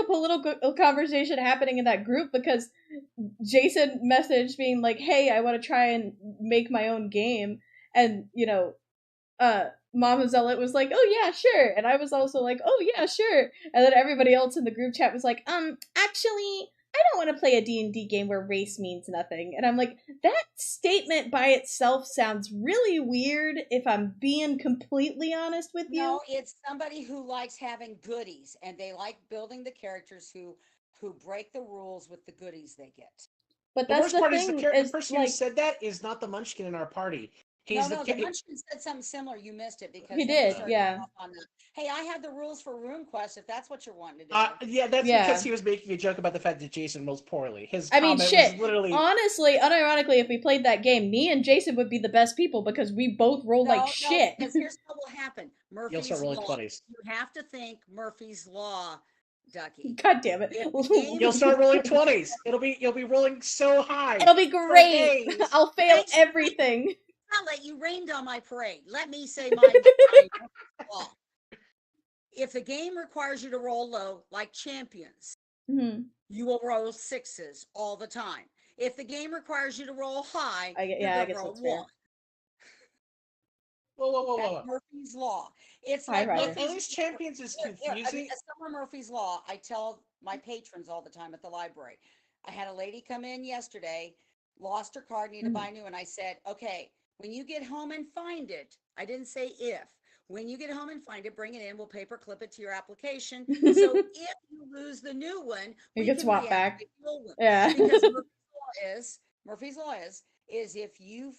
[SPEAKER 1] political conversation happening in that group because Jason messaged being like, "Hey, I want to try and make my own game," and Mama Zealot was like, "Oh yeah, sure," and I was also like, "Oh yeah, sure," and then everybody else in the group chat was like, actually, I don't want to play a D&D game where race means nothing," and I'm like, that statement by itself sounds really weird. If I'm being completely honest with you,
[SPEAKER 3] No, it's somebody who likes having goodies, and they like building the characters who break the rules with the goodies they get.
[SPEAKER 1] but
[SPEAKER 2] The
[SPEAKER 1] that's
[SPEAKER 2] worst
[SPEAKER 1] the
[SPEAKER 2] part is
[SPEAKER 1] thing
[SPEAKER 2] the
[SPEAKER 1] is
[SPEAKER 2] person who
[SPEAKER 1] like
[SPEAKER 2] said that is not the Munchkin in our party.
[SPEAKER 3] No,
[SPEAKER 2] He's
[SPEAKER 3] no, the Munchkin said something similar. You missed it because
[SPEAKER 1] he
[SPEAKER 3] then you
[SPEAKER 1] did,
[SPEAKER 3] started
[SPEAKER 1] yeah,
[SPEAKER 3] off on the, hey, I have the rules for RuneQuest if that's what you're wanting to do.
[SPEAKER 2] yeah, that's
[SPEAKER 1] yeah.
[SPEAKER 2] because he was making a joke about the fact that Jason rolls poorly. His
[SPEAKER 1] I mean,
[SPEAKER 2] comment was
[SPEAKER 1] shit.
[SPEAKER 2] literally,
[SPEAKER 1] Honestly, unironically, if we played that game, me and Jason would be the best people because we both roll like
[SPEAKER 3] No, no,
[SPEAKER 1] shit.
[SPEAKER 3] because here's what will happen.
[SPEAKER 2] "You'll start
[SPEAKER 3] Murphy's
[SPEAKER 2] rolling
[SPEAKER 3] Law.
[SPEAKER 2] 20s.
[SPEAKER 3] You have to think Murphy's Law, Ducky.
[SPEAKER 1] God damn it.
[SPEAKER 3] If the game
[SPEAKER 2] You'll start rolling 20s. You'll be rolling so high.
[SPEAKER 1] It'll be
[SPEAKER 2] for
[SPEAKER 1] great.
[SPEAKER 2] days.
[SPEAKER 1] I'll fail
[SPEAKER 3] Thanks.
[SPEAKER 1] everything.
[SPEAKER 3] I'll let you rained on my parade. Let me say my Murphy's Law. If the game requires you to roll low, like champions,
[SPEAKER 1] Mhm.
[SPEAKER 3] you will roll sixes all the time. If the game requires you to roll high,
[SPEAKER 1] I
[SPEAKER 3] you're
[SPEAKER 1] guess
[SPEAKER 3] going to roll
[SPEAKER 1] that's fair.
[SPEAKER 3] one.
[SPEAKER 2] Whoa.
[SPEAKER 3] That's Murphy's Law. It's
[SPEAKER 1] High
[SPEAKER 3] like
[SPEAKER 1] rider.
[SPEAKER 3] Murphy's
[SPEAKER 2] At least Champions is confusing.
[SPEAKER 3] Summer Murphy's Law. I tell my patrons all the time at the library. I had a lady come in yesterday, lost her card, need to buy a new, and I said, okay, when you get home and find it, I didn't say if. When you get home and find it, bring it in. We'll paper clip it to your application. So if you lose the new one,
[SPEAKER 1] You
[SPEAKER 3] we
[SPEAKER 1] can
[SPEAKER 3] can
[SPEAKER 1] swap back.
[SPEAKER 3] reactivate the old one.
[SPEAKER 1] Yeah.
[SPEAKER 3] Because Murphy's Law is if you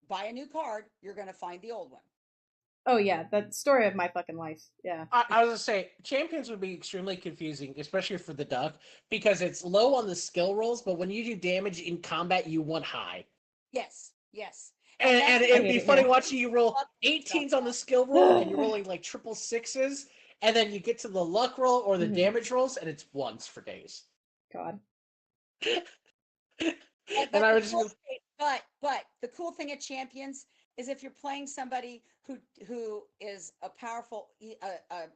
[SPEAKER 3] buy a new card, you're going to find the old one.
[SPEAKER 1] Oh yeah, the story of my fucking life. Yeah.
[SPEAKER 2] I was gonna say Champions would be extremely confusing, especially for the duck, because it's low on the skill rolls, but when you do damage in combat, you want high.
[SPEAKER 3] Yes.
[SPEAKER 2] And it'd be funny
[SPEAKER 1] here.
[SPEAKER 2] watching you roll 18s on the skill roll, and you're rolling like triple sixes, and then you get to the luck roll or the damage rolls, and it's ones for days.
[SPEAKER 1] God.
[SPEAKER 2] And I was just
[SPEAKER 3] but the cool thing at Champions is if you're playing somebody who is a powerful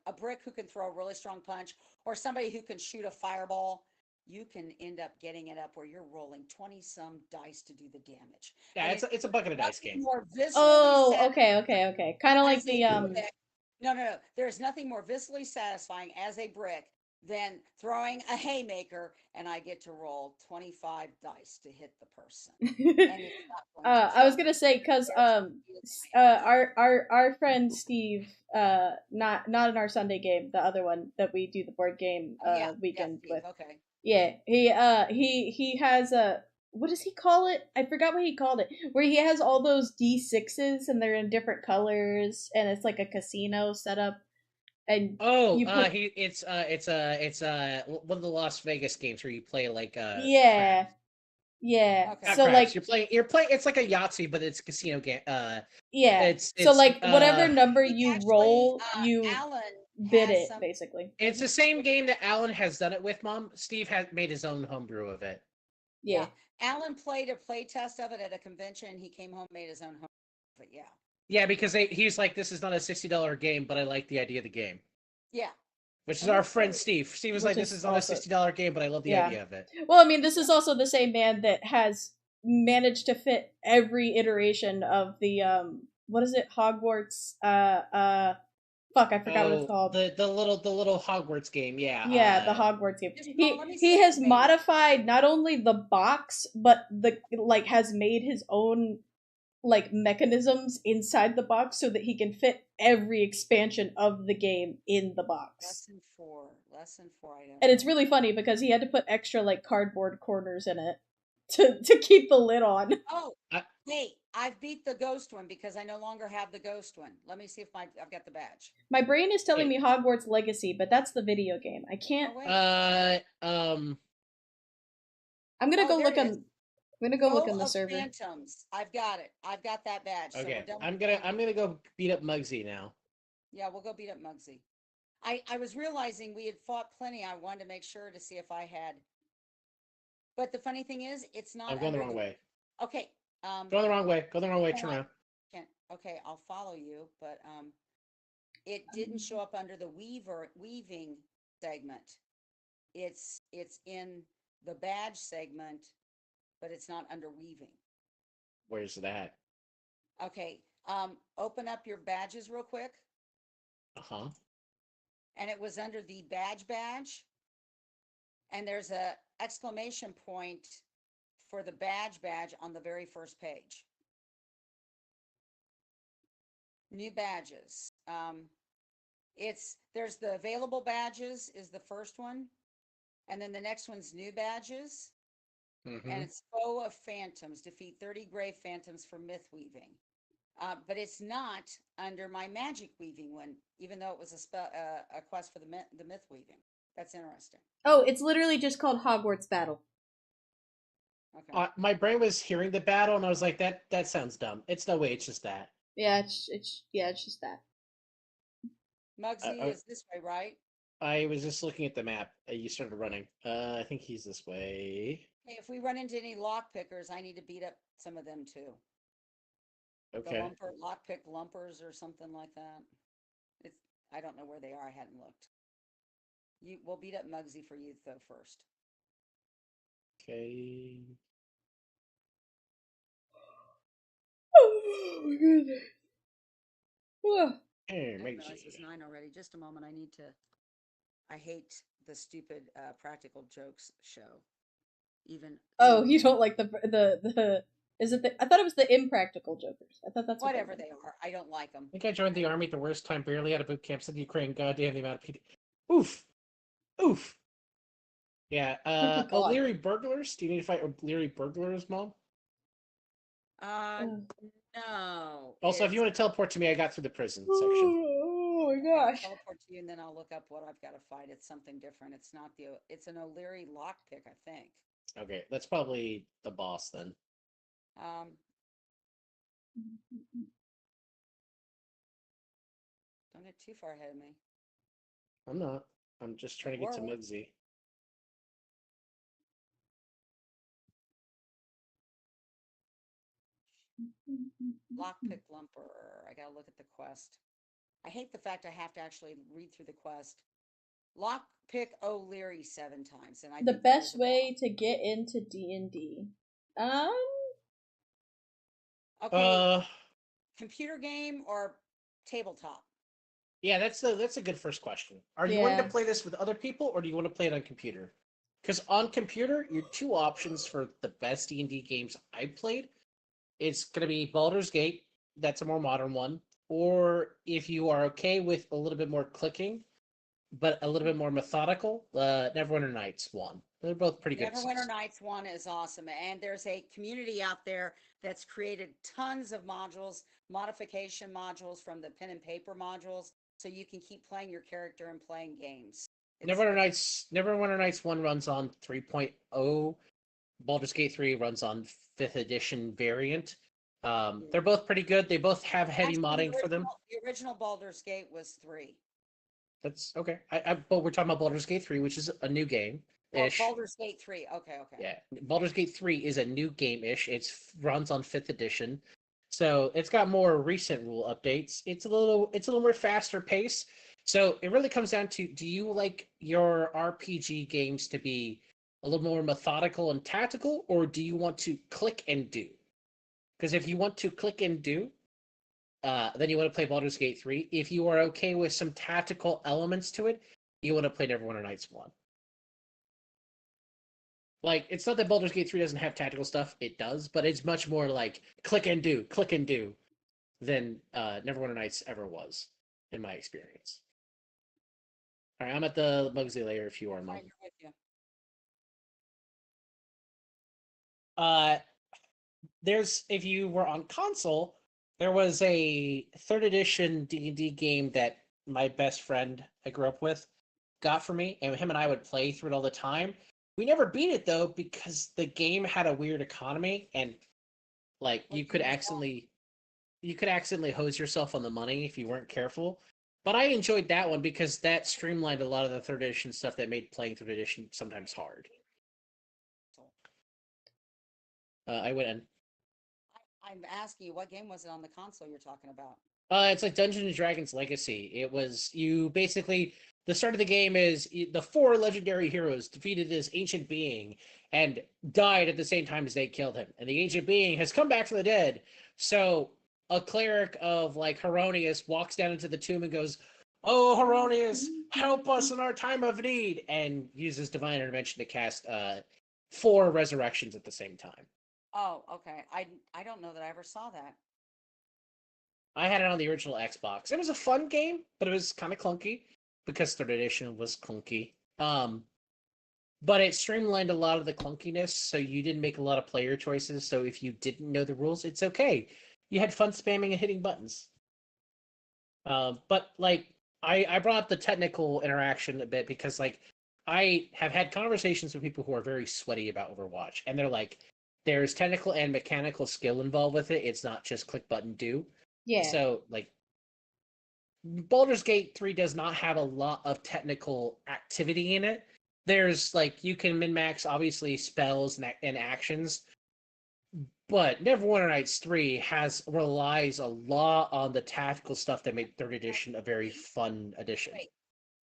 [SPEAKER 3] a brick who can throw a really strong punch, or somebody who can shoot a fireball, you can end up getting it up where you're rolling 20 some dice to do the damage.
[SPEAKER 2] yeah,
[SPEAKER 3] And
[SPEAKER 2] it's a bucket of dice game.
[SPEAKER 3] More viscerally
[SPEAKER 1] Oh, okay. Kind of like the
[SPEAKER 3] No. There's nothing more viscerally satisfying as a brick than throwing a haymaker, and I get to roll 25 dice to hit the person. And it's not going to
[SPEAKER 1] I was
[SPEAKER 3] kill
[SPEAKER 1] gonna say because our friend Steve, not in our Sunday game, the other one that we do the board game weekend
[SPEAKER 3] Steve,
[SPEAKER 1] with.
[SPEAKER 3] okay.
[SPEAKER 1] Yeah, he has a, what does he call it? I forgot what he called it. Where he has all those D6s and they're in different colors and it's like a casino setup. And
[SPEAKER 2] it's one of the Las Vegas games where you play like
[SPEAKER 1] yeah.
[SPEAKER 3] Okay.
[SPEAKER 1] So like
[SPEAKER 2] you're playing it's like a Yahtzee, but it's a casino game.
[SPEAKER 1] yeah. So like whatever number you roll, you
[SPEAKER 3] Alan
[SPEAKER 1] bid it basically.
[SPEAKER 2] It's the same game that Alan has done it with, Mom. Steve has made his own homebrew of it.
[SPEAKER 1] Yeah.
[SPEAKER 3] Alan played a play test of it at a convention. He came home, made his own home. But yeah.
[SPEAKER 2] Yeah, because he's like, this is not a $60 game, but I like the idea of the game.
[SPEAKER 3] Yeah.
[SPEAKER 2] Which is our friend Steve. Steve was like, this is not a $60 game, but I love the idea of it.
[SPEAKER 1] Well, I mean, this is also the same man that has managed to fit every iteration of the what is it, Hogwarts fuck, I forgot what it's called.
[SPEAKER 2] The little Hogwarts game, yeah.
[SPEAKER 1] Yeah, the Hogwarts game. He has modified not only the box, but has made his own like mechanisms inside the box so that he can fit every expansion of the game in the box.
[SPEAKER 3] Lesson 4. I don't.
[SPEAKER 1] And it's really funny because he had to put extra like cardboard corners in it to keep the lid on.
[SPEAKER 3] Oh, hey, I've beat the ghost one because I no longer have the ghost one. Let me see if I've got the badge.
[SPEAKER 1] My brain is telling me Hogwarts Legacy, but that's the video game. I can't. I'm gonna go look on. I'm gonna go look on the server.
[SPEAKER 3] Phantoms. I've got it. I've got that badge.
[SPEAKER 2] Okay,
[SPEAKER 3] so
[SPEAKER 2] I'm gonna go beat up Muggsy now.
[SPEAKER 3] Yeah, we'll go beat up Muggsy. I was realizing we had fought plenty. I wanted to make sure to see if I had. But the funny thing is, it's not.
[SPEAKER 2] I'm going the wrong way.
[SPEAKER 3] Okay,
[SPEAKER 2] Go the wrong way. Go the wrong way.
[SPEAKER 3] Can
[SPEAKER 2] Turn
[SPEAKER 3] I?
[SPEAKER 2] around.
[SPEAKER 3] Can Okay, I'll follow you, but it didn't show up under the weaving segment. It's in the badge segment, but it's not under weaving.
[SPEAKER 2] Where's that?
[SPEAKER 3] Okay, open up your badges real quick,
[SPEAKER 2] Uh-huh.
[SPEAKER 3] and it was under the badge, and there's a exclamation point for the badge on the very first page. New badges. There's the available badges is the first one, and then the next one's new badges, and it's foe of phantoms. Defeat 30 gray phantoms for myth weaving. But it's not under my magic weaving one, even though it was a quest for the myth weaving. That's interesting.
[SPEAKER 1] Oh, it's literally just called Hogwarts Battle.
[SPEAKER 3] Okay.
[SPEAKER 2] My brain was hearing the battle, and I was like, that sounds dumb. It's no way. It's just that.
[SPEAKER 1] Yeah, it's just that.
[SPEAKER 3] Muggsy is this way, right?
[SPEAKER 2] I was just looking at the map. You started running. I think he's this way.
[SPEAKER 3] Hey, if we run into any lock pickers, I need to beat up some of them too.
[SPEAKER 2] Okay.
[SPEAKER 3] The lockpick lumpers or something like that. I don't know where they are. I hadn't looked. We'll beat up Muggsy for you though first.
[SPEAKER 2] Okay.
[SPEAKER 1] Oh my goodness.
[SPEAKER 3] I didn't realize it was 9 already. Just a moment. I hate the stupid practical jokes show.
[SPEAKER 1] Oh, you don't like the is it the I thought it was the impractical jokers. I thought that's
[SPEAKER 3] whatever they are. I don't like them.
[SPEAKER 2] I think I joined the army at the worst time, barely out of boot camp, in Ukraine. Goddamn the amount of PD. Oof. Oof. Yeah. O'Leary burglars. Do you need to fight O'Leary burglars, Mom?
[SPEAKER 3] No.
[SPEAKER 2] Also, if you want to teleport to me, I got through the prison section.
[SPEAKER 1] Oh my gosh.
[SPEAKER 3] I'll teleport to you, and then I'll look up what I've got to fight. It's something different. It's an O'Leary lockpick, I think.
[SPEAKER 2] Okay, that's probably the boss then.
[SPEAKER 3] Don't get too far ahead of me.
[SPEAKER 2] I'm not. I'm just trying to get to Muggsy.
[SPEAKER 3] Lockpick lumper. I gotta look at the quest. I hate the fact I have to actually read through the quest. Lockpick O'Leary 7 times, and
[SPEAKER 1] the best way to get into D&D.
[SPEAKER 3] Okay. Computer game or tabletop?
[SPEAKER 2] Yeah, that's a good first question. Are you wanting to play this with other people, or do you want to play it on computer? Because on computer, your two options for the best D&D games I played, it's going to be Baldur's Gate. That's a more modern one. Or if you are okay with a little bit more clicking, but a little bit more methodical, Neverwinter Nights 1. They're both pretty good.
[SPEAKER 3] Neverwinter Nights 1 is awesome. And there's a community out there that's created tons of modules, modification modules from the pen and paper modules, so you can keep playing your character and playing games.
[SPEAKER 2] Neverwinter Nights 1 runs on 3.0. Baldur's Gate 3 runs on 5th edition variant. They're both pretty good. They both have heavy modding for them.
[SPEAKER 3] The original Baldur's Gate was 3.
[SPEAKER 2] That's okay. But we're talking about Baldur's Gate 3, which is a new game.
[SPEAKER 3] Baldur's Gate 3. Okay.
[SPEAKER 2] Yeah, Baldur's Gate 3 is a new game-ish. It runs on 5th edition. So it's got more recent rule updates. It's a little more faster pace. So it really comes down to, do you like your RPG games to be a little more methodical and tactical, or do you want to click and do? Because if you want to click and do, then you want to play Baldur's Gate 3. If you are okay with some tactical elements to it, you want to play Neverwinter Nights 1. Like, it's not that Baldur's Gate 3 doesn't have tactical stuff. It does, but it's much more like click and do than Neverwinter Nights ever was, in my experience. All right, I'm at the Muggsy layer if you are, Mom. There's, if you were on console, there was a 3rd edition D&D game that my best friend I grew up with got for me, and him and I would play through it all the time. We never beat it though because the game had a weird economy, and like you could accidentally hose yourself on the money if you weren't careful. But I enjoyed that one because that streamlined a lot of the 3rd edition stuff that made playing 3rd edition sometimes hard. I went in.
[SPEAKER 3] I'm asking you, what game was it on the console you're talking about?
[SPEAKER 2] It's like Dungeons and Dragons Legacy. It was you basically the start of the game is the four legendary heroes defeated this ancient being and died at the same time as they killed him. And the ancient being has come back from the dead. So a cleric of like Heronius walks down into the tomb and goes, "Oh, Heronius, help us in our time of need," and uses divine intervention to cast four resurrections at the same time.
[SPEAKER 3] Oh, okay. I don't know that I ever saw that.
[SPEAKER 2] I had it on the original Xbox. It was a fun game, but it was kind of clunky because third edition was clunky. But it streamlined a lot of the clunkiness, so you didn't make a lot of player choices. So if you didn't know the rules, it's okay. You had fun spamming and hitting buttons. But like I brought up the technical interaction a bit because like I have had conversations with people who are very sweaty about Overwatch, and they're like, there's technical and mechanical skill involved with it. It's not just click button do.
[SPEAKER 1] Yeah.
[SPEAKER 2] So like Baldur's Gate 3 does not have a lot of technical activity in it. There's like you can min max obviously spells and actions, but Neverwinter Nights 3 relies a lot on the tactical stuff that made third edition a very fun edition.
[SPEAKER 3] Wait,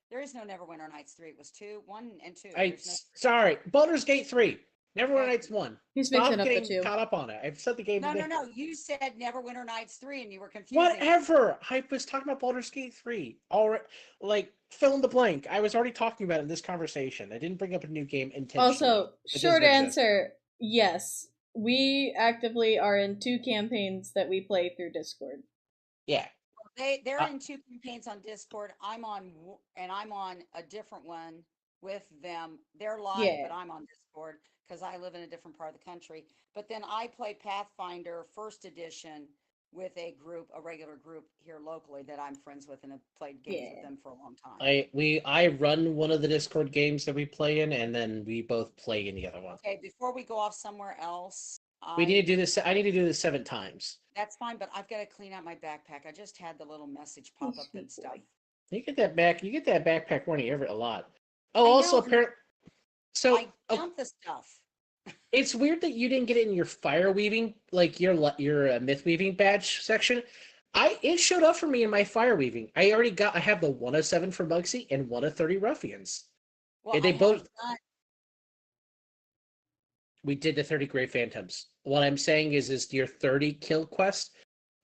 [SPEAKER 3] there is no Neverwinter Nights 3. It was 2, 1 and 2.
[SPEAKER 2] I
[SPEAKER 3] There's no
[SPEAKER 2] sorry, Baldur's Gate 3. Neverwinter
[SPEAKER 3] Okay.
[SPEAKER 2] Nights 1.
[SPEAKER 1] He's
[SPEAKER 2] Stop
[SPEAKER 1] mixing up the
[SPEAKER 2] getting
[SPEAKER 1] two.
[SPEAKER 2] caught up on it. I've said the game.
[SPEAKER 3] No. You said Neverwinter Nights 3 and you were confusing.
[SPEAKER 2] Whatever. I was talking about Baldur's Gate 3. Already, like, fill in the blank. I was already talking about it in this conversation. I didn't bring up a new game intentionally.
[SPEAKER 1] Also, short answer, yes. We actively are in 2 campaigns that we play through Discord.
[SPEAKER 2] Yeah.
[SPEAKER 3] They're in 2 campaigns on Discord. I'm on a different one with them. They're live,
[SPEAKER 1] Yeah.
[SPEAKER 3] but I'm on Discord because I live in a different part of the country. But then I play Pathfinder First Edition with a regular group here locally that I'm friends with and have played games with them for a long time.
[SPEAKER 2] I run one of the Discord games that we play in, and then we both play in the other one.
[SPEAKER 3] Okay, before we go off somewhere else,
[SPEAKER 2] we need to do this. I need to do this 7 times.
[SPEAKER 3] That's fine, but I've got to clean out my backpack. I just had the little message pop up and stuff.
[SPEAKER 2] You get that back. You get that backpack warning a lot. Oh, also apparently, so
[SPEAKER 3] I count the stuff.
[SPEAKER 2] It's weird that you didn't get it in your fire weaving, like your myth weaving badge section. It showed up for me in my fire weaving. I have the 107 for Bugsy and 130 Ruffians.
[SPEAKER 3] Well,
[SPEAKER 2] they both. We did the 30 Grey Phantoms. What I'm saying is your 30 kill quest.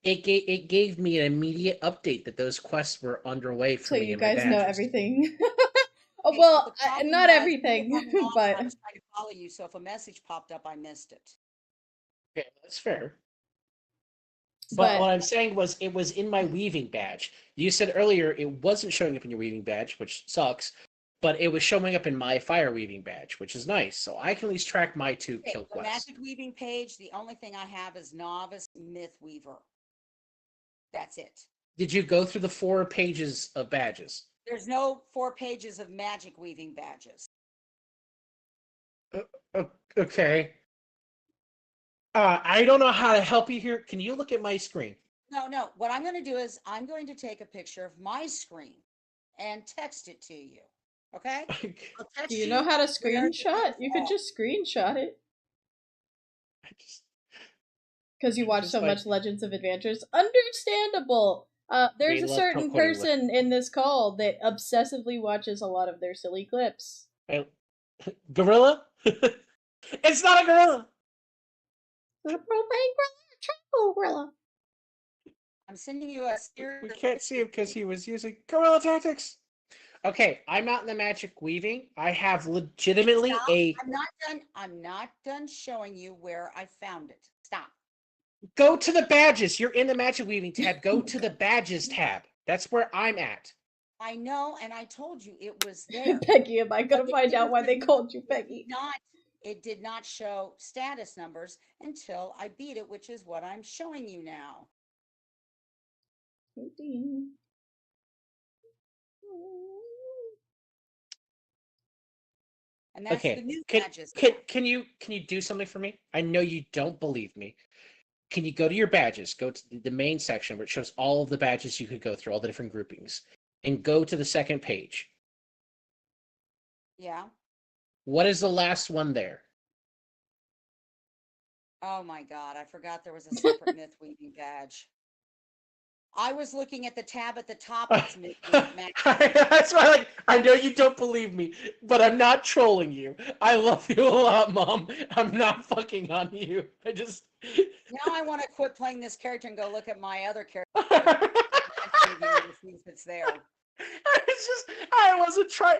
[SPEAKER 2] It gave me an immediate update that those quests were underway for me.
[SPEAKER 1] So you guys know everything. Oh,
[SPEAKER 3] Hey,
[SPEAKER 1] well, not everything, but
[SPEAKER 3] I was trying to follow you, so if a message popped up, I missed it.
[SPEAKER 2] Okay, that's fair. But what I'm saying was it was in my weaving badge. You said earlier it wasn't showing up in your weaving badge, which sucks, but it was showing up in my fire weaving badge, which is nice. So I can at least track my 2 kill quests.
[SPEAKER 3] The magic weaving page, the only thing I have is novice myth weaver. That's it.
[SPEAKER 2] Did you go through the 4 pages of badges?
[SPEAKER 3] There's no 4 pages of magic weaving badges.
[SPEAKER 2] Okay. I don't know how to help you here. Can you look at my screen?
[SPEAKER 3] No. What I'm going to do is I'm going to take a picture of my screen and text it to you. Okay?
[SPEAKER 1] Do you know how to screenshot? You could just screenshot it. Because you watch so much Legends of Adventures. Understandable. There's a certain person in this call that obsessively watches a lot of their silly clips.
[SPEAKER 2] Gorilla? It's not a gorilla!
[SPEAKER 1] It's a propane gorilla.
[SPEAKER 3] I'm sending you a series.
[SPEAKER 2] We can't see him because he was using gorilla tactics. Okay, I'm not in the magic weaving. I have legitimately
[SPEAKER 3] I'm not done showing you where I found it. Stop.
[SPEAKER 2] Go to the badges. You're in the magic weaving tab. Go to the badges tab. That's where I'm at.
[SPEAKER 3] I know, and I told you it was there.
[SPEAKER 1] Peggy, am I going to find out why they called you Peggy?
[SPEAKER 3] It did not show status numbers until I beat it, which is what I'm showing you now. And that's the new badges.
[SPEAKER 2] Can you do something for me? I know you don't believe me. Can you go to your badges? Go to the main section where it shows all of the badges you could go through, all the different groupings, and go to the second page.
[SPEAKER 3] Yeah.
[SPEAKER 2] What is the last one there?
[SPEAKER 3] Oh my God, I forgot there was a separate myth weaving badge. I was looking at the tab at the top that's myth weaving.
[SPEAKER 2] That's why, like, I know you don't believe me, but I'm not trolling you. I love you a lot, Mom. I'm not fucking on you. I just.
[SPEAKER 3] Now I want to quit playing this character and go look at my other character to see if it's there.
[SPEAKER 2] I wasn't trying.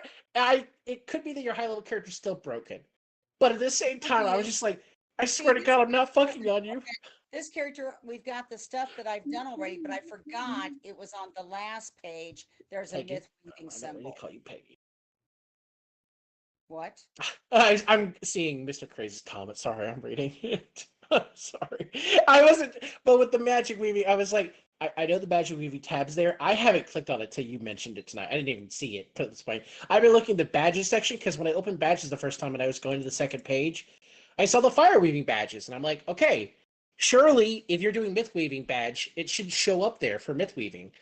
[SPEAKER 2] It could be that your high level character's still broken, but at the same time, I was just like, I swear to God, I'm not fucking on you.
[SPEAKER 3] This character, we've got the stuff that I've done already, but I forgot it was on the last page. There's a
[SPEAKER 2] Peggy?
[SPEAKER 3] myth weaving
[SPEAKER 2] I don't really
[SPEAKER 3] symbol.
[SPEAKER 2] call you Peggy.
[SPEAKER 3] What?
[SPEAKER 2] I'm seeing Mr. Crazy's comment. Sorry, I'm reading it. Sorry. I wasn't, but with the magic weaving, I was like, I know the magic weaving tab's there. I haven't clicked on it till you mentioned it tonight. I didn't even see it at this point. I've been looking at the badges section because when I opened badges the first time and I was going to the second page, I saw the fire weaving badges and I'm like, okay, surely if you're doing myth weaving badge, it should show up there for myth weaving.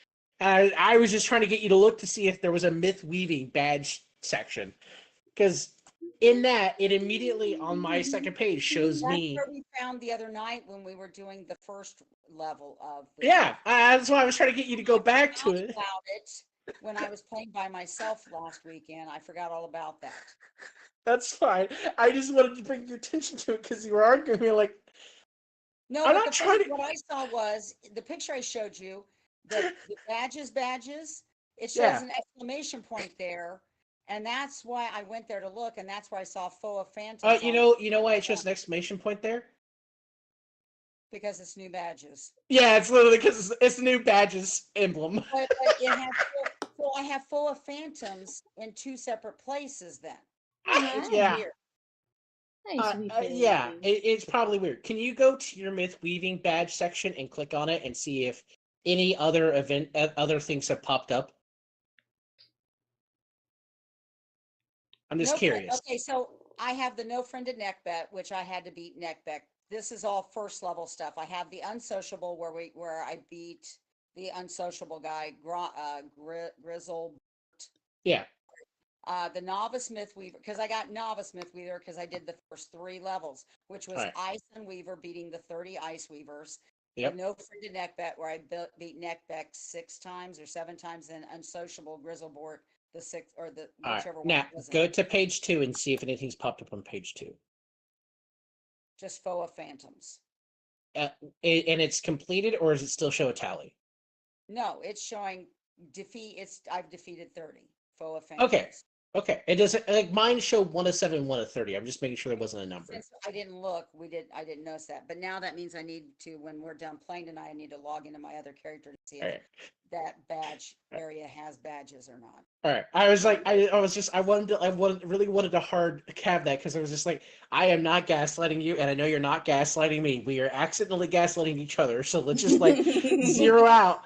[SPEAKER 2] I was just trying to get you to look to see if there was a myth weaving badge section. Because in that, it immediately on my second page shows
[SPEAKER 3] That's
[SPEAKER 2] me.
[SPEAKER 3] where we found the other night when we were doing the first level of the.
[SPEAKER 2] Yeah, that's why I was trying to get you to go back to it.
[SPEAKER 3] About it when I was playing by myself last weekend. I forgot all about that.
[SPEAKER 2] That's fine. I just wanted to bring your attention to it because you were arguing me like.
[SPEAKER 3] No,
[SPEAKER 2] I'm
[SPEAKER 3] but
[SPEAKER 2] not trying to.
[SPEAKER 3] what I saw was the picture I showed you, the badges, it shows
[SPEAKER 2] Yeah.
[SPEAKER 3] an exclamation point there. And that's why I went there to look, and that's where I saw Foe of Phantoms
[SPEAKER 2] You know why it shows an exclamation point there?
[SPEAKER 3] because it's new badges.
[SPEAKER 2] Yeah, it's literally because it's the new badges emblem.
[SPEAKER 3] But it has, so I have Foe of Phantoms in two separate places then. It's
[SPEAKER 2] Yeah.
[SPEAKER 3] weird.
[SPEAKER 1] Nice sweet baby.
[SPEAKER 2] Yeah, it's probably weird. Can you go to your myth weaving badge section and click on it and see if any other other things have popped up? I'm just curious.
[SPEAKER 3] Okay, so I have the no friend at Neckbet, which I had to beat Neckbet. This is all first level stuff. I have the unsociable where I beat the unsociable guy, Grizzle.
[SPEAKER 2] Yeah.
[SPEAKER 3] The novice myth weaver, because I got novice myth weaver because I did the first 3 levels, which was
[SPEAKER 2] Right.
[SPEAKER 3] ice and weaver beating the 30 ice weavers.
[SPEAKER 2] Yep.
[SPEAKER 3] No friend at Neckbet where I beat Neckbet 6 times or 7 times, and unsociable Grizzlebort the 6th or the whichever one.
[SPEAKER 2] Now go to page 2 and see if anything's popped up on page 2.
[SPEAKER 3] Just Foe of Phantoms.
[SPEAKER 2] And it's completed, or does it still show a tally?
[SPEAKER 3] No, it's showing I've defeated 30 Foe of Phantoms.
[SPEAKER 2] Okay. It doesn't like mine show 1 of 7, 1 of 30. I'm just making sure there wasn't a number.
[SPEAKER 3] Since I didn't look, I didn't notice that. But now that means I need to, when we're done playing tonight, I need to log into my other character to see if that badge area has badges or not.
[SPEAKER 2] All right. I was like, I really wanted to hard cab that because I was just like, I am not gaslighting you, and I know you're not gaslighting me. We are accidentally gaslighting each other, so let's just like zero out.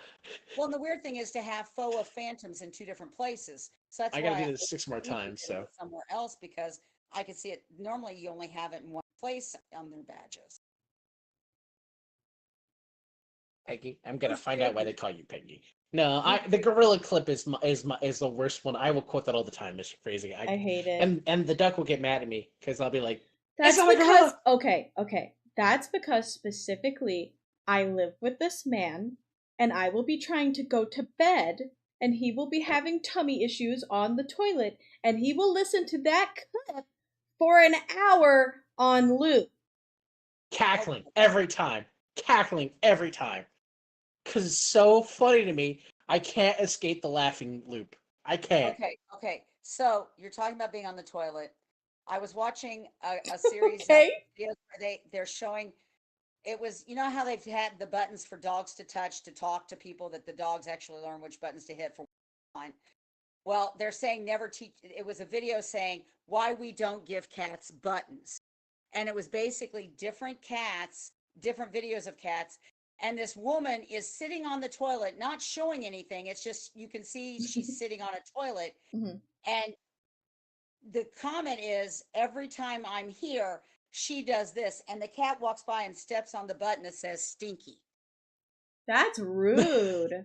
[SPEAKER 3] Well, and the weird thing is to have Foe of Phantoms in 2 different places. So that's
[SPEAKER 2] I
[SPEAKER 3] why
[SPEAKER 2] gotta do this 6 more times. So
[SPEAKER 3] somewhere else, because I could see it. Normally, you only have it in one place on their badges.
[SPEAKER 2] Peggy, I'm gonna find out why they call you Peggy. No, the gorilla clip is the worst one. I will quote that all the time, Mr. Crazy.
[SPEAKER 1] I hate it.
[SPEAKER 2] And the duck will get mad at me because I'll be like,
[SPEAKER 1] that's because okay. That's because specifically I live with this man and I will be trying to go to bed and he will be having tummy issues on the toilet and he will listen to that clip for an hour on loop.
[SPEAKER 2] Cackling every time. Because it's so funny to me. I can't escape the laughing loop. I can't.
[SPEAKER 3] Okay. So you're talking about being on the toilet. I was watching a series of videos where they're showing, it was, you know how they've had the buttons for dogs to touch, to talk to people, that the dogs actually learn which buttons to hit for one. Well, they're saying never teach. It was a video saying why we don't give cats buttons. And it was basically different cats, different videos of cats. And this woman is sitting on the toilet, not showing anything. It's just, you can see she's sitting on a toilet.
[SPEAKER 1] Mm-hmm.
[SPEAKER 3] And the comment is, every time I'm here, she does this. And the cat walks by and steps on the button that says stinky.
[SPEAKER 1] That's rude.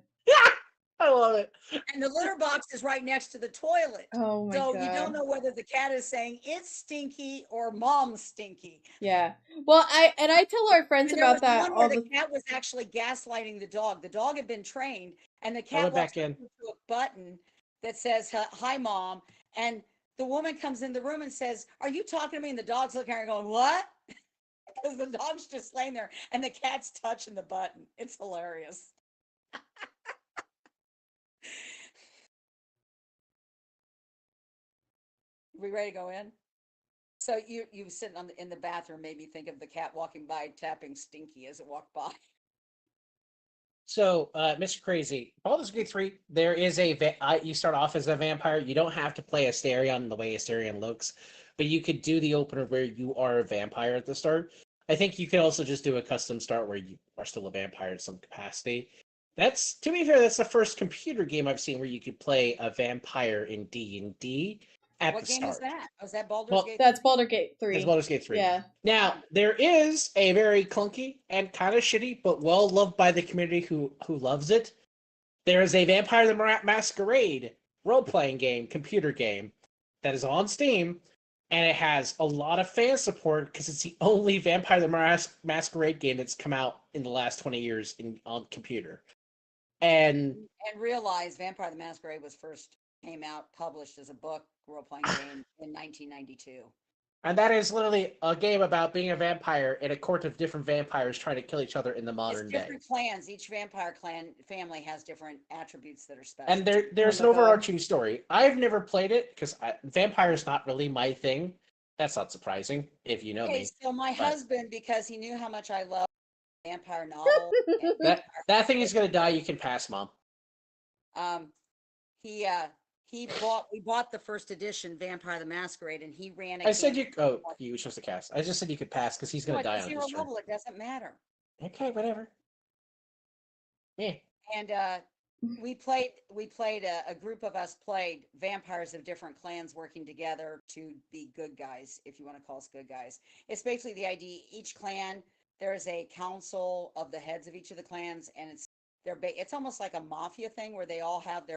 [SPEAKER 2] I love it.
[SPEAKER 3] And the litter box is right next to the toilet.
[SPEAKER 1] Oh my
[SPEAKER 3] So
[SPEAKER 1] god.
[SPEAKER 3] you don't know whether the cat is saying it's stinky or mom's stinky.
[SPEAKER 1] Yeah. Well, I tell our friends
[SPEAKER 3] And there
[SPEAKER 1] about
[SPEAKER 3] was
[SPEAKER 1] that
[SPEAKER 3] one
[SPEAKER 1] all
[SPEAKER 3] where the
[SPEAKER 1] the.
[SPEAKER 3] cat was actually gaslighting the dog. The dog had been trained, and the
[SPEAKER 2] I
[SPEAKER 3] cat
[SPEAKER 2] went
[SPEAKER 3] walks
[SPEAKER 2] back in.
[SPEAKER 3] up to a button that says "Hi, mom," and the woman comes in the room and says, "Are you talking to me?" And the dog's looking at her going, "What?" Because the dog's just laying there, and the cat's touching the button. It's hilarious. We ready to go in? So you sitting in the bathroom made me think of the cat walking by tapping Stinky as it walked by.
[SPEAKER 2] So, Mr. Crazy, Baldur's Gate 3, there is you start off as a vampire. You don't have to play Asterion the way Asterion looks, but you could do the opener where you are a vampire at the start. I think you could also just do a custom start where you are still a vampire in some capacity. That's, to be fair, that's the first computer game I've seen where you could play a vampire in D&D at
[SPEAKER 3] What
[SPEAKER 2] the
[SPEAKER 3] game is
[SPEAKER 2] start.
[SPEAKER 3] that? Was that Baldur's
[SPEAKER 2] Well,
[SPEAKER 3] Gate?
[SPEAKER 1] That's Baldur's Gate
[SPEAKER 2] it's
[SPEAKER 1] 3.
[SPEAKER 2] Baldur's Gate 3.
[SPEAKER 1] Yeah.
[SPEAKER 2] Now, there is a very clunky and kind of shitty, but well loved by the community who loves it. There is a Vampire the Masquerade role-playing game, computer game, that is on Steam, and it has a lot of fan support because it's the only Vampire the Masquerade game that's come out in the last 20 years on computer. And
[SPEAKER 3] realize Vampire the Masquerade was first came out published as a book role playing game in 1992.
[SPEAKER 2] and that is literally a game about being a vampire in a court of different vampires trying to kill each other in the
[SPEAKER 3] It's
[SPEAKER 2] modern day.
[SPEAKER 3] different clans. Each vampire clan family has different attributes that are special.
[SPEAKER 2] And there's an overarching story. I've never played it because vampire is not really my thing. That's not surprising if you know
[SPEAKER 3] Okay,
[SPEAKER 2] me.
[SPEAKER 3] so my
[SPEAKER 2] but-
[SPEAKER 3] husband, because he knew how much I love vampire novel,
[SPEAKER 2] That thing is gonna die. You can pass, Mom.
[SPEAKER 3] he we bought the first edition Vampire the Masquerade, and he ran.
[SPEAKER 2] I said you. Oh, you were supposed to cast. I just said you could pass because he's gonna die on
[SPEAKER 3] zero
[SPEAKER 2] his turn.
[SPEAKER 3] level. It doesn't matter.
[SPEAKER 2] Okay, whatever. Yeah.
[SPEAKER 3] And we played a group of us played vampires of different clans working together to be good guys, if you want to call us good guys. It's basically the idea each clan there is a council of the heads of each of the clans, and it's almost like a mafia thing where they all have their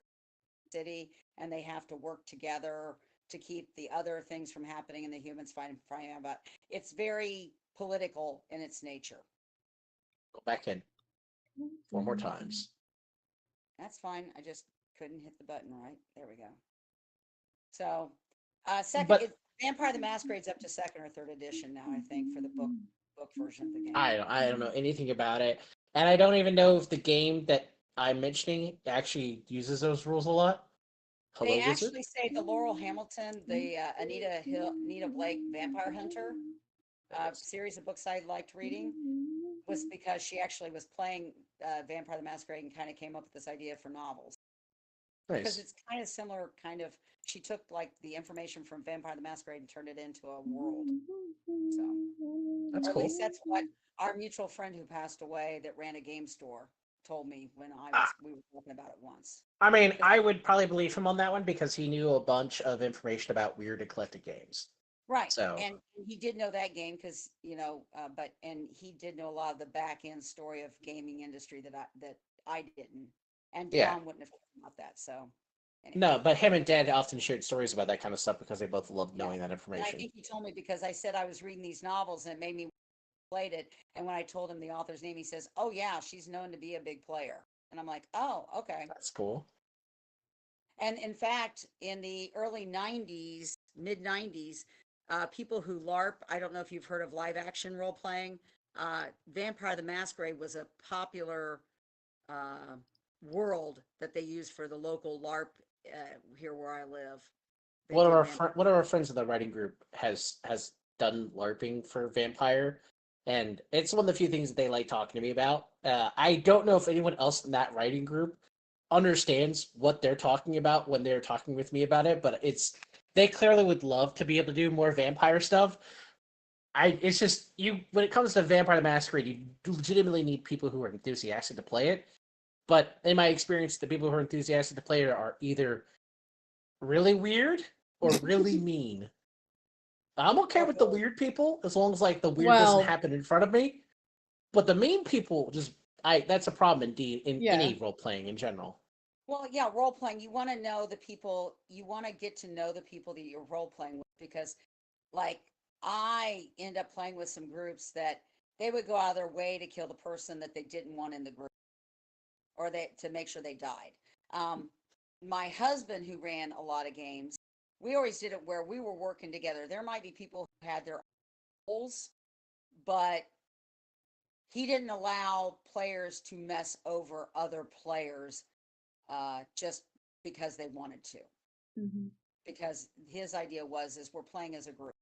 [SPEAKER 3] city and they have to work together to keep the other things from happening and the humans fighting about. It's very political in its nature.
[SPEAKER 2] Go back in 4 more times.
[SPEAKER 3] That's fine. I just couldn't hit the button right. There we go. So, Vampire the Masquerade's up to second or third edition now, I think, for the book version of the game.
[SPEAKER 2] I don't know anything about it, and I don't even know if the game that I'm mentioning actually uses those rules a lot.
[SPEAKER 3] They actually say the Laurel Hamilton, the Anita Blake Vampire Hunter series of books I liked reading was because she actually was playing Vampire the Masquerade and kind of came up with this idea for novels.
[SPEAKER 2] Nice.
[SPEAKER 3] Because it's kind of similar, she took like the information from Vampire the Masquerade and turned it into a world. So
[SPEAKER 2] that's
[SPEAKER 3] or
[SPEAKER 2] cool.
[SPEAKER 3] at least that's what our mutual friend who passed away that ran a game store told me when we were talking about it once.
[SPEAKER 2] I mean, I would probably believe him on that one because he knew a bunch of information about weird eclectic games.
[SPEAKER 3] Right.
[SPEAKER 2] So,
[SPEAKER 3] and he did know that game because, and he did know a lot of the back end story of gaming industry that I didn't. And John wouldn't have known about that. So
[SPEAKER 2] anyway. No, but him and Dad often shared stories about that kind of stuff because they both loved knowing that information.
[SPEAKER 3] And I think he told me because I said I was reading these novels and it made me played it. And when I told him the author's name, he says, "Oh yeah, she's known to be a big player." And I'm like, "Oh, okay."
[SPEAKER 2] That's cool.
[SPEAKER 3] And in fact, in the early 90s, mid 90s, people who LARP, I don't know if you've heard of live action role playing, Vampire the Masquerade was a popular world that they used for the local LARP here where I live.
[SPEAKER 2] One of our friends in the writing group has done LARPing for Vampire, and it's one of the few things that they like talking to me about. I don't know if anyone else in that writing group understands what they're talking about when they're talking with me about it, but they clearly would love to be able to do more vampire stuff. It's just when it comes to Vampire the Masquerade, you legitimately need people who are enthusiastic to play it. But in my experience, the people who are enthusiastic to play it are either really weird or really mean. I'm okay with the weird people as long as like the weird doesn't happen in front of me. But the mean people that's a problem indeed in any role playing in general.
[SPEAKER 3] Well, yeah, role playing. You want to know the people. You want to get to know the people that you're role playing with because, like, I end up playing with some groups that they would go out of their way to kill the person that they didn't want in the group, or they to make sure they died. Um, my husband, who ran a lot of games, we always did it where we were working together. There might be people who had their goals, but he didn't allow players to mess over other players just because they wanted to.
[SPEAKER 1] Mm-hmm.
[SPEAKER 3] Because his idea was is we're playing as a group.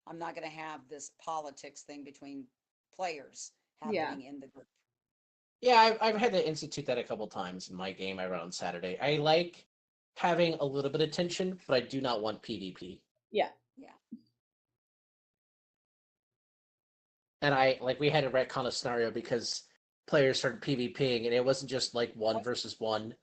[SPEAKER 3] I'm not going to have this politics thing between players
[SPEAKER 1] Yeah.
[SPEAKER 3] happening in the group.
[SPEAKER 2] Yeah, I've had to institute that a couple times in my game I run on Saturday. I like having a little bit of tension, but I do not want PvP.
[SPEAKER 1] Yeah.
[SPEAKER 3] Yeah.
[SPEAKER 2] And we had to retcon a scenario because players started PvPing, and it wasn't just like one versus one.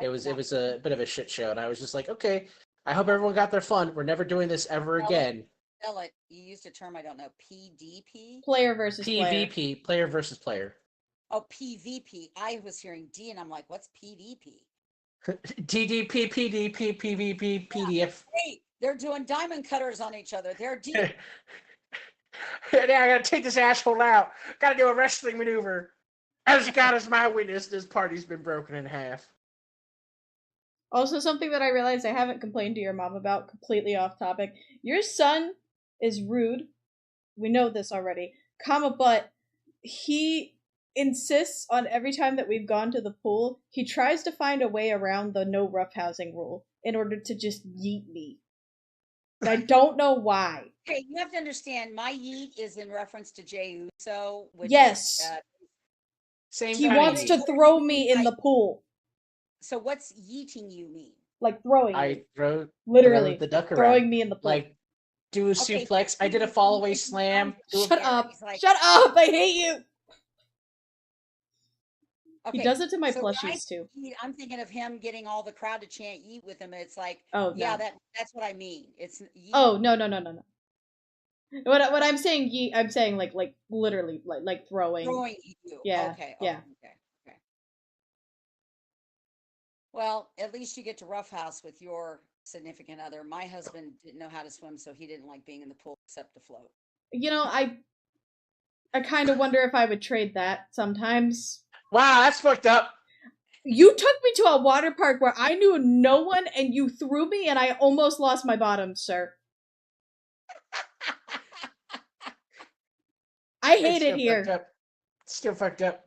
[SPEAKER 3] I did
[SPEAKER 2] It
[SPEAKER 3] not
[SPEAKER 2] was a bit of a shit show, and I was just like, okay, I hope everyone got their fun. We're never doing this ever
[SPEAKER 3] spell it.
[SPEAKER 2] again.
[SPEAKER 3] Spell it. You used a term I don't know. PDP.
[SPEAKER 1] Player versus player.
[SPEAKER 2] PvP, player versus player.
[SPEAKER 3] Oh, PvP. I was hearing D, and I'm like, what's PvP?
[SPEAKER 2] DDP, PDP, PvP, PDF.
[SPEAKER 3] Hey, they're doing diamond cutters on each other. They're D.
[SPEAKER 2] Now I gotta take this asshole out. Gotta do a wrestling maneuver. As God is my witness, this party's been broken in half.
[SPEAKER 1] Also, something that I realized I haven't complained to your mom about, completely off topic. Your son is rude. We know this already. But he insists on every time that we've gone to the pool, he tries to find a way around the no roughhousing rule in order to just yeet me. And I don't know why.
[SPEAKER 3] Okay, you have to understand. My yeet is in reference to Jey Uso, which
[SPEAKER 1] Yes.
[SPEAKER 3] is
[SPEAKER 2] Same
[SPEAKER 1] He
[SPEAKER 2] kind
[SPEAKER 1] wants
[SPEAKER 2] of
[SPEAKER 1] to
[SPEAKER 2] yeet.
[SPEAKER 1] throw me in the pool.
[SPEAKER 3] So what's yeeting you mean?
[SPEAKER 1] Like throwing me.
[SPEAKER 2] I throw
[SPEAKER 1] Literally.
[SPEAKER 2] the duck around.
[SPEAKER 1] Throwing me in the pool.
[SPEAKER 2] Like, do a
[SPEAKER 3] Okay,
[SPEAKER 2] suplex. I did a fall away slam.
[SPEAKER 1] Shut up. Shut up. I hate you.
[SPEAKER 3] Okay,
[SPEAKER 1] He does it to my
[SPEAKER 3] so when I
[SPEAKER 1] plushies too.
[SPEAKER 3] yeet, I'm thinking of him getting all the crowd to chant yeet with him. It's like,
[SPEAKER 1] Oh,
[SPEAKER 3] yeah,
[SPEAKER 1] no.
[SPEAKER 3] that's what I mean. It's yeet.
[SPEAKER 1] Oh, no. What I'm saying, I'm saying like literally like throwing.
[SPEAKER 3] Throwing you.
[SPEAKER 1] Yeah.
[SPEAKER 3] Okay.
[SPEAKER 1] Yeah.
[SPEAKER 3] Okay. Well, at least you get to roughhouse with your significant other. My husband didn't know how to swim, so he didn't like being in the pool except to float.
[SPEAKER 1] You know, I kind of wonder if I would trade that sometimes.
[SPEAKER 2] Wow, that's fucked up.
[SPEAKER 1] You took me to a water park where I knew no one and you threw me and I almost lost my bottom, sir. I hate it here.
[SPEAKER 2] Still fucked up.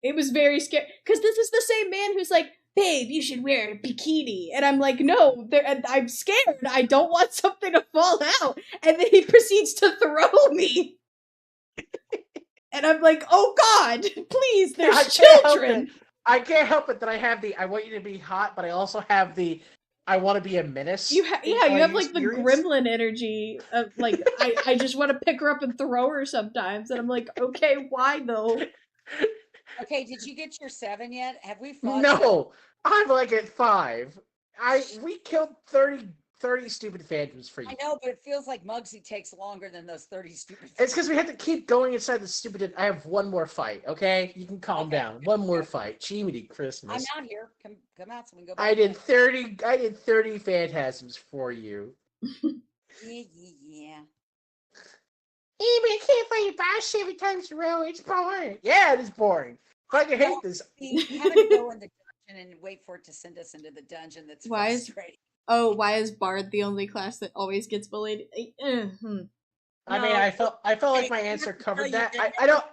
[SPEAKER 1] It was very scary. Because this is the same man who's like, babe, you should wear a bikini. And I'm like, no, I'm scared. I don't want something to fall out. And then he proceeds to throw me. And I'm like, oh God, please, there's children.
[SPEAKER 2] I can't help it that I have I want you to be hot, but I also have I want to be a menace.
[SPEAKER 1] You have like the gremlin energy of like, I just want to pick her up and throw her sometimes. And I'm like, okay, why though?
[SPEAKER 3] Okay, did you get your 7 yet? Have we fought?
[SPEAKER 2] No, I'm like at 5. We killed 30 stupid phantoms for you.
[SPEAKER 3] I know, but it feels like Muggsy takes longer than those 30 stupid.
[SPEAKER 2] It's because we had to keep going inside the stupid. I have one more fight. Okay, you can calm down. One more fight. Jiminy Christmas.
[SPEAKER 3] I'm out here. Come out so we can go back.
[SPEAKER 2] I did 30 phantasms for you.
[SPEAKER 3] Yeah.
[SPEAKER 2] Hey, but you can't fight your boss 7 times in a row. It's boring. Yeah, it is boring. Fucking hate this.
[SPEAKER 3] We having to go in the dungeon and wait for it to send us into the dungeon. That's frustrating.
[SPEAKER 1] Why is Bard the only class that always gets bullied?
[SPEAKER 2] I mean, I felt like my answer covered that. I don't.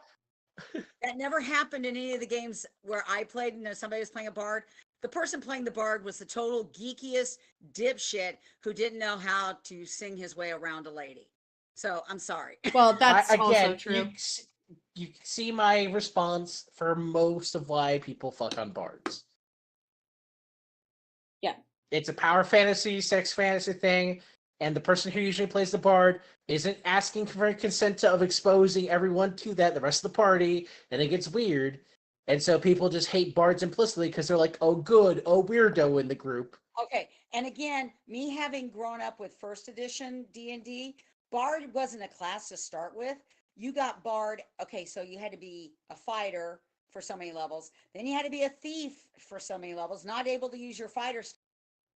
[SPEAKER 3] That never happened in any of the games where I played. Somebody was playing a bard. The person playing the bard was the total geekiest dipshit who didn't know how to sing his way around a lady. So I'm sorry.
[SPEAKER 1] Well, that's also true.
[SPEAKER 2] You see my response for most of why people fuck on bards.
[SPEAKER 1] Yeah.
[SPEAKER 2] It's a power fantasy, sex fantasy thing, and the person who usually plays the bard isn't asking for consent of exposing everyone to that, the rest of the party, and it gets weird. And so people just hate bards implicitly because they're like, oh good, oh weirdo in the group.
[SPEAKER 3] Okay, and again, me having grown up with first edition D&D, bard wasn't a class to start with. You got bard, okay, so you had to be a fighter for so many levels. Then you had to be a thief for so many levels, not able to use your fighter.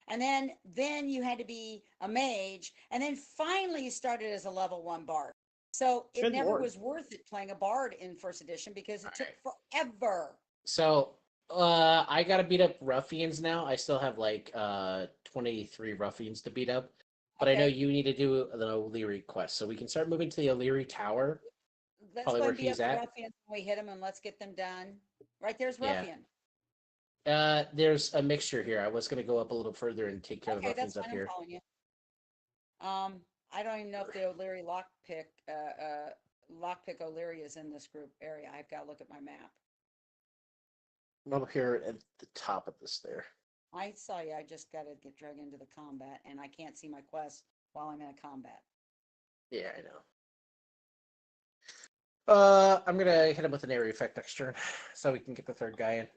[SPEAKER 3] And then you had to be a mage, and then finally you started as a level 1 bard. So it
[SPEAKER 1] Good
[SPEAKER 3] never
[SPEAKER 1] lord.
[SPEAKER 3] was worth it playing a bard in first edition because it took
[SPEAKER 2] Alright.
[SPEAKER 3] forever.
[SPEAKER 2] So, I gotta beat up ruffians now. I still have like 23 ruffians to beat up, but I know
[SPEAKER 3] Okay,
[SPEAKER 2] you need to do the O'Leary quest, so we can start moving to the O'Leary Tower,
[SPEAKER 3] let's
[SPEAKER 2] probably
[SPEAKER 3] go
[SPEAKER 2] where
[SPEAKER 3] and beat up
[SPEAKER 2] he's
[SPEAKER 3] the
[SPEAKER 2] at.
[SPEAKER 3] ruffians when we hit them, and let's get them done. Right there's
[SPEAKER 2] Yeah.
[SPEAKER 3] ruffian.
[SPEAKER 2] There's a mixture here. I was gonna go up a little further and take care of the
[SPEAKER 3] Okay, that's
[SPEAKER 2] ruffians up
[SPEAKER 3] fine. I'm
[SPEAKER 2] here.
[SPEAKER 3] following you. I don't even know if the O'Leary lockpick O'Leary is in this group area. I've got to look at my map.
[SPEAKER 2] I'm over here at the top of this there.
[SPEAKER 3] I saw you. I just got to get dragged into the combat, and I can't see my quest while I'm in a combat.
[SPEAKER 2] Yeah, I know. I'm gonna hit him with an area effect next turn, so we can get the third guy in.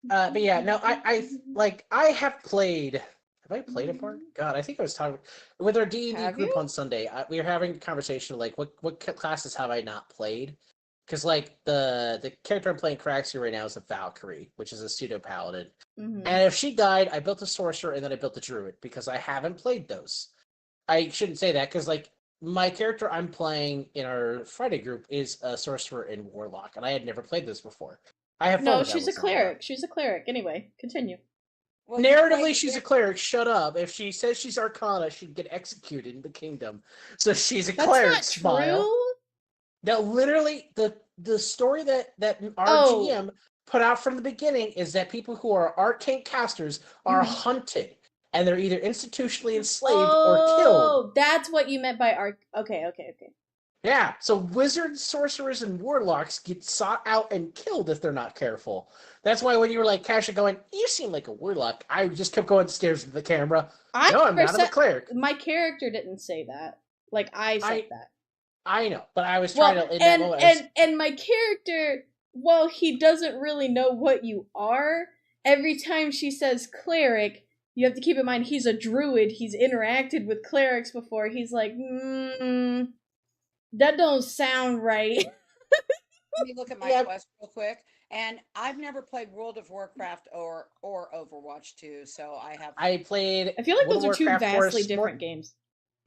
[SPEAKER 2] But yeah, no, I have played. Have I played a part? God, I think I was talking with our D&D
[SPEAKER 1] Have
[SPEAKER 2] group
[SPEAKER 1] you?
[SPEAKER 2] on Sunday. We were having a conversation like, what classes have I not played? Because like the character I'm playing Caraxia right now is a Valkyrie, which is a pseudo paladin.
[SPEAKER 1] Mm-hmm.
[SPEAKER 2] And if she died, I built a sorcerer and then I built a druid because I haven't played those. I shouldn't say that because like my character I'm playing in our Friday group is a sorcerer and warlock, and I had never played this before. I have fun
[SPEAKER 1] No,
[SPEAKER 2] with that
[SPEAKER 1] she's a
[SPEAKER 2] with Zelda.
[SPEAKER 1] cleric. She's a cleric. Anyway, continue.
[SPEAKER 3] Well, you
[SPEAKER 2] Narratively,
[SPEAKER 3] played
[SPEAKER 2] she's a
[SPEAKER 3] with.
[SPEAKER 2] cleric. Shut up. If she says she's Arcana, she'd get executed in the kingdom. So she's a
[SPEAKER 1] That's
[SPEAKER 2] cleric.
[SPEAKER 1] not
[SPEAKER 2] Smile.
[SPEAKER 1] true.
[SPEAKER 2] Now, literally, the story that our
[SPEAKER 1] Oh.
[SPEAKER 2] GM put out from the beginning is that people who are arcane casters are
[SPEAKER 1] Mm-hmm.
[SPEAKER 2] hunted, and they're either institutionally enslaved or killed.
[SPEAKER 1] Oh, that's what you meant by arc. Okay, okay, okay.
[SPEAKER 2] Yeah, so wizards, sorcerers, and warlocks get sought out and killed if they're not careful. That's why when you were like Kasha going, you seem like a warlock, I just kept going stares at the camera.
[SPEAKER 1] I
[SPEAKER 2] No, I'm
[SPEAKER 1] never
[SPEAKER 2] not. I'm a
[SPEAKER 1] said.
[SPEAKER 2] cleric.
[SPEAKER 1] My character didn't say that. Like I said
[SPEAKER 2] I
[SPEAKER 1] that.
[SPEAKER 2] I know, but I was trying
[SPEAKER 1] Well,
[SPEAKER 2] to in that moment.
[SPEAKER 1] and my character, well, he doesn't really know what you are. Every time she says cleric, you have to keep in mind he's a druid. He's interacted with clerics before. He's like, that don't sound right.
[SPEAKER 3] Let me look at my
[SPEAKER 2] Yeah,
[SPEAKER 3] quest real quick. And I've never played World of Warcraft or Overwatch 2, so I have.
[SPEAKER 2] I played
[SPEAKER 1] I feel like
[SPEAKER 2] World of
[SPEAKER 1] those are two
[SPEAKER 2] Warcraft for a
[SPEAKER 1] vastly different games.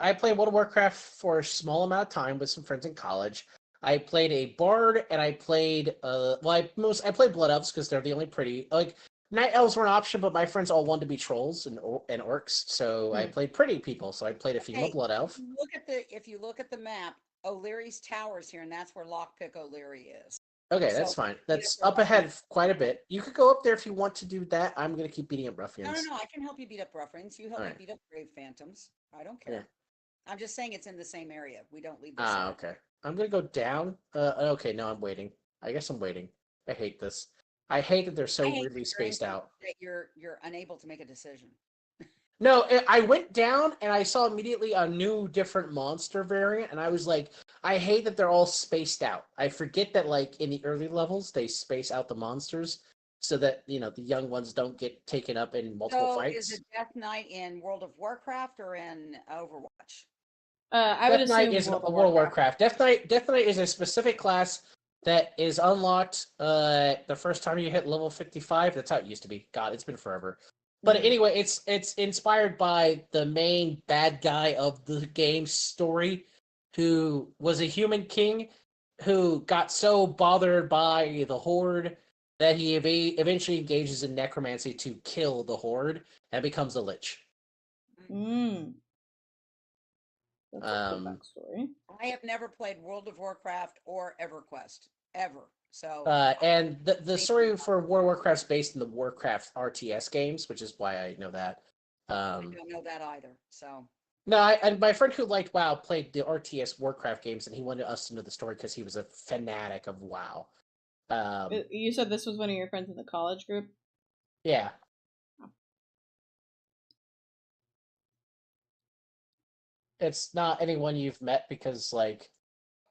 [SPEAKER 2] I played World of Warcraft for a small amount of time with some friends in college. I played a bard, and I played I played blood elves because they're the only pretty like night elves were an option, but my friends all wanted to be trolls and orcs, so I
[SPEAKER 1] Hmm.
[SPEAKER 2] played pretty people. So I played a female
[SPEAKER 3] Okay,
[SPEAKER 2] blood elf.
[SPEAKER 3] if you look at the map, O'Leary's Tower is here, and that's where Lockpick O'Leary is.
[SPEAKER 2] Okay,
[SPEAKER 3] So
[SPEAKER 2] that's fine.
[SPEAKER 3] beat up
[SPEAKER 2] That's
[SPEAKER 3] the
[SPEAKER 2] up
[SPEAKER 3] ruffian.
[SPEAKER 2] ahead quite a bit. You could go up there if you want to do that. I'm gonna keep beating up
[SPEAKER 3] No, no,
[SPEAKER 2] ruffians.
[SPEAKER 3] no. I can help you beat up ruffians. You help
[SPEAKER 2] All
[SPEAKER 3] me
[SPEAKER 2] right.
[SPEAKER 3] beat up grave phantoms. I don't
[SPEAKER 2] Yeah.
[SPEAKER 3] care. I'm just saying it's in the same area. We don't leave this
[SPEAKER 2] Ah,
[SPEAKER 3] area.
[SPEAKER 2] okay. I'm gonna go down. Okay, no, I'm waiting. I guess I'm waiting. I hate this. I hate that they're so
[SPEAKER 3] I hate
[SPEAKER 2] weirdly
[SPEAKER 3] that you're
[SPEAKER 2] spaced out.
[SPEAKER 3] you're unable to make a decision.
[SPEAKER 2] No, I went down and I saw immediately a new, different monster variant, and I was like, I hate that they're all spaced out. I forget that, like, in the early levels, they space out the monsters so that, the young ones don't get taken up in multiple
[SPEAKER 3] So is
[SPEAKER 2] fights.
[SPEAKER 3] it Death Knight in World of Warcraft or in Overwatch?
[SPEAKER 1] I would
[SPEAKER 2] Death Knight
[SPEAKER 1] assume
[SPEAKER 2] is
[SPEAKER 1] World
[SPEAKER 2] a
[SPEAKER 1] of
[SPEAKER 2] World of
[SPEAKER 1] Warcraft.
[SPEAKER 2] Warcraft. Death Knight is a specific class that is unlocked the first time you hit level 55. That's how it used to be. God, it's been forever. But
[SPEAKER 1] Mhm.
[SPEAKER 2] anyway, it's inspired by the main bad guy of the game's story, who was a human king who got so bothered by the Horde that he eventually engages in necromancy to kill the Horde and becomes a lich.
[SPEAKER 1] Mm, that's a cool
[SPEAKER 2] Um,
[SPEAKER 1] backstory.
[SPEAKER 3] I have never played World of Warcraft or EverQuest ever. So
[SPEAKER 2] and the
[SPEAKER 3] I
[SPEAKER 2] story for World of Warcraft's based in the Warcraft RTS games, which is why I know that.
[SPEAKER 3] don't know that either. So
[SPEAKER 2] No, and my friend who liked WoW played the RTS Warcraft games, and he wanted us to know the story because he was a fanatic of WoW.
[SPEAKER 1] You said this was one of your friends in the college group?
[SPEAKER 2] Yeah, it's not anyone you've met because like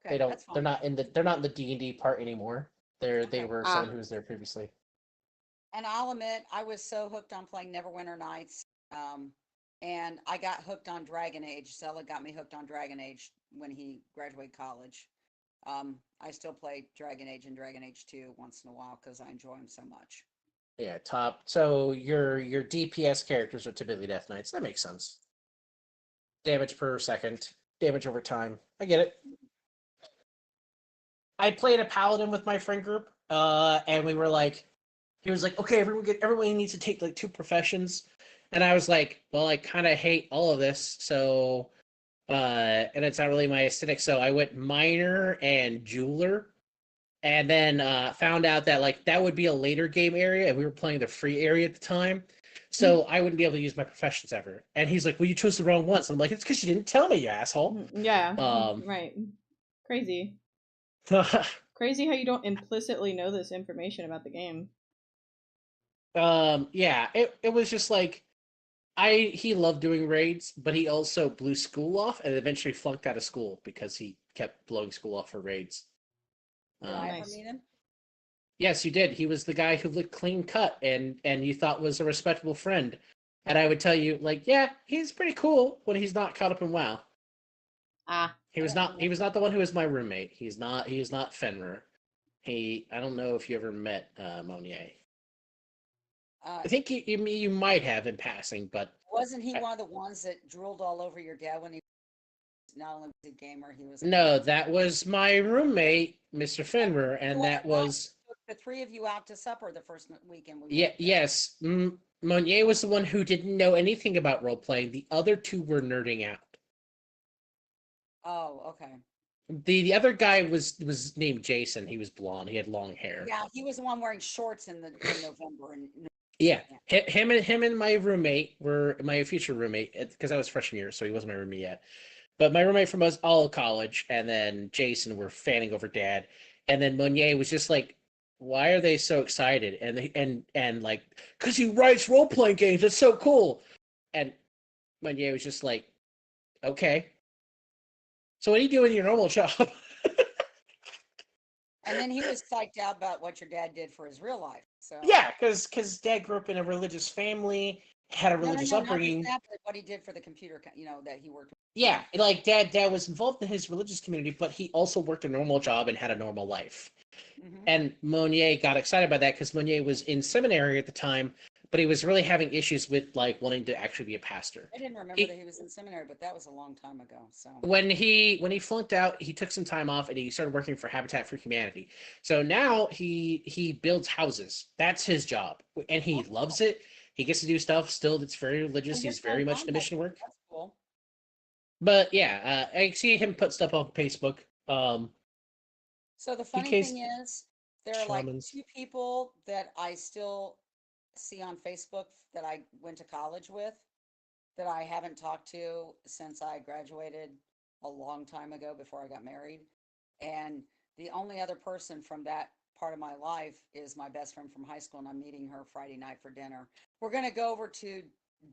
[SPEAKER 3] okay, that's
[SPEAKER 2] they're
[SPEAKER 3] fine.
[SPEAKER 2] not in the D&D part anymore. They
[SPEAKER 3] Okay.
[SPEAKER 2] were
[SPEAKER 1] Ah.
[SPEAKER 2] someone who was there previously.
[SPEAKER 3] And I'll admit, I was so hooked on playing Neverwinter Nights. And I got hooked on Dragon Age. Zella got me hooked on Dragon Age when he graduated college. I still play Dragon Age and Dragon Age 2 once in a while because I enjoy them so much.
[SPEAKER 2] Yeah, top. So your DPS characters are typically Death Knights. That makes sense. Damage per second, damage over time. I get it. I played a paladin with my friend group, and we were like, he was like, okay, everyone needs to take like 2 professions, and I was like, well, I kind of hate all of this, so and it's not really my aesthetic, so I went miner and jeweler, and then found out that like that would be a later game area, and we were playing the free area at the time. So I wouldn't be able to use my professions ever. And he's like, well, you chose the wrong ones. I'm like, it's because you didn't tell me, you asshole.
[SPEAKER 1] Yeah, right. Crazy. Crazy how you don't implicitly know this information about the game.
[SPEAKER 2] Yeah, it was just like he loved doing raids, but he also blew school off and eventually flunked out of school because he kept blowing school off for raids.
[SPEAKER 3] Did I ever
[SPEAKER 1] Nice.
[SPEAKER 3] meet him?
[SPEAKER 2] Yes, you did. He was the guy who looked clean cut and you thought was a respectable friend. And I would tell you, like, yeah, he's pretty cool when he's not caught up in WoW.
[SPEAKER 1] Ah.
[SPEAKER 2] He was not the one who was my roommate. He's not Fenrir. I don't know if you ever met Monier. I think you might have in passing, but
[SPEAKER 3] wasn't he one of the ones that drooled all over your dad when he not only was he a gamer, he was a
[SPEAKER 2] no,
[SPEAKER 3] clown?
[SPEAKER 2] that was my roommate, Mr. Fenrir, and that was
[SPEAKER 3] Took the 3 of you out to supper the first weekend we went there.
[SPEAKER 2] yes. Monier was the one who didn't know anything about role playing. The other 2 were nerding out.
[SPEAKER 3] Oh, okay.
[SPEAKER 2] The other guy was named Jason. He was blonde. He had long hair.
[SPEAKER 3] Yeah, he was the one wearing shorts in November.
[SPEAKER 2] Yeah, him and my roommate were my future roommate because I was freshman year, so he wasn't my roommate yet. But my roommate from us all college, and then Jason were fanning over Dad, and then Monier was just like, "Why are they so excited?" And like, "Cause he writes role playing games. It's so cool." And Monier was just like, "Okay, so what do you do in your normal job?"
[SPEAKER 3] And then he was psyched out about what your dad did for his real life. So
[SPEAKER 2] Yeah, because Dad grew up in a religious family, had a religious
[SPEAKER 3] no, not just
[SPEAKER 2] upbringing.
[SPEAKER 3] that, but what he did for the computer, that he worked with.
[SPEAKER 2] Yeah, like Dad was involved in his religious community, but he also worked a normal job and had a normal life.
[SPEAKER 3] Mm-hmm.
[SPEAKER 2] And Monier got excited by that because Monier was in seminary at the time, but he was really having issues with like wanting to actually be a pastor.
[SPEAKER 3] I didn't remember that he was in seminary, but that was a long time ago. So
[SPEAKER 2] When he flunked out, he took some time off and he started working for Habitat for Humanity. So now he builds houses. That's his job, and he loves it. He gets to do stuff still that's very religious. He's very much into mission work.
[SPEAKER 3] That's cool.
[SPEAKER 2] But yeah, I see him put stuff on Facebook.
[SPEAKER 3] So the funny thing is, there are like
[SPEAKER 2] Shamans.
[SPEAKER 3] 2 people that I still see on Facebook that I went to college with that I haven't talked to since I graduated a long time ago before I got married. And the only other person from that part of my life is my best friend from high school, and I'm meeting her Friday night for dinner. We're going to go over to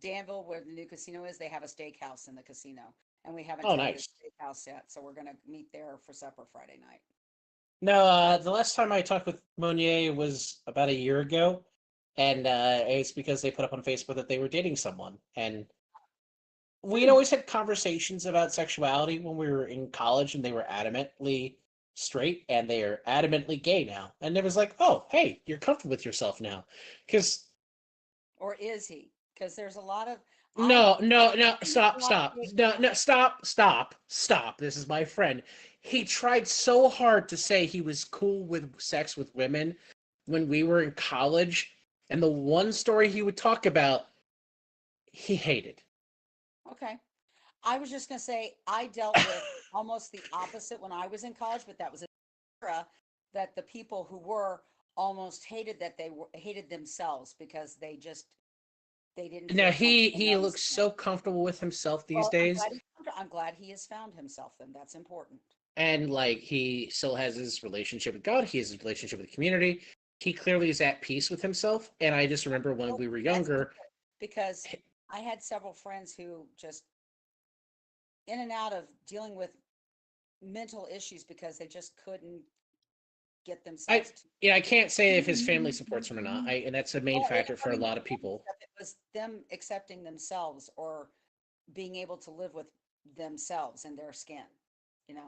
[SPEAKER 3] Danville, where the new casino is. They have a steakhouse in the casino, and we haven't tried
[SPEAKER 2] Nice.
[SPEAKER 3] the steakhouse yet. So we're going to meet there for supper Friday night.
[SPEAKER 2] No, the last time I talked with Monier was about a year ago, and it's because they put up on Facebook that they were dating someone, and we'd always had conversations about sexuality when we were in college, and they were adamantly straight, and they are adamantly gay now, and it was like, oh, hey, you're comfortable with yourself now, because
[SPEAKER 3] Or is he? Because there's a lot of
[SPEAKER 2] no, stop, stop. This is my friend. He tried so hard to say he was cool with sex with women when we were in college, and the one story he would talk about, he hated.
[SPEAKER 3] Okay. I was just going to say I dealt with almost the opposite when I was in college, but that was an era that the people who were almost hated that hated themselves because they didn't
[SPEAKER 2] Now
[SPEAKER 3] feel comfortable
[SPEAKER 2] he
[SPEAKER 3] knowing
[SPEAKER 2] looks so comfortable with himself these
[SPEAKER 3] well,
[SPEAKER 2] days,
[SPEAKER 3] I'm glad he has found himself then. That's important.
[SPEAKER 2] and like he still has his relationship with God. He has his relationship with the community. He clearly is at peace with himself. And I just remember when
[SPEAKER 3] Well,
[SPEAKER 2] we were
[SPEAKER 3] that's
[SPEAKER 2] younger.
[SPEAKER 3] good because I had several friends who just in and out of dealing with mental issues because they just couldn't get themselves to.
[SPEAKER 2] I can't say if his family supports him or not. And that's a main
[SPEAKER 3] Well,
[SPEAKER 2] factor
[SPEAKER 3] I
[SPEAKER 2] for a
[SPEAKER 3] mean,
[SPEAKER 2] lot of people.
[SPEAKER 3] it was them accepting themselves or being able to live with themselves and their skin.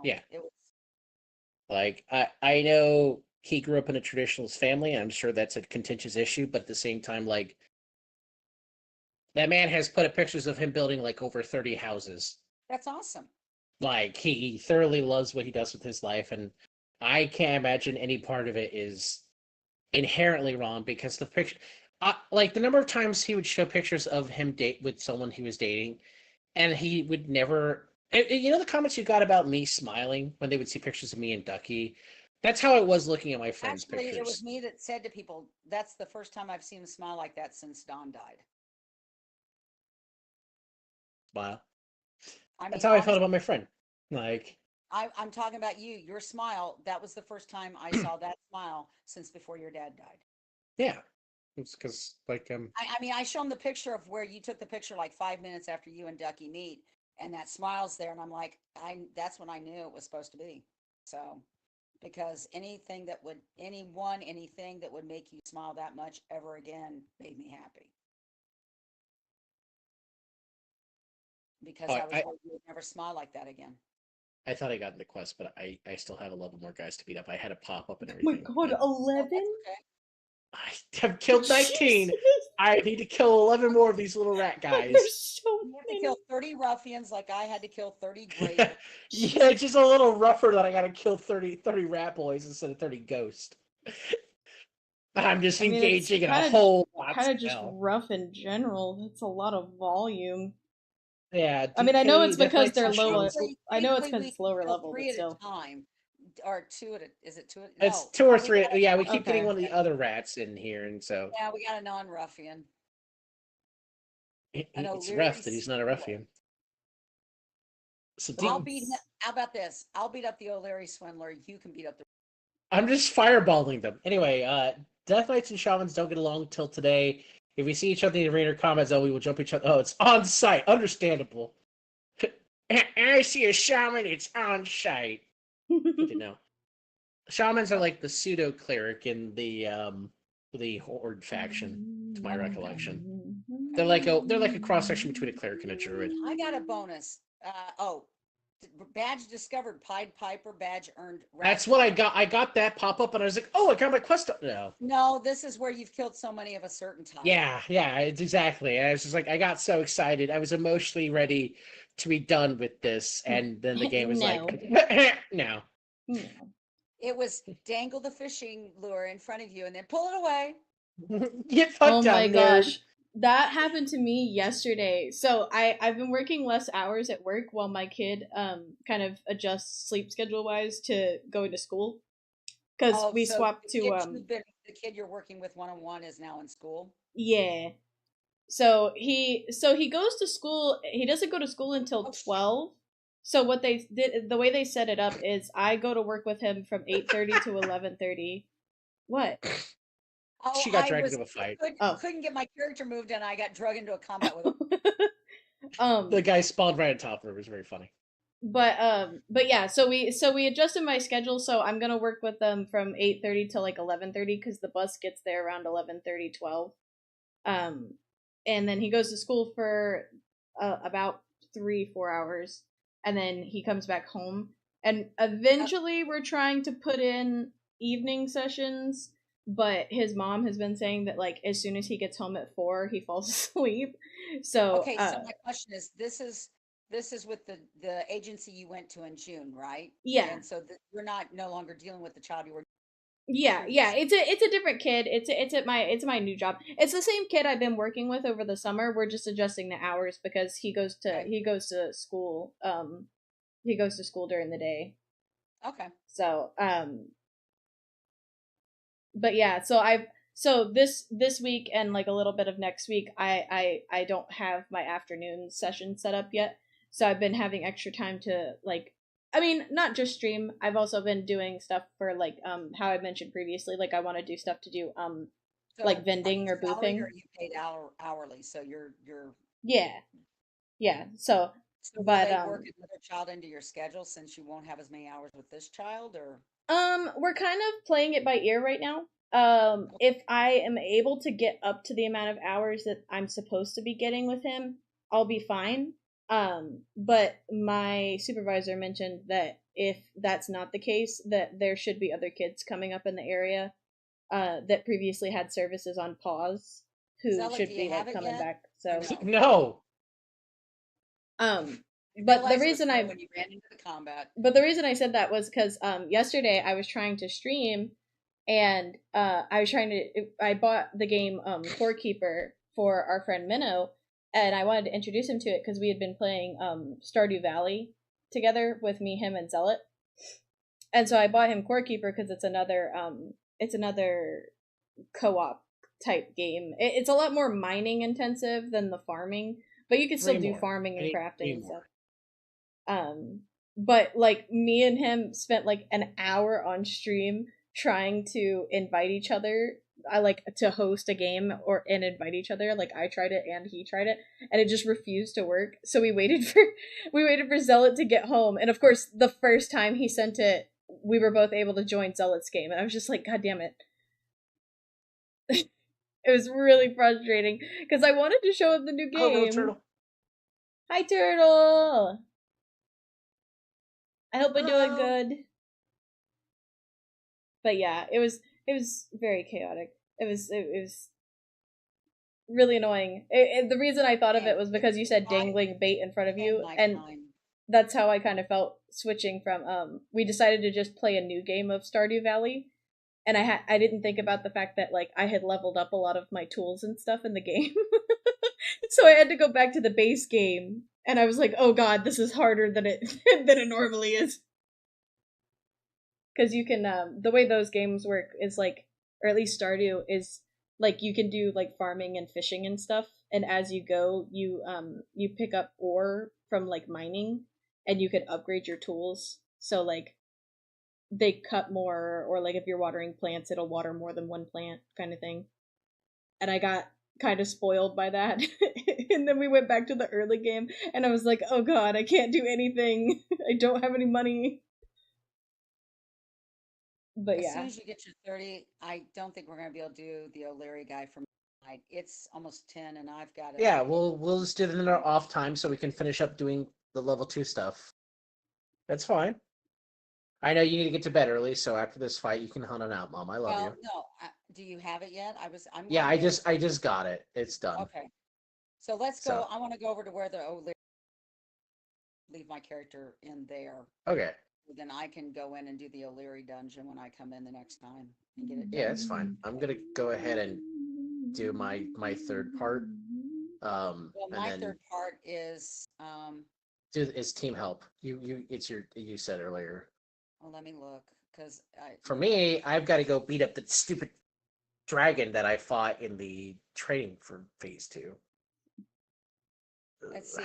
[SPEAKER 2] Yeah.
[SPEAKER 3] It was
[SPEAKER 2] Like I know he grew up in a traditionalist family, and I'm sure that's a contentious issue, but at the same time, like that man has put up pictures of him building like over 30 houses.
[SPEAKER 3] That's awesome.
[SPEAKER 2] Like he thoroughly loves what he does with his life, and I can't imagine any part of it is inherently wrong because the picture, like the number of times he would show pictures of him date with someone he was dating, and he would never. You know the comments you got about me smiling when they would see pictures of me and Ducky. That's how I was looking at my friends'
[SPEAKER 3] Actually, it was
[SPEAKER 2] pictures.
[SPEAKER 3] me that said to people, "That's the first time I've seen him smile like that since Don died."
[SPEAKER 2] Wow,
[SPEAKER 3] I
[SPEAKER 2] that's
[SPEAKER 3] mean,
[SPEAKER 2] how I felt
[SPEAKER 3] honestly,
[SPEAKER 2] about my friend. Like,
[SPEAKER 3] I'm talking about you. Your smile. That was the first time I saw that smile since before your dad died.
[SPEAKER 2] yeah, it's because like
[SPEAKER 3] I mean, I show him the picture of where you took the picture like 5 minutes after you and Ducky meet, and that smile's there, and I'm like, that's when I knew it was supposed to be. So, because anything that would make you smile that much ever again made me happy. Because
[SPEAKER 2] oh,
[SPEAKER 3] I was worried you would never smile like that again.
[SPEAKER 2] I thought I got in the quest, but I still have 11 more guys to beat up. I had a pop up and
[SPEAKER 1] Oh my
[SPEAKER 2] everything.
[SPEAKER 1] god,
[SPEAKER 3] Oh,
[SPEAKER 1] 11?
[SPEAKER 3] that's okay.
[SPEAKER 2] I have killed 19.
[SPEAKER 1] Jesus!
[SPEAKER 2] I need to kill 11 more of these little rat guys.
[SPEAKER 1] There's so
[SPEAKER 3] You have to
[SPEAKER 1] many.
[SPEAKER 3] kill 30 ruffians like I had to kill 30 grave.
[SPEAKER 2] Yeah, it's just a little rougher that I gotta kill 30 rat boys instead of 30 ghosts. I'm just
[SPEAKER 1] I mean, it's
[SPEAKER 2] engaging in a
[SPEAKER 1] kind of
[SPEAKER 2] whole lot
[SPEAKER 1] just
[SPEAKER 2] spell.
[SPEAKER 1] rough in general. That's a lot of volume.
[SPEAKER 2] Yeah,
[SPEAKER 1] I mean, I know it's
[SPEAKER 2] Death
[SPEAKER 1] because
[SPEAKER 2] Knights
[SPEAKER 1] they're
[SPEAKER 2] and
[SPEAKER 1] lower.
[SPEAKER 2] Shamans.
[SPEAKER 1] I know it's
[SPEAKER 3] Thankfully,
[SPEAKER 1] because
[SPEAKER 3] we
[SPEAKER 1] it's
[SPEAKER 3] can
[SPEAKER 1] lower
[SPEAKER 3] kill
[SPEAKER 1] level, but
[SPEAKER 3] three at a
[SPEAKER 1] still.
[SPEAKER 3] time, or two at a. Is it two?
[SPEAKER 2] It's
[SPEAKER 3] No.
[SPEAKER 2] 2 or
[SPEAKER 3] Oh, we
[SPEAKER 2] 3.
[SPEAKER 3] got a
[SPEAKER 2] Yeah, we keep getting
[SPEAKER 1] Okay.
[SPEAKER 2] one of the other rats in here, and so
[SPEAKER 3] yeah, we got a non-ruffian. An
[SPEAKER 2] it's
[SPEAKER 3] O'Leary
[SPEAKER 2] rough that he's not a
[SPEAKER 3] swindler.
[SPEAKER 2] ruffian. So
[SPEAKER 3] I'll beat him.
[SPEAKER 1] It's
[SPEAKER 3] How about this? I'll beat up the O'Leary swindler. You can beat up the.
[SPEAKER 2] I'm just fireballing them. Anyway, Death Knights and Shamans don't get along till today. If we see each other in the arena combat zone, we will jump each other. Oh, it's on site. Understandable. I see a shaman. It's on site. Good to know. Shamans are like the pseudo cleric in the Horde faction, to my recollection. They're like a cross section between a cleric and a druid.
[SPEAKER 3] I got a bonus. Badge discovered. Pied Piper badge earned.
[SPEAKER 2] That's what I got. I got that pop up, and I was like, "Oh, I got my quest." No,
[SPEAKER 3] No, this is where you've killed so many of a certain type.
[SPEAKER 2] yeah, it's exactly. And I was just like, I got so excited. I was emotionally ready to be done with this, and then the game was
[SPEAKER 1] No.
[SPEAKER 2] like, no.
[SPEAKER 1] No.
[SPEAKER 3] It was dangle the fishing lure in front of you and then pull it away.
[SPEAKER 2] Get
[SPEAKER 1] Oh
[SPEAKER 2] fucked up,
[SPEAKER 1] my
[SPEAKER 2] nerd.
[SPEAKER 1] gosh. That happened to me yesterday. So I've been working less hours at work while my kid kind of adjusts sleep schedule wise to going to school. Because
[SPEAKER 3] Oh,
[SPEAKER 1] we
[SPEAKER 3] so
[SPEAKER 1] swapped to
[SPEAKER 3] the kid you're working with one-on-one is now in school.
[SPEAKER 1] yeah. So he goes to school. He doesn't go to school until 12. So what they did, the way they set it up is I go to work with him from 8:30 to 11:30. What?
[SPEAKER 3] Oh,
[SPEAKER 2] She got
[SPEAKER 3] I
[SPEAKER 2] dragged
[SPEAKER 3] was
[SPEAKER 2] into a fight.
[SPEAKER 3] couldn't get my character moved and I got drug into a combat with him.
[SPEAKER 2] The guy spawned right on top of her. It was very funny.
[SPEAKER 1] But yeah, so we adjusted my schedule, so I'm gonna work with them from 8:30 to like 11:30 because the bus gets there around 11:30, 12. And then he goes to school for about 3-4 hours, and then he comes back home. And eventually, we're trying to put in evening sessions, but his mom has been saying that like as soon as he gets home at 4, he falls asleep. So
[SPEAKER 3] Okay, so my question is, this is with the agency you went to in June, right?
[SPEAKER 1] yeah.
[SPEAKER 3] And so you're not no longer dealing with the child you were.
[SPEAKER 1] Yeah, it's a different kid. It's my new job. It's the same kid I've been working with over the summer. We're just adjusting the hours because he goes to school. He goes to school during the day.
[SPEAKER 3] Okay.
[SPEAKER 1] So but yeah, so this week and like a little bit of next week, I don't have my afternoon session set up yet. So I've been having extra time to like, I mean, not just stream. I've also been doing stuff for like how I mentioned previously. Like I want to do stuff to do
[SPEAKER 3] So
[SPEAKER 1] like
[SPEAKER 3] are
[SPEAKER 1] vending
[SPEAKER 3] you
[SPEAKER 1] or
[SPEAKER 3] salaried
[SPEAKER 1] boothing.
[SPEAKER 3] or are you paid hourly? So you're
[SPEAKER 1] Yeah, yeah. So,
[SPEAKER 3] so will
[SPEAKER 1] but
[SPEAKER 3] they work another child into your schedule since you won't have as many hours with this child or?
[SPEAKER 1] we're kind of playing it by ear right now. If I am able to get up to the amount of hours that I'm supposed to be getting with him, I'll be fine. But my supervisor mentioned that if that's not the case, that there should be other kids coming up in the area that previously had services on pause who
[SPEAKER 3] Zealot, do
[SPEAKER 1] should
[SPEAKER 3] you
[SPEAKER 1] be
[SPEAKER 3] have
[SPEAKER 1] like
[SPEAKER 3] it
[SPEAKER 1] coming
[SPEAKER 3] yet?
[SPEAKER 1] back.
[SPEAKER 3] Or
[SPEAKER 1] So
[SPEAKER 3] no?
[SPEAKER 2] No.
[SPEAKER 3] I
[SPEAKER 1] but the
[SPEAKER 3] realized it was
[SPEAKER 1] reason
[SPEAKER 3] no
[SPEAKER 1] I
[SPEAKER 3] when you ran into the combat.
[SPEAKER 1] but the reason I said that was because yesterday I was trying to stream and I bought the game Core Keeper for our friend Minnow, and I wanted to introduce him to it because we had been playing Stardew Valley together with me, him, and Zealot. And so I bought him Core Keeper because it's another co-op type game. It's a lot more mining intensive than the farming, but you can still do farming and crafting and stuff. But like me and him spent like an hour on stream trying to invite each other. I like to host a game and invite each other. Like I tried it and he tried it, and it just refused to work. So we waited for Zealot to get home, and of course the first time he sent it, we were both able to join Zealot's game, and I was just like, God damn it! It was really frustrating because I wanted to show him the new
[SPEAKER 2] Hello,
[SPEAKER 1] game.
[SPEAKER 2] Turtle.
[SPEAKER 1] Hi, Turtle. I hope we're doing
[SPEAKER 2] Hello.
[SPEAKER 1] good. But yeah, it was very chaotic. It was really annoying. The reason I thought of it was because you said dangling bait in front of you, and that's how I kind of felt switching from. We decided to just play a new game of Stardew Valley, and I didn't think about the fact that like I had leveled up a lot of my tools and stuff in the game, so I had to go back to the base game, and I was like, oh god, this is harder than it than it normally is. Because you can the way those games work is like, or at least Stardew is like, you can do like farming and fishing and stuff, and as you go you pick up ore from like mining, and you can upgrade your tools, so like they cut more, or like if you're watering plants it'll water more than one plant kind of thing. And I got kind of spoiled by that. And then we went back to the early game and I was like, oh god, I can't do anything. I don't have any money. But
[SPEAKER 3] As soon
[SPEAKER 1] yeah,
[SPEAKER 3] as you get your 30, I don't think we're going to be able to do the O'Leary guy from night. It's almost 10 and I've got to.
[SPEAKER 2] Yeah, we'll just do it in our off time so we can finish up doing the level 2 stuff. That's fine. I know you need to get to bed early, so after this fight, you can hunt it out, Mom. I love you.
[SPEAKER 3] No. Do you have it yet? I'm
[SPEAKER 2] Yeah,
[SPEAKER 3] going to
[SPEAKER 2] I just got it. It's done.
[SPEAKER 3] Okay. So let's
[SPEAKER 2] So
[SPEAKER 3] go. I want to go over to where the O'Leary, leave my character in there.
[SPEAKER 2] okay.
[SPEAKER 3] Then I can go in and do the O'Leary dungeon when I come in the next time and get it done.
[SPEAKER 2] Yeah, it's fine. I'm gonna go ahead and do my third part.
[SPEAKER 3] Well,
[SPEAKER 2] and
[SPEAKER 3] my
[SPEAKER 2] then
[SPEAKER 3] third part is
[SPEAKER 2] it's team help. You said earlier.
[SPEAKER 3] well, let me look because
[SPEAKER 2] For me, I've got to go beat up the stupid dragon that I fought in the training for phase 2.
[SPEAKER 3] let's see.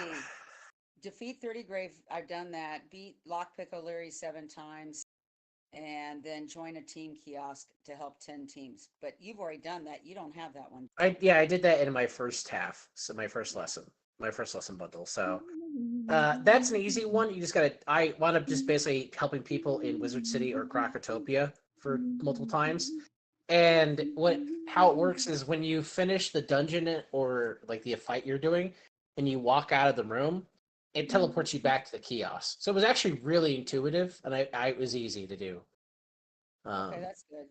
[SPEAKER 3] Defeat 30 grave. I've done that. Beat Lockpick O'Leary 7 times, and then join a team kiosk to help 10 teams. But you've already done that. You don't have that one.
[SPEAKER 2] I did that in my first half, so my first lesson bundle. So that's an easy one. You just gotta. I wound up just basically helping people in Wizard City or Krakatopia for multiple times. And how it works is when you finish the dungeon or like the fight you're doing, and you walk out of the room, it teleports you back to the kiosk. So it was actually really intuitive, and it was easy to do.
[SPEAKER 3] Okay, that's good.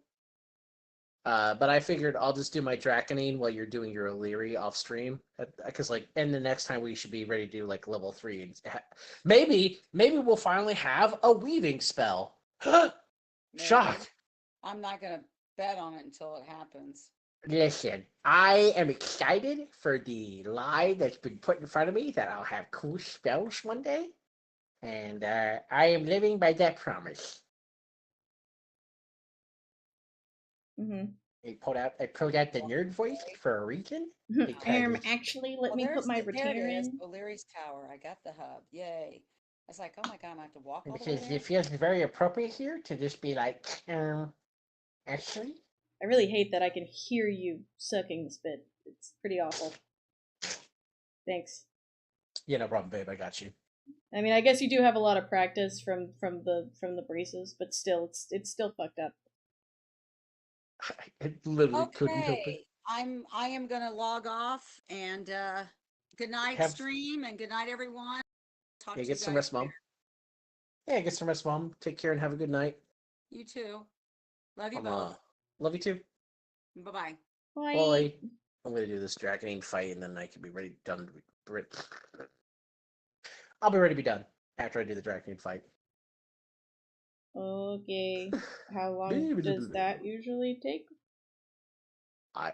[SPEAKER 2] But I figured I'll just do my Draconine while you're doing your Illyri off stream, because and the next time we should be ready to do like level 3. And maybe we'll finally have a weaving spell. Shock!
[SPEAKER 3] I'm not gonna bet on it until it happens.
[SPEAKER 2] Listen, I am excited for the lie that's been put in front of me that I'll have cool spells one day, and I am living by that promise.
[SPEAKER 1] mm-hmm.
[SPEAKER 2] I pulled out the nerd voice for a reason.
[SPEAKER 1] Actually, let me put my retainer in.
[SPEAKER 3] O'Leary's Tower. I got the hub. Yay. I was like, oh my god, I'm going to have to walk all the way
[SPEAKER 2] Because
[SPEAKER 3] there.
[SPEAKER 2] it feels very appropriate here to just be like, actually.
[SPEAKER 1] I really hate that I can hear you sucking the spit. It's pretty awful. Thanks.
[SPEAKER 2] Yeah, no problem, babe. I got you.
[SPEAKER 1] I mean, I guess you do have a lot of practice from the braces, but still, it's still fucked up.
[SPEAKER 2] I literally couldn't help it.
[SPEAKER 3] I am gonna log off and good night stream and good night everyone. talk
[SPEAKER 2] Yeah,
[SPEAKER 3] to
[SPEAKER 2] get
[SPEAKER 3] you
[SPEAKER 2] some
[SPEAKER 3] guys
[SPEAKER 2] rest, Mom.
[SPEAKER 3] later.
[SPEAKER 2] Yeah, get some rest, Mom. Take care and have a good night.
[SPEAKER 3] You too. Love you
[SPEAKER 2] I'm
[SPEAKER 3] both.
[SPEAKER 2] love you too.
[SPEAKER 3] Bye-bye.
[SPEAKER 1] Bye.
[SPEAKER 2] Bye. I'm gonna do this Dragonine fight, and then I can be ready done. I'll be ready to be done after I do the Dragonine fight.
[SPEAKER 1] Okay. How long does that usually take?
[SPEAKER 2] I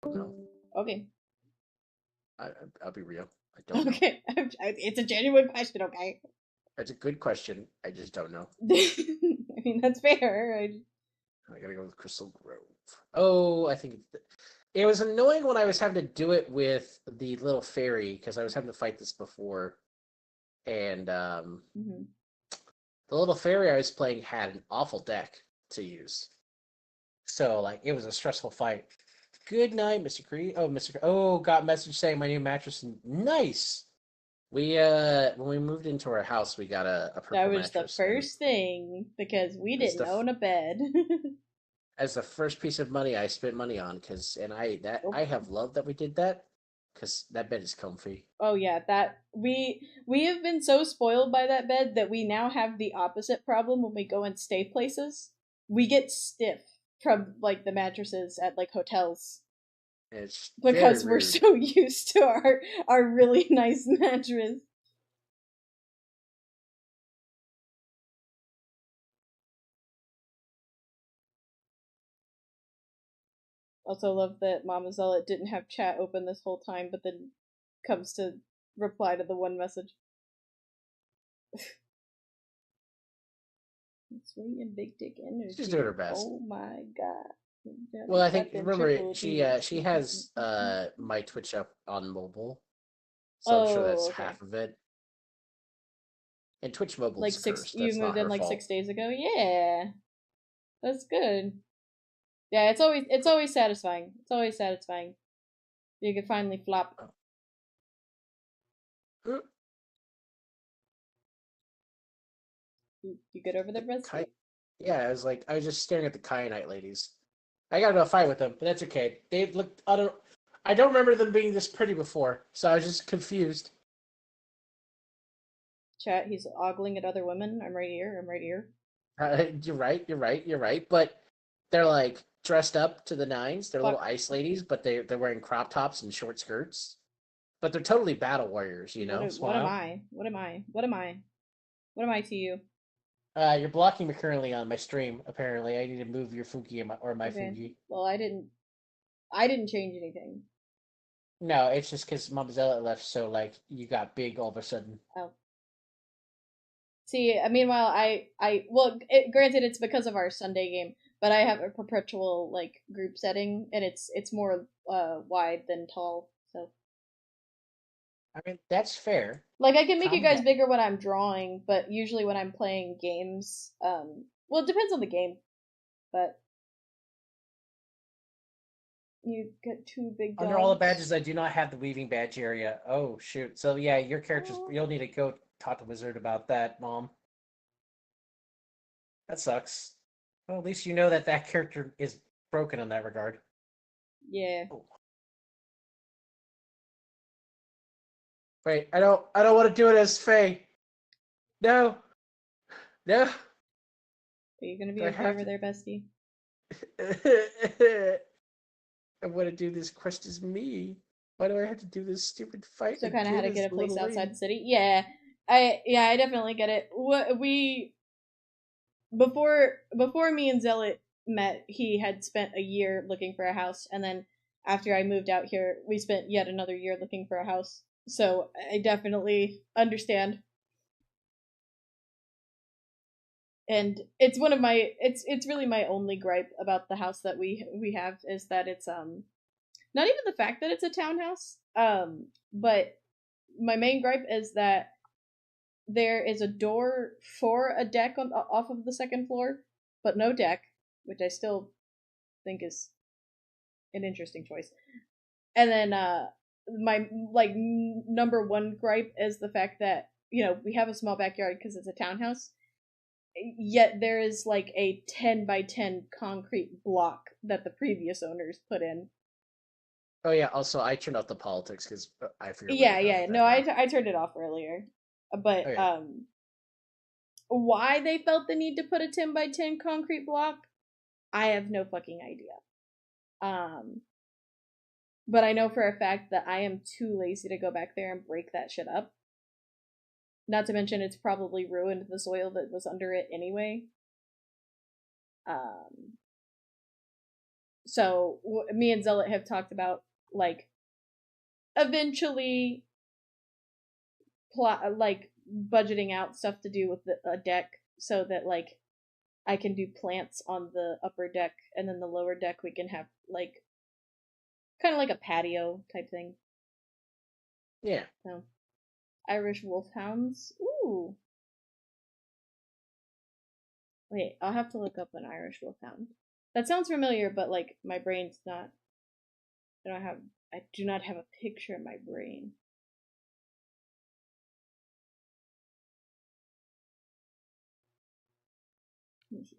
[SPEAKER 2] don't know.
[SPEAKER 1] Okay.
[SPEAKER 2] I'll be real. I don't know.
[SPEAKER 1] Okay. It's a genuine question, okay?
[SPEAKER 2] That's a good question. I just don't know.
[SPEAKER 1] I mean, that's fair.
[SPEAKER 2] I gotta go with Crystal Grove. Oh, I think it was annoying when I was having to do it with the little fairy because I was having to fight this before, and
[SPEAKER 1] Mhm.
[SPEAKER 2] the little fairy I was playing had an awful deck to use. So like it was a stressful fight. Good night, Mr. Cree. Oh, Mr. Oh, got a message saying my new mattress. Nice. We when we moved into our house, we got a
[SPEAKER 1] That
[SPEAKER 2] purple
[SPEAKER 1] was the
[SPEAKER 2] mattress, and
[SPEAKER 1] first thing because we
[SPEAKER 2] as
[SPEAKER 1] didn't
[SPEAKER 2] the
[SPEAKER 1] own a bed.
[SPEAKER 2] as the first piece of money I spent money on, because and
[SPEAKER 1] Oh,
[SPEAKER 2] I have loved that we did that, because that bed is comfy.
[SPEAKER 1] oh yeah, that we have been so spoiled by that bed that we now have the opposite problem when we go and stay places. We get stiff from like the mattresses at like hotels
[SPEAKER 2] And it's very
[SPEAKER 1] because we're
[SPEAKER 2] rude.
[SPEAKER 1] so used to our really nice mattress. Also love that Mama Zealot didn't have chat open this whole time, but then comes to reply to the one message. Swinging big dick
[SPEAKER 2] She's doing her
[SPEAKER 1] energy.
[SPEAKER 2] best.
[SPEAKER 1] Oh my god.
[SPEAKER 2] Well, I think
[SPEAKER 1] Fucking
[SPEAKER 2] remember
[SPEAKER 1] triple
[SPEAKER 2] she
[SPEAKER 1] D.
[SPEAKER 2] she has my Twitch up on mobile, so I'm sure that's
[SPEAKER 1] Oh, okay.
[SPEAKER 2] half of it. And Twitch mobile's
[SPEAKER 1] Like six,
[SPEAKER 2] cursed.
[SPEAKER 1] you
[SPEAKER 2] That's
[SPEAKER 1] moved
[SPEAKER 2] not
[SPEAKER 1] in
[SPEAKER 2] her
[SPEAKER 1] like
[SPEAKER 2] fault.
[SPEAKER 1] 6 days ago. Yeah, that's good. Yeah, it's always satisfying. It's always satisfying. You can finally flop.
[SPEAKER 2] Oh.
[SPEAKER 1] You get over
[SPEAKER 2] The
[SPEAKER 1] there, Rusty?
[SPEAKER 2] kite. Yeah, I was just staring at the Kyanite ladies. I got into a fight with them, but that's okay. They looked. I don't remember them being this pretty before, so I was just confused.
[SPEAKER 1] Chat. He's ogling at other women. I'm right here. I'm right here.
[SPEAKER 2] You're right. You're right. You're right. But they're like dressed up to the nines. They're little
[SPEAKER 1] Fuck.
[SPEAKER 2] ice ladies, but they're wearing crop tops and short skirts. But they're totally battle warriors. You know,
[SPEAKER 1] What am
[SPEAKER 2] smile.
[SPEAKER 1] I? What am I? What am I? What am I to you?
[SPEAKER 2] You're blocking me currently on my stream. Apparently, I need to move your Fuki or my
[SPEAKER 1] Okay.
[SPEAKER 2] Fuki.
[SPEAKER 1] Well, I didn't change anything.
[SPEAKER 2] No, it's just because Mom Zella left, so like you got big all of a sudden.
[SPEAKER 1] Oh. See, meanwhile, granted, it's because of our Sunday game, but I have a perpetual like group setting, and it's more wide than tall. So,
[SPEAKER 2] I mean, that's fair.
[SPEAKER 1] like, I can make you
[SPEAKER 2] Calm down.
[SPEAKER 1] guys bigger when I'm drawing, but usually when I'm playing games, well, it depends on the game, but you get two big
[SPEAKER 2] Under all the
[SPEAKER 1] dogs.
[SPEAKER 2] badges, I do not have the weaving badge area. Oh shoot! So yeah, your character's.
[SPEAKER 1] Oh.
[SPEAKER 2] You'll need to go talk to Wizard about that, Mom. That sucks. Well, at least you know that that character is broken in that regard.
[SPEAKER 1] Yeah.
[SPEAKER 2] Oh. Wait, I don't. I don't want to do it as Faye. No, no.
[SPEAKER 1] Are you gonna be
[SPEAKER 2] Do I
[SPEAKER 1] okay
[SPEAKER 2] have
[SPEAKER 1] over there, bestie?
[SPEAKER 2] to? I want to do this quest as me. Why do I have to do this stupid fight
[SPEAKER 1] So kind of how
[SPEAKER 2] again
[SPEAKER 1] to
[SPEAKER 2] as
[SPEAKER 1] get a place
[SPEAKER 2] little
[SPEAKER 1] outside
[SPEAKER 2] lady?
[SPEAKER 1] the city. Yeah, I definitely get it. We before me and Zealot met, he had spent a year looking for a house, and then after I moved out here, we spent yet another year looking for a house. So I definitely understand. And it's one of my it's really my only gripe about the house that we have is that it's not even the fact that it's a townhouse, but my main gripe is that there is a door for a deck off of the second floor, but no deck, which I still think is an interesting choice. And then my like number one gripe is the fact that we have a small backyard because it's a townhouse. Yet there is like a 10 by 10 concrete block that the previous owners put in.
[SPEAKER 2] Oh yeah. Also, I turned off the politics because I figured we
[SPEAKER 1] Yeah,
[SPEAKER 2] were done
[SPEAKER 1] yeah.
[SPEAKER 2] with
[SPEAKER 1] No,
[SPEAKER 2] that now.
[SPEAKER 1] I turned it off earlier. But
[SPEAKER 2] Okay.
[SPEAKER 1] why they felt the need to put a 10 by 10 concrete block, I have no fucking idea. But I know for a fact that I am too lazy to go back there and break that shit up. Not to mention, it's probably ruined the soil that was under it anyway. So me and Zealot have talked about like eventually like budgeting out stuff to do with a deck so that like I can do plants on the upper deck, and then the lower deck we can have like kind of like a patio type thing.
[SPEAKER 2] Yeah.
[SPEAKER 1] So Irish wolfhounds. Ooh. Wait, I'll have to look up an Irish wolfhound. That sounds familiar, but like my brain's not. I do not have a picture in my brain. Let me see.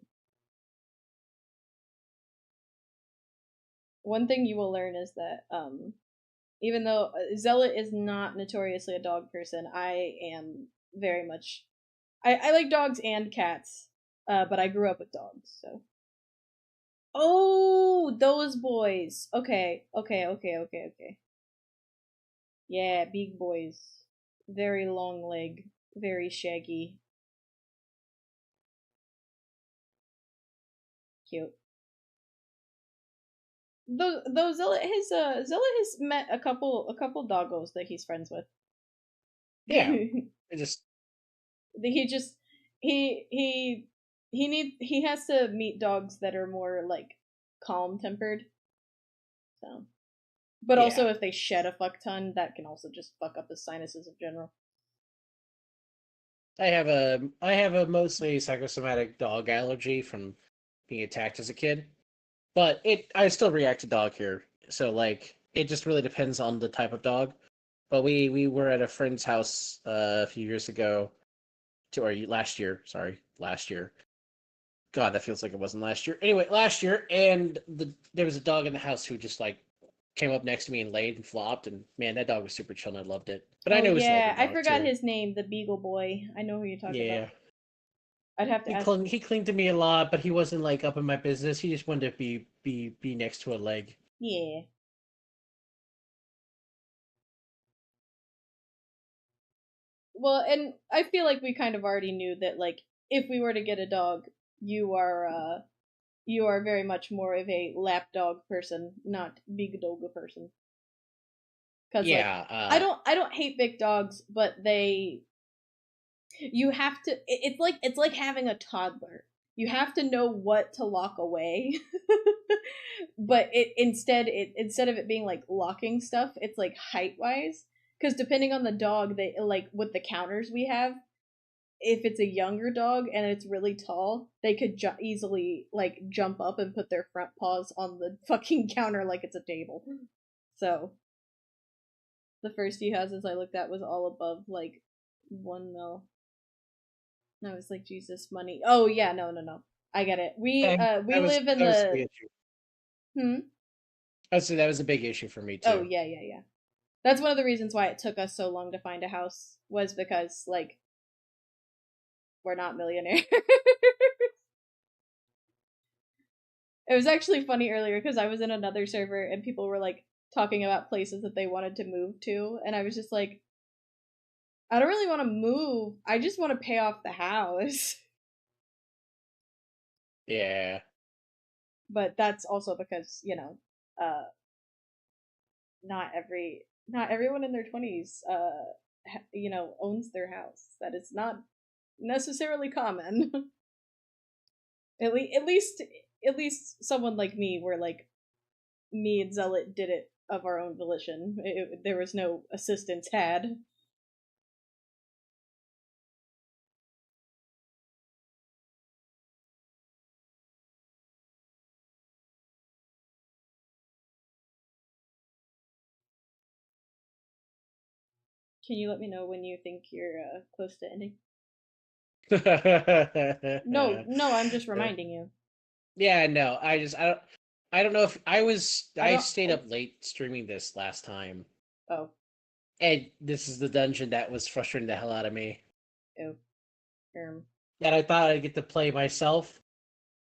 [SPEAKER 1] One thing you will learn is that even though Zealot is not notoriously a dog person, I am very much. I like dogs and cats, but I grew up with dogs, so. Oh, those boys. Okay. Yeah, big boys. Very long leg, very shaggy. Cute. Though Zealot has met a couple doggos that he's friends with.
[SPEAKER 2] Yeah. It just
[SPEAKER 1] he just he has to meet dogs that are more like calm tempered. So, but also
[SPEAKER 2] yeah.
[SPEAKER 1] if they shed a fuck ton, that can also just fuck up his sinuses in general.
[SPEAKER 2] I have a mostly psychosomatic dog allergy from being attacked as a kid. But I still react to dog here. So like it just really depends on the type of dog. But we were at a friend's house a few years ago or last year, sorry, last year. God, that feels like it wasn't last year. Anyway, last year, and there was a dog in the house who just like came up next to me and laid and flopped, and man, that dog was super chill, and I loved it. But I
[SPEAKER 1] Oh
[SPEAKER 2] know it's an older
[SPEAKER 1] yeah, I
[SPEAKER 2] dog
[SPEAKER 1] forgot
[SPEAKER 2] too.
[SPEAKER 1] his name, the Beagle Boy. I know who you're talking about.
[SPEAKER 2] Yeah,
[SPEAKER 1] I'd have to
[SPEAKER 2] he
[SPEAKER 1] ask.
[SPEAKER 2] clung he clinged to me a lot, but he wasn't like up in my business. He just wanted to be next to a leg.
[SPEAKER 1] Yeah. Well, and I feel like we kind of already knew that like if we were to get a dog, you are you are very much more of a lap dog person, not big dog person. Cuz like
[SPEAKER 2] Yeah,
[SPEAKER 1] I don't hate big dogs, but they you have to it's like having a toddler. You have to know what to lock away. But instead of it being like locking stuff, it's like height wise, because depending on the dog, they like with the counters we have, if it's a younger dog and it's really tall, they could easily like jump up and put their front paws on the fucking counter like it's a table. So the first few houses I looked at was all above like 1 mil. And I was like, Jesus, money. Oh yeah, no. I get it. We
[SPEAKER 2] that was
[SPEAKER 1] live in
[SPEAKER 2] that was the
[SPEAKER 1] the
[SPEAKER 2] issue.
[SPEAKER 1] hmm.
[SPEAKER 2] I'd say that was a big issue for me
[SPEAKER 1] Oh
[SPEAKER 2] too.
[SPEAKER 1] yeah. That's one of the reasons why it took us so long to find a house, was because like we're not millionaires. It was actually funny earlier because I was in another server and people were like talking about places that they wanted to move to, and I was just like, I don't really want to move. I just want to pay off the house.
[SPEAKER 2] Yeah.
[SPEAKER 1] But that's also because uh, not everyone in their 20s owns their house. That is not necessarily common. at least at least someone like me, where like me and Zealot did it of our own volition. There was no assistance had. Can you let me know when you think you're close to ending? No, I'm just reminding you.
[SPEAKER 2] Yeah, no. I don't know if
[SPEAKER 1] I
[SPEAKER 2] I
[SPEAKER 1] don't.
[SPEAKER 2] stayed up late streaming this last time.
[SPEAKER 1] Oh,
[SPEAKER 2] And this is the dungeon that was frustrating the hell out of me.
[SPEAKER 1] Oh, um,
[SPEAKER 2] And I thought I'd get to play myself,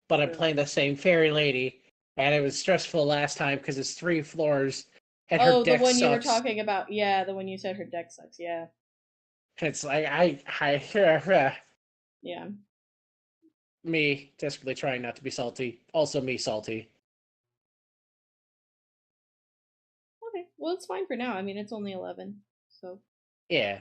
[SPEAKER 2] but I'm
[SPEAKER 1] oh.
[SPEAKER 2] playing the same fairy lady, and it was stressful last time because it's 3 floors, and her
[SPEAKER 1] Oh, the
[SPEAKER 2] deck
[SPEAKER 1] one you were
[SPEAKER 2] sucks.
[SPEAKER 1] talking about. Yeah, the one you said her deck sucks. Yeah.
[SPEAKER 2] It's like
[SPEAKER 1] Yeah.
[SPEAKER 2] me desperately trying not to be salty. Also, me salty.
[SPEAKER 1] Okay. Well, it's fine for now. I mean, it's only 11. So.
[SPEAKER 2] Yeah,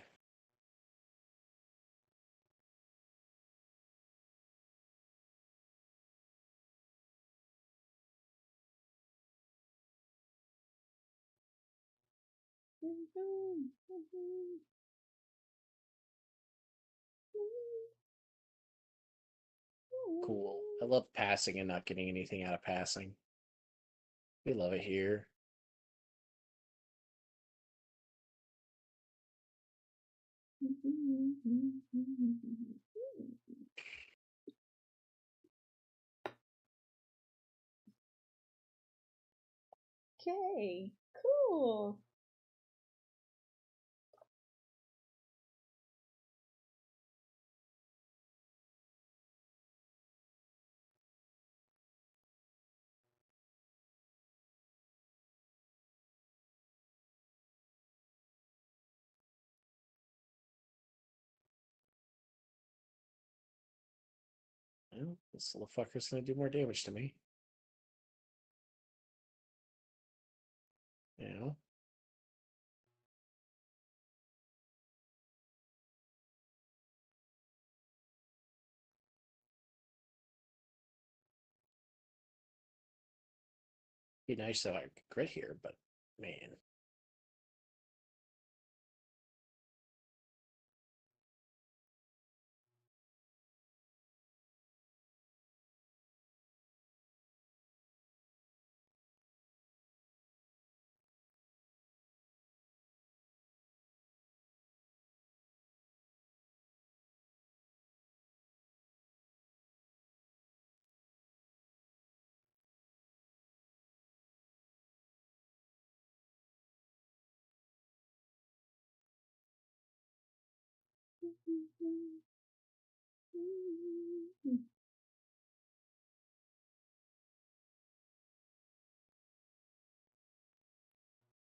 [SPEAKER 2] cool. I love passing and not getting anything out of passing. We love it here.
[SPEAKER 1] Okay. Cool.
[SPEAKER 2] Well, this little fucker's gonna do more damage to me. You know? Be nice if I could crit here, but man.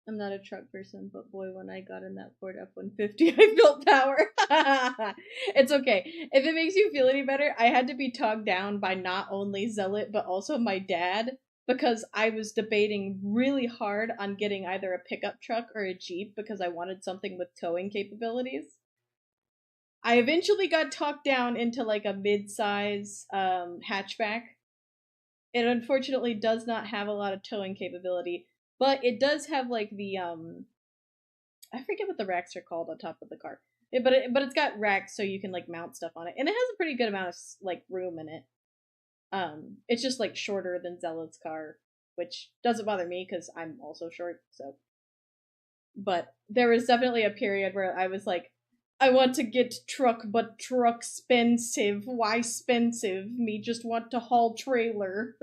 [SPEAKER 1] I'm not a truck person, but boy, when I got in that Ford F-150, I felt power. It's okay. If it makes you feel any better, I had to be talked down by not only Zealot, but also my dad, because I was debating really hard on getting either a pickup truck or a Jeep because I wanted something with towing capabilities. I eventually got talked down into like a mid-size hatchback. It unfortunately does not have a lot of towing capability, but it does have like the I forget what the racks are called on top of the car. But it's got racks so you can like mount stuff on it, and it has a pretty good amount of like room in it. It's just like shorter than Zealot's car, which doesn't bother me because I'm also short. So, but there was definitely a period where I was like, I want to get truck, but truck expensive. Why expensive? Me just want to haul trailer.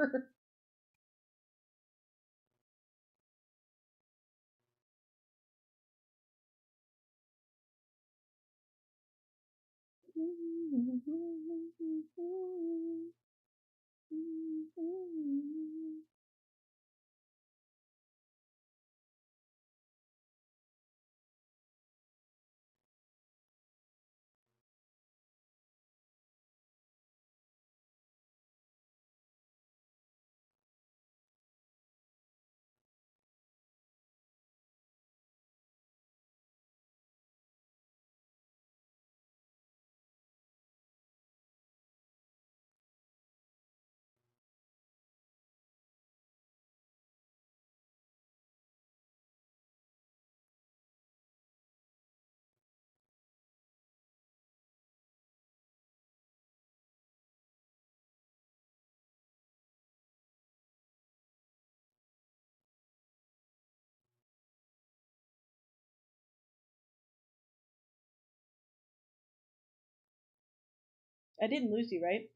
[SPEAKER 1] I didn't lose you, right?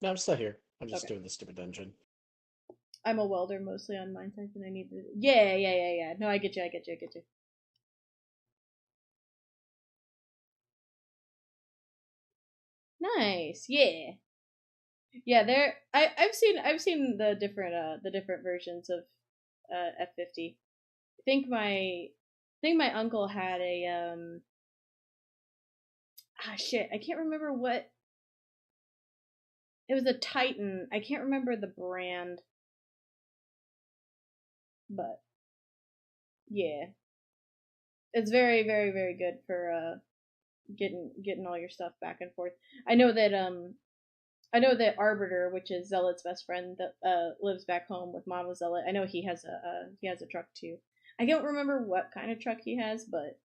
[SPEAKER 2] No, I'm still here. I'm just
[SPEAKER 1] Okay.
[SPEAKER 2] doing the stupid dungeon.
[SPEAKER 1] I'm a welder mostly on mine type, and I need to. Yeah. No, I get you. I get you. Nice. Yeah. Yeah, there I've seen the different versions of F50. I think my uncle had a shit, I can't remember what it was, a Titan. I can't remember the brand, but yeah. It's very, very, very good for getting all your stuff back and forth. I know that Arbiter, which is Zealot's best friend that lives back home with Mama Zealot. I know he has a truck too. I don't remember what kind of truck he has, but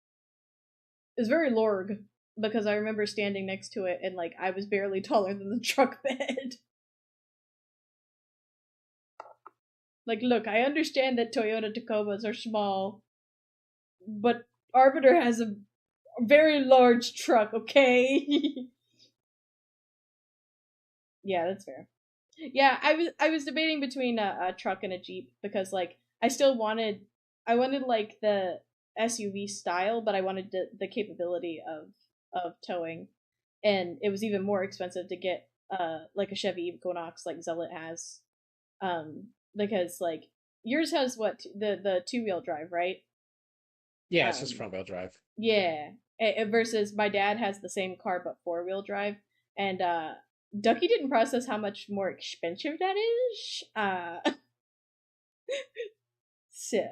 [SPEAKER 1] it's very Lorg because I remember standing next to it and like I was barely taller than the truck bed. Like, look, I understand that Toyota Tacomas are small, but Arbiter has a very large truck, okay? Yeah, that's fair. Yeah, I was debating between a truck and a Jeep because like I wanted like the SUV style, but I wanted the capability of towing, and it was even more expensive to get like a Chevy Equinox like Zealot has, because like yours has what, the two-wheel drive, right?
[SPEAKER 2] Yeah, it's just
[SPEAKER 1] Um,
[SPEAKER 2] front wheel drive.
[SPEAKER 1] yeah, versus my dad has the same car but four-wheel drive, and Ducky didn't process how much more expensive that is. So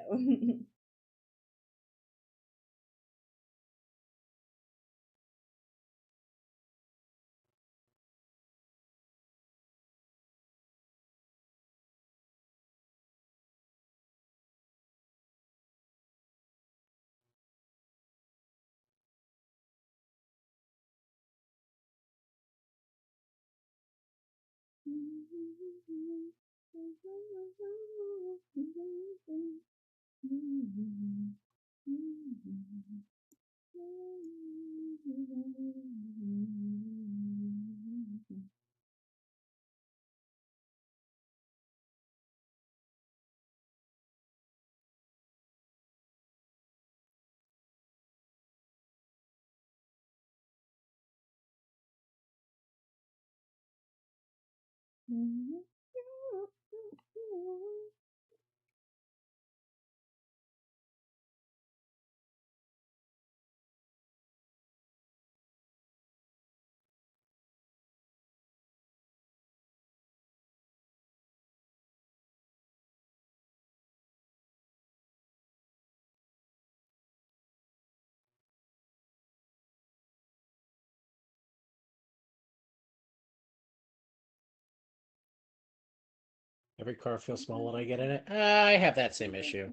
[SPEAKER 2] Every car feels small when I get in it. I have that same issue.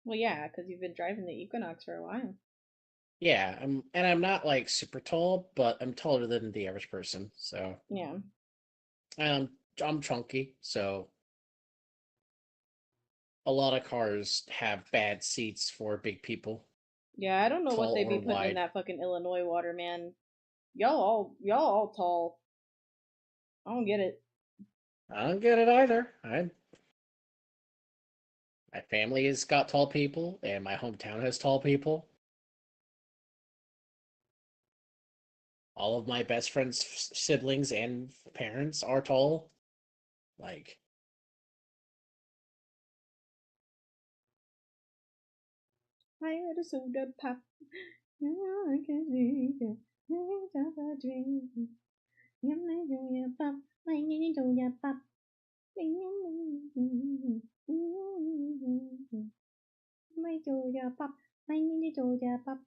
[SPEAKER 1] well, yeah, because you've been driving the Equinox for a while.
[SPEAKER 2] Yeah, I'm not like super tall, but I'm taller than the average person. So
[SPEAKER 1] Yeah,
[SPEAKER 2] I'm chunky, so a lot of cars have bad seats for big people,
[SPEAKER 1] yeah. I don't know what
[SPEAKER 2] tall
[SPEAKER 1] they
[SPEAKER 2] or
[SPEAKER 1] be putting in
[SPEAKER 2] wide.
[SPEAKER 1] that fucking Illinois water, man. Y'all all tall. I don't get it.
[SPEAKER 2] I don't get it either. My family has got tall people, and my hometown has tall people. All of my best friends' siblings and parents are tall. Like,
[SPEAKER 1] I had a soda pop. Now I can see you. Stop a drink. Yum, I do ya pop. I need to ya pop. My do ya pop. I need to ya pop.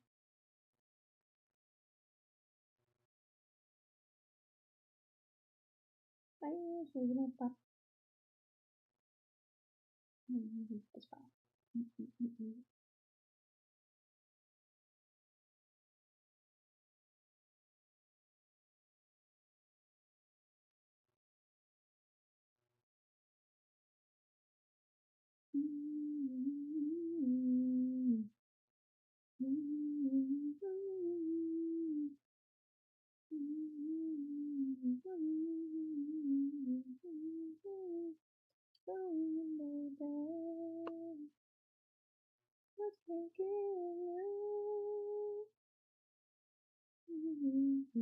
[SPEAKER 1] I need to ya pop. That's fine. Oh,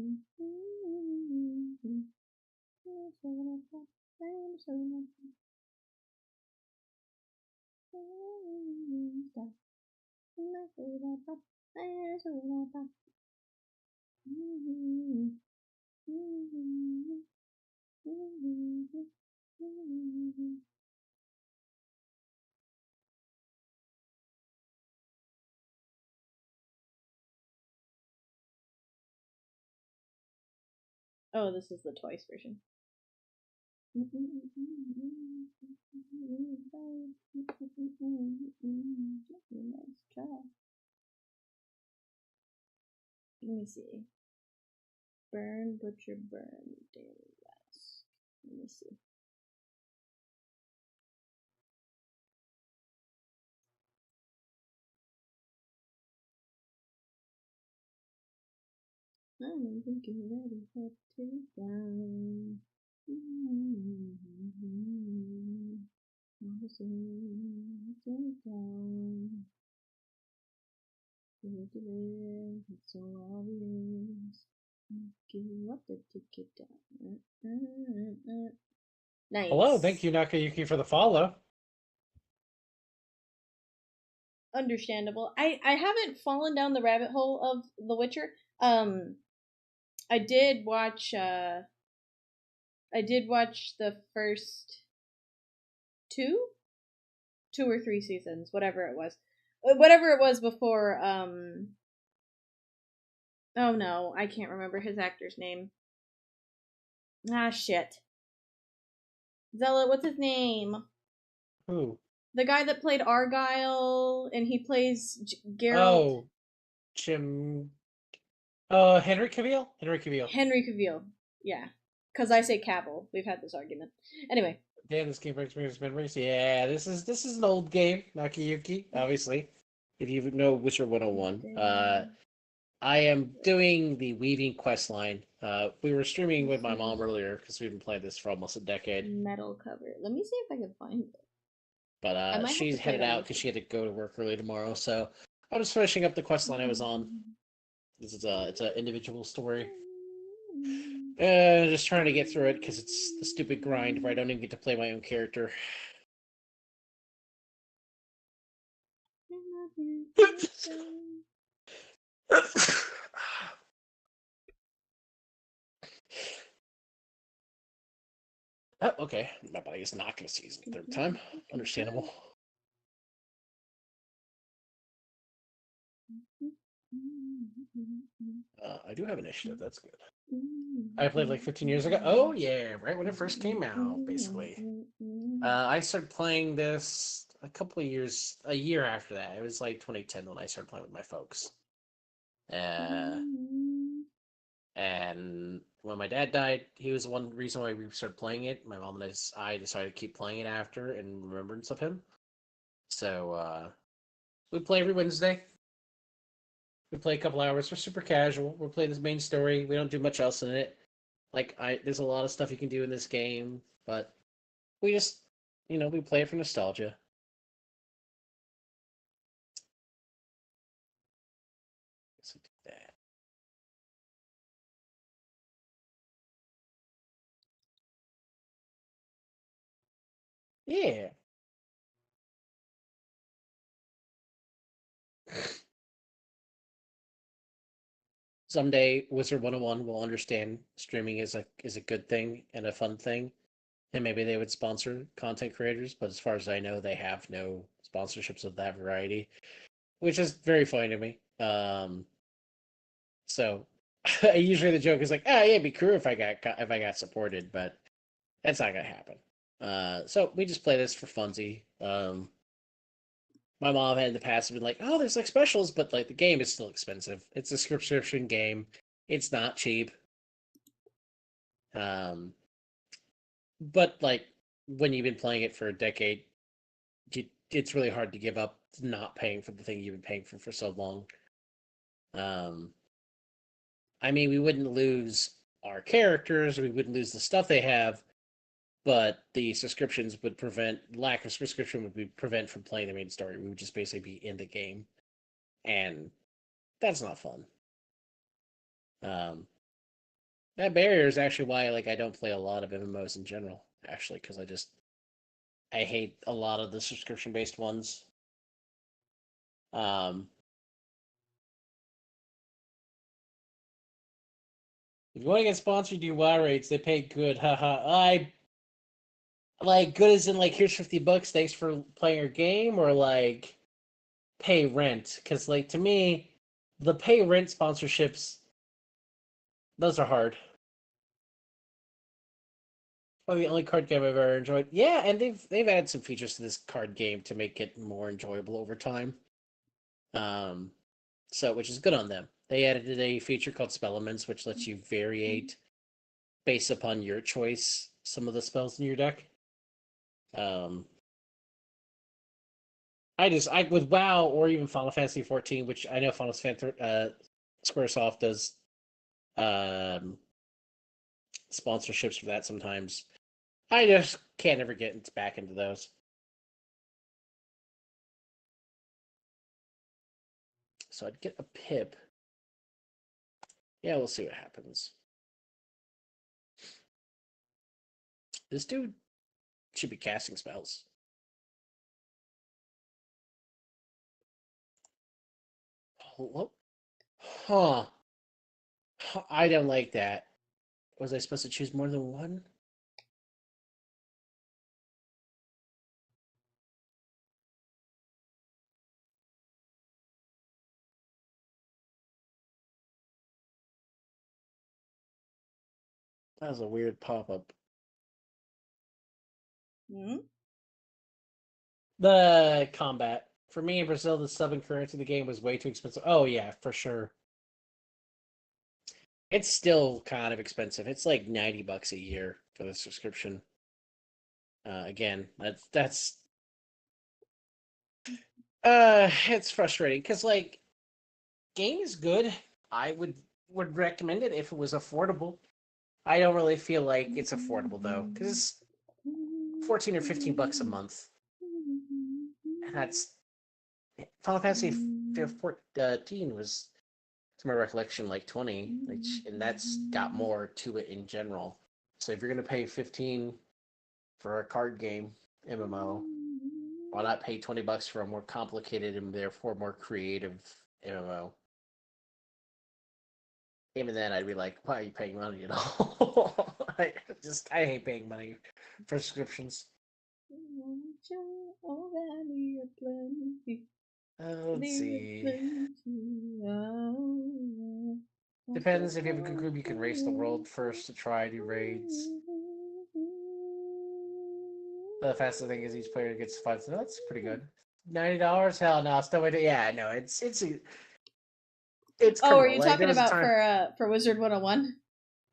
[SPEAKER 1] this is the twice version. Nice try. Let me see. Burn, butcher, burn, daily rest. Let me see. I don't think you're ready for takedown. Takedown. It's so obvious. Give you up the ticket down. Nice.
[SPEAKER 4] Hello, thank you, Nakayuki, for the follow.
[SPEAKER 1] Understandable. I haven't fallen down the rabbit hole of The Witcher. I did watch the first two or three seasons, whatever it was before. Oh no, I can't remember his actor's name. Ah shit. Zella, what's his name?
[SPEAKER 4] Who?
[SPEAKER 1] The guy that played Argyle, and he plays Geralt.
[SPEAKER 4] Oh, Jim. Henry Cavill.
[SPEAKER 1] Henry Cavill. Yeah, because I say Cavill. We've had this argument. Anyway.
[SPEAKER 4] Damn, this game brings me memories. Yeah, this is an old game, Nakayuki. Obviously, if you know Witcher 101. I am doing the Weaving quest line. We were streaming with my mom earlier because we've been playing this for almost a decade.
[SPEAKER 1] Metal cover. Let me see if I can find it.
[SPEAKER 4] But she's headed out because she had to go to work early tomorrow. So I'm just finishing up the quest line I was on. It's an individual story. Just trying to get through it because it's the stupid grind where I don't even get to play my own character. Oh, okay. My body is not going to seize the third time. Understandable. I do have initiative. That's good. I played like 15 years ago. Oh, yeah. Right when it first came out, basically. I started playing this a year after that. It was like 2010 when I started playing with my folks. And when my dad died, he was one reason why we started playing it. My mom and I decided to keep playing it after in remembrance of him. So we play every Wednesday. We play a couple hours. We're super casual. We're playing this main story. We don't do much else in it. There's a lot of stuff you can do in this game, but we just, we play it for nostalgia. Let's do that. Yeah. Someday Wizard 101 will understand streaming is a good thing and a fun thing, and maybe they would sponsor content creators, but as far as I know, they have no sponsorships of that variety, which is very funny to me. So usually the joke is like, yeah, it'd be cool if I got supported, but that's not gonna happen. So we just play this for funsy. My mom had in the past been like, oh, there's like specials, but like the game is still expensive. It's a subscription game. It's not cheap. But like when you've been playing it for a decade, it's really hard to give up not paying for the thing you've been paying for so long. I mean, we wouldn't lose our characters, we wouldn't lose the stuff they have, but the subscriptions would lack of subscription would be prevent from playing the main story. We would just basically be in the game, and that's not fun. That barrier is actually why I don't play a lot of MMOs in general. Actually, because I hate a lot of the subscription based ones. Um, if you want to get sponsored, do WoW rates. They pay good. Haha. I like good as in here's $50. Thanks for playing our game, or pay rent. Because to me, the pay rent sponsorships, those are hard. Probably the only card game I've ever enjoyed. Yeah, and they've added some features to this card game to make it more enjoyable over time. So which is good on them. They added a feature called Spell Elements, which lets you variate based upon your choice some of the spells in your deck. I with WoW or even Final Fantasy 14, which I know Squaresoft does um, sponsorships for that sometimes. I just can't ever get back into those. So I'd get a pip. Yeah, we'll see what happens. This dude should be casting spells. Hello? Huh. I don't like that. Was I supposed to choose more than one? That was a weird pop-up.
[SPEAKER 1] Hmm?
[SPEAKER 4] The combat. For me in Brazil, the sub currency of the game was way too expensive. Oh yeah, for sure. It's still kind of expensive. It's like $90 a year for the subscription. Again, it's frustrating because game is good. I would recommend it if it was affordable. I don't really feel like it's affordable though, because it's 14 or $15 a month, and that's Final Fantasy 14 was, to my recollection, like 20, and that's got more to it in general. So if you're gonna pay 15 for a card game MMO, why not pay $20 for a more complicated and therefore more creative MMO? Even then, I'd be like, why are you paying money at all? I hate paying money for subscriptions. Let's see. Depends. If you have a good group, you can race the world first to try new raids. The fastest thing is each player gets 5. So that's pretty good. $90? Hell no! Still wait. Yeah, no. It's
[SPEAKER 1] Oh, are
[SPEAKER 4] criminal.
[SPEAKER 1] you
[SPEAKER 4] There
[SPEAKER 1] talking
[SPEAKER 4] was a
[SPEAKER 1] about
[SPEAKER 4] time.
[SPEAKER 1] for Wizard 101?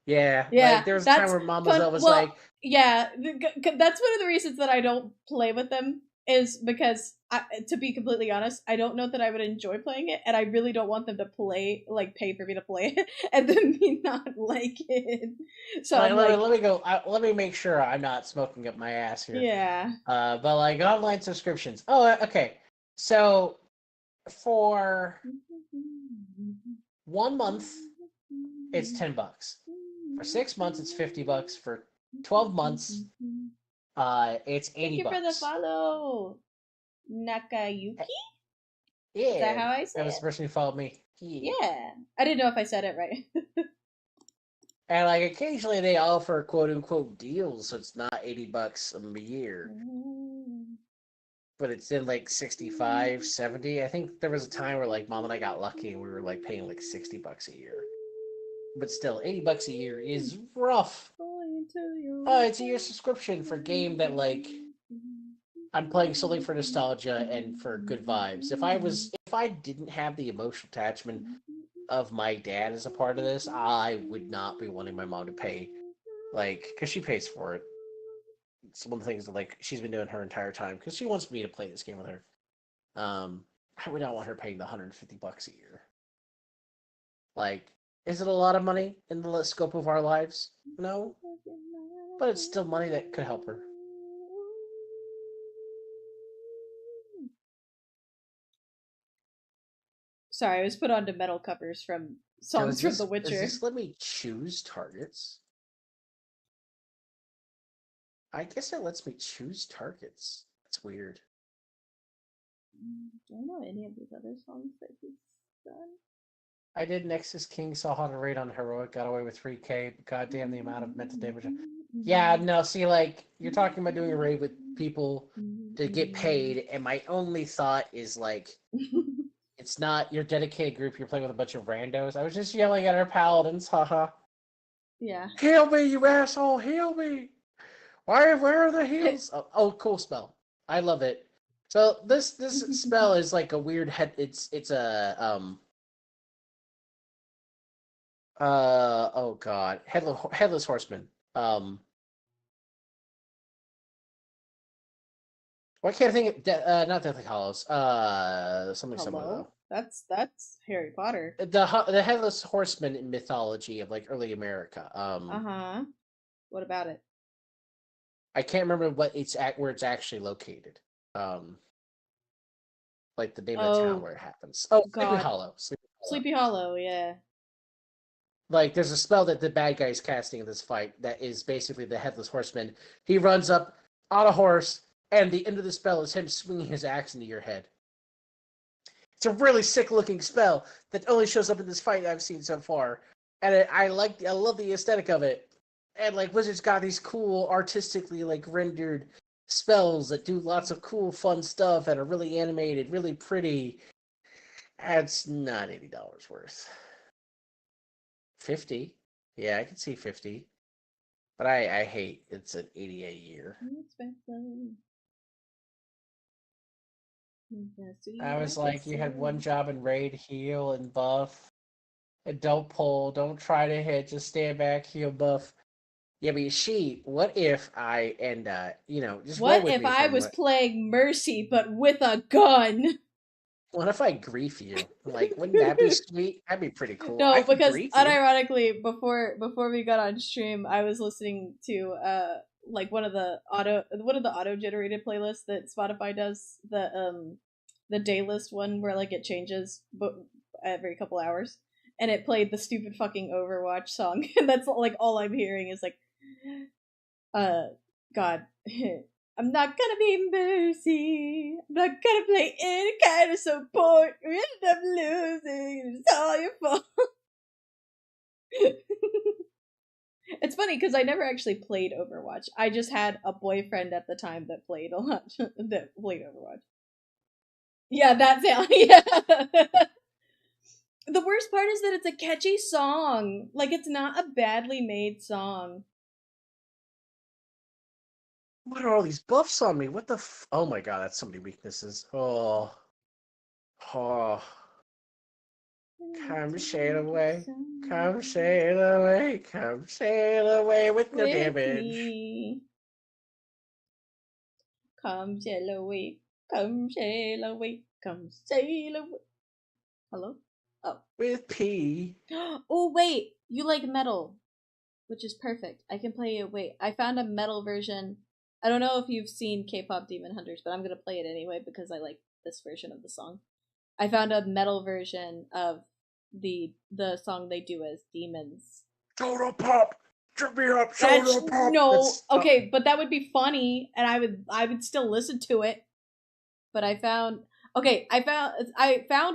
[SPEAKER 4] Yeah,
[SPEAKER 1] Yeah,
[SPEAKER 4] there was a time
[SPEAKER 1] that's
[SPEAKER 4] where Mom was
[SPEAKER 1] fun.
[SPEAKER 4] always
[SPEAKER 1] Well, yeah, that's one of the reasons that I don't play with them is because, to be completely honest, I don't know that I would enjoy playing it, and I really don't want them to pay for me to play it, and then me not like it. So I'm like,
[SPEAKER 4] let me go. Let me make sure I'm not smoking up my ass here.
[SPEAKER 1] yeah.
[SPEAKER 4] But online subscriptions. Oh, okay. So for 1 month, it's $10. For 6 months, it's $50. For 12 months, it's
[SPEAKER 1] Thank
[SPEAKER 4] 80
[SPEAKER 1] you for the
[SPEAKER 4] bucks.
[SPEAKER 1] follow, Nakayuki.
[SPEAKER 4] Yeah,
[SPEAKER 1] Is that how I say
[SPEAKER 4] that was
[SPEAKER 1] it?
[SPEAKER 4] the person who followed me.
[SPEAKER 1] Yeah, I didn't know if I said it right.
[SPEAKER 4] And occasionally they offer quote unquote deals, so it's not $80 a year, but it's in 65, 70. I think there was a time where Mom and I got lucky and we were paying $60 a year. But still, $80 a year is rough. It's a year subscription for a game that I'm playing solely for nostalgia and for good vibes. If I didn't have the emotional attachment of my dad as a part of this, I would not be wanting my mom to pay, because she pays for it. It's one of the things that she's been doing her entire time because she wants me to play this game with her. I would not want her paying the $150 a year. Is it a lot of money in the scope of our lives? No, but it's still money that could help her.
[SPEAKER 1] Sorry, I was put onto metal covers from songs from The
[SPEAKER 4] Does
[SPEAKER 1] Witcher.
[SPEAKER 4] this let me choose targets? I guess it lets me choose targets. That's weird.
[SPEAKER 1] Do I know any of these other songs that he's done?
[SPEAKER 4] I did Nexus King, saw how to raid on Heroic, got away with 3K. Goddamn the amount of mental damage. Yeah, no, see, like, you're talking about doing a raid with people to get paid, and my only thought is, like, it's not your dedicated group, you're playing with a bunch of randos. I was just yelling at our paladins, haha.
[SPEAKER 1] Yeah.
[SPEAKER 4] Heal me, you asshole, heal me! Where are the heals? Oh, cool spell. I love it. So this spell is like a weird head. It's a oh god, headless horseman. Why can't I think of not Deathly Hollows? Something similar
[SPEAKER 1] Hello?
[SPEAKER 4] though.
[SPEAKER 1] That's Harry Potter.
[SPEAKER 4] The headless horseman mythology of like early America.
[SPEAKER 1] Uh-huh. What about it?
[SPEAKER 4] I can't remember where it's actually located. Like the name of the town where it happens. Oh, Sleepy
[SPEAKER 1] God.
[SPEAKER 4] Hollow.
[SPEAKER 1] Sleepy Hollow, yeah.
[SPEAKER 4] Like, there's a spell that the bad guy is casting in this fight that is basically the Headless Horseman. He runs up on a horse, and the end of the spell is him swinging his axe into your head. It's a really sick-looking spell that only shows up in this fight I've seen so far, and I love the aesthetic of it. And like Wizards got these cool, artistically like rendered spells that do lots of cool, fun stuff and are really animated, really pretty. It's not $80 worth. 50. Yeah, I can see 50. But I hate it's an 80 a year. I was like, you had one job in raid, heal, and buff. And don't pull, don't try to hit, just stand back, heal, buff. Yeah, but what if I just roll
[SPEAKER 1] What
[SPEAKER 4] with
[SPEAKER 1] if
[SPEAKER 4] me for
[SPEAKER 1] I
[SPEAKER 4] a
[SPEAKER 1] was
[SPEAKER 4] minute.
[SPEAKER 1] playing Mercy but with a gun?
[SPEAKER 4] What if I grief you? Like, wouldn't that be sweet? That'd be pretty cool.
[SPEAKER 1] No,
[SPEAKER 4] I could
[SPEAKER 1] because
[SPEAKER 4] grief you.
[SPEAKER 1] unironically, before we got on stream, I was listening to like one of the auto generated playlists that Spotify does, the day list one where like it changes but every couple hours, and it played the stupid fucking Overwatch song, and that's like all I'm hearing is like, God. I'm not gonna be Mercy. I'm not gonna play any kind of support. We end up losing. It's all your fault. It's funny because I never actually played Overwatch. I just had a boyfriend at the time that played a lot. That played Overwatch. Yeah, that's it. Yeah. The worst part is that it's a catchy song. Like, it's not a badly made song.
[SPEAKER 4] What are all these buffs on me? What the oh my god, that's so many weaknesses. Oh. Come sail away. Come sail away. Come sail away with no damage.
[SPEAKER 1] Me. Come sail away. Come sail away. Come sail away. Hello? Oh.
[SPEAKER 4] With P.
[SPEAKER 1] Oh, wait. You like metal, which is perfect. I can play it. Wait, I found a metal version. I don't know if you've seen K-pop Demon Hunters, but I'm gonna play it anyway because I like this version of the song. I found a metal version of the song they do as demons.
[SPEAKER 4] Soda pop, drip me up, soda pop.
[SPEAKER 1] No, okay, but that would be funny, and I would still listen to it. But I found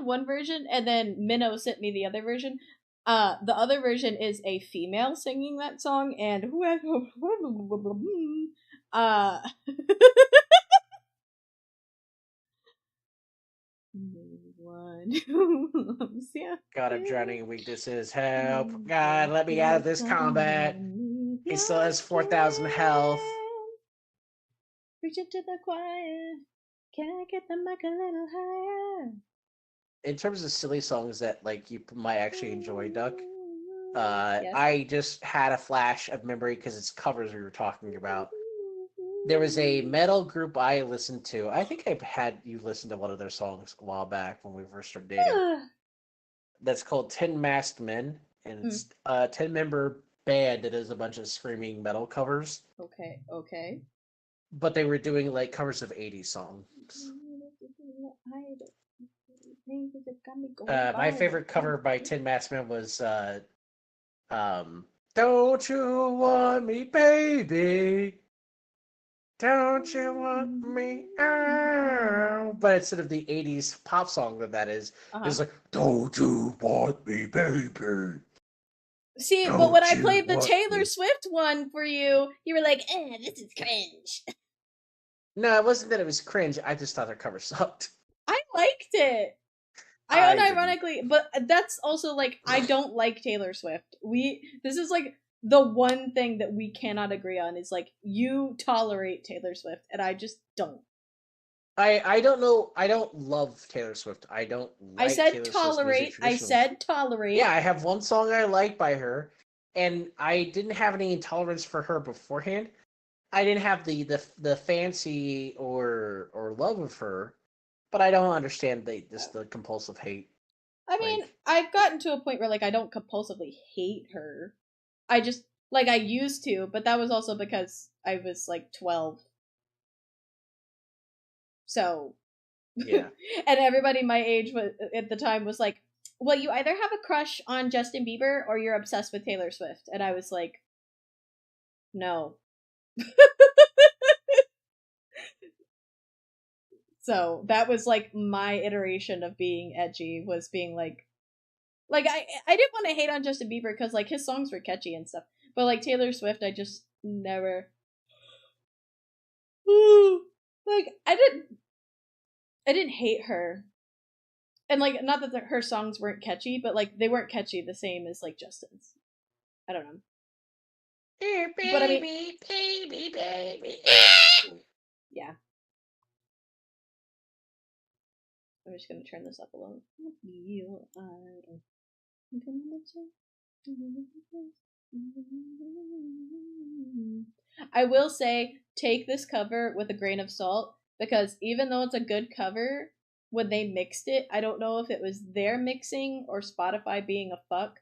[SPEAKER 1] one version, and then Minnow sent me the other version. The other version is a female singing that song, and
[SPEAKER 4] God, I'm drowning in weaknesses. Help. God, let me out of this combat. He still has 4,000 health.
[SPEAKER 1] Reach into the choir. Can I get the mic a little higher?
[SPEAKER 4] In terms of silly songs that like you might actually enjoy, Duck,
[SPEAKER 1] Yes.
[SPEAKER 4] I just had a flash of memory because it's covers we were talking about. There was a metal group I listened to. I think I had you listen to one of their songs a while back when we first started dating. That's called 10 Masked Men, and it's a 10-member band that does a bunch of screaming metal covers.
[SPEAKER 1] Okay.
[SPEAKER 4] But they were doing like covers of 80s songs. My favorite cover by Tin Mask Man was Don't You Want Me, Baby? Don't you want me? Oh. But instead of the 80s pop song that is, it's like, Don't you want me, baby?
[SPEAKER 1] See, but
[SPEAKER 4] Don't
[SPEAKER 1] when I
[SPEAKER 4] you
[SPEAKER 1] played the
[SPEAKER 4] want
[SPEAKER 1] Taylor
[SPEAKER 4] me?
[SPEAKER 1] Swift one for you, you were like, this is cringe.
[SPEAKER 4] No, it wasn't that it was cringe. I just thought their cover sucked.
[SPEAKER 1] I liked it. I unironically, but that's also like, I don't like Taylor Swift. This is like the one thing that we cannot agree on is like, you tolerate Taylor Swift, and I just don't.
[SPEAKER 4] I don't know. I don't love Taylor Swift. I don't like
[SPEAKER 1] I said
[SPEAKER 4] Taylor Swift's
[SPEAKER 1] tolerate.
[SPEAKER 4] music
[SPEAKER 1] I
[SPEAKER 4] traditionally.
[SPEAKER 1] said tolerate.
[SPEAKER 4] Yeah, I have one song I like by her, and I didn't have any intolerance for her beforehand. I didn't have the fancy or love of her, but I don't understand the compulsive hate.
[SPEAKER 1] I mean, I've gotten to a point where like I don't compulsively hate her. I just like I used to, but that was also because I was like 12. So
[SPEAKER 4] Yeah.
[SPEAKER 1] and everybody my age was at the time was like, well, you either have a crush on Justin Bieber or you're obsessed with Taylor Swift. And I was like, no. So that was like my iteration of being edgy, was being like I didn't want to hate on Justin Bieber because like his songs were catchy and stuff. But like Taylor Swift, I just never like I didn't hate her. And like not that her songs weren't catchy, but like they weren't catchy the same as like Justin's. I don't know.
[SPEAKER 4] Here, baby,
[SPEAKER 1] But I mean,
[SPEAKER 4] baby.
[SPEAKER 1] yeah. I'm just gonna turn this up a little. I will say, take this cover with a grain of salt, because even though it's a good cover, when they mixed it, I don't know if it was their mixing or Spotify being a fuck,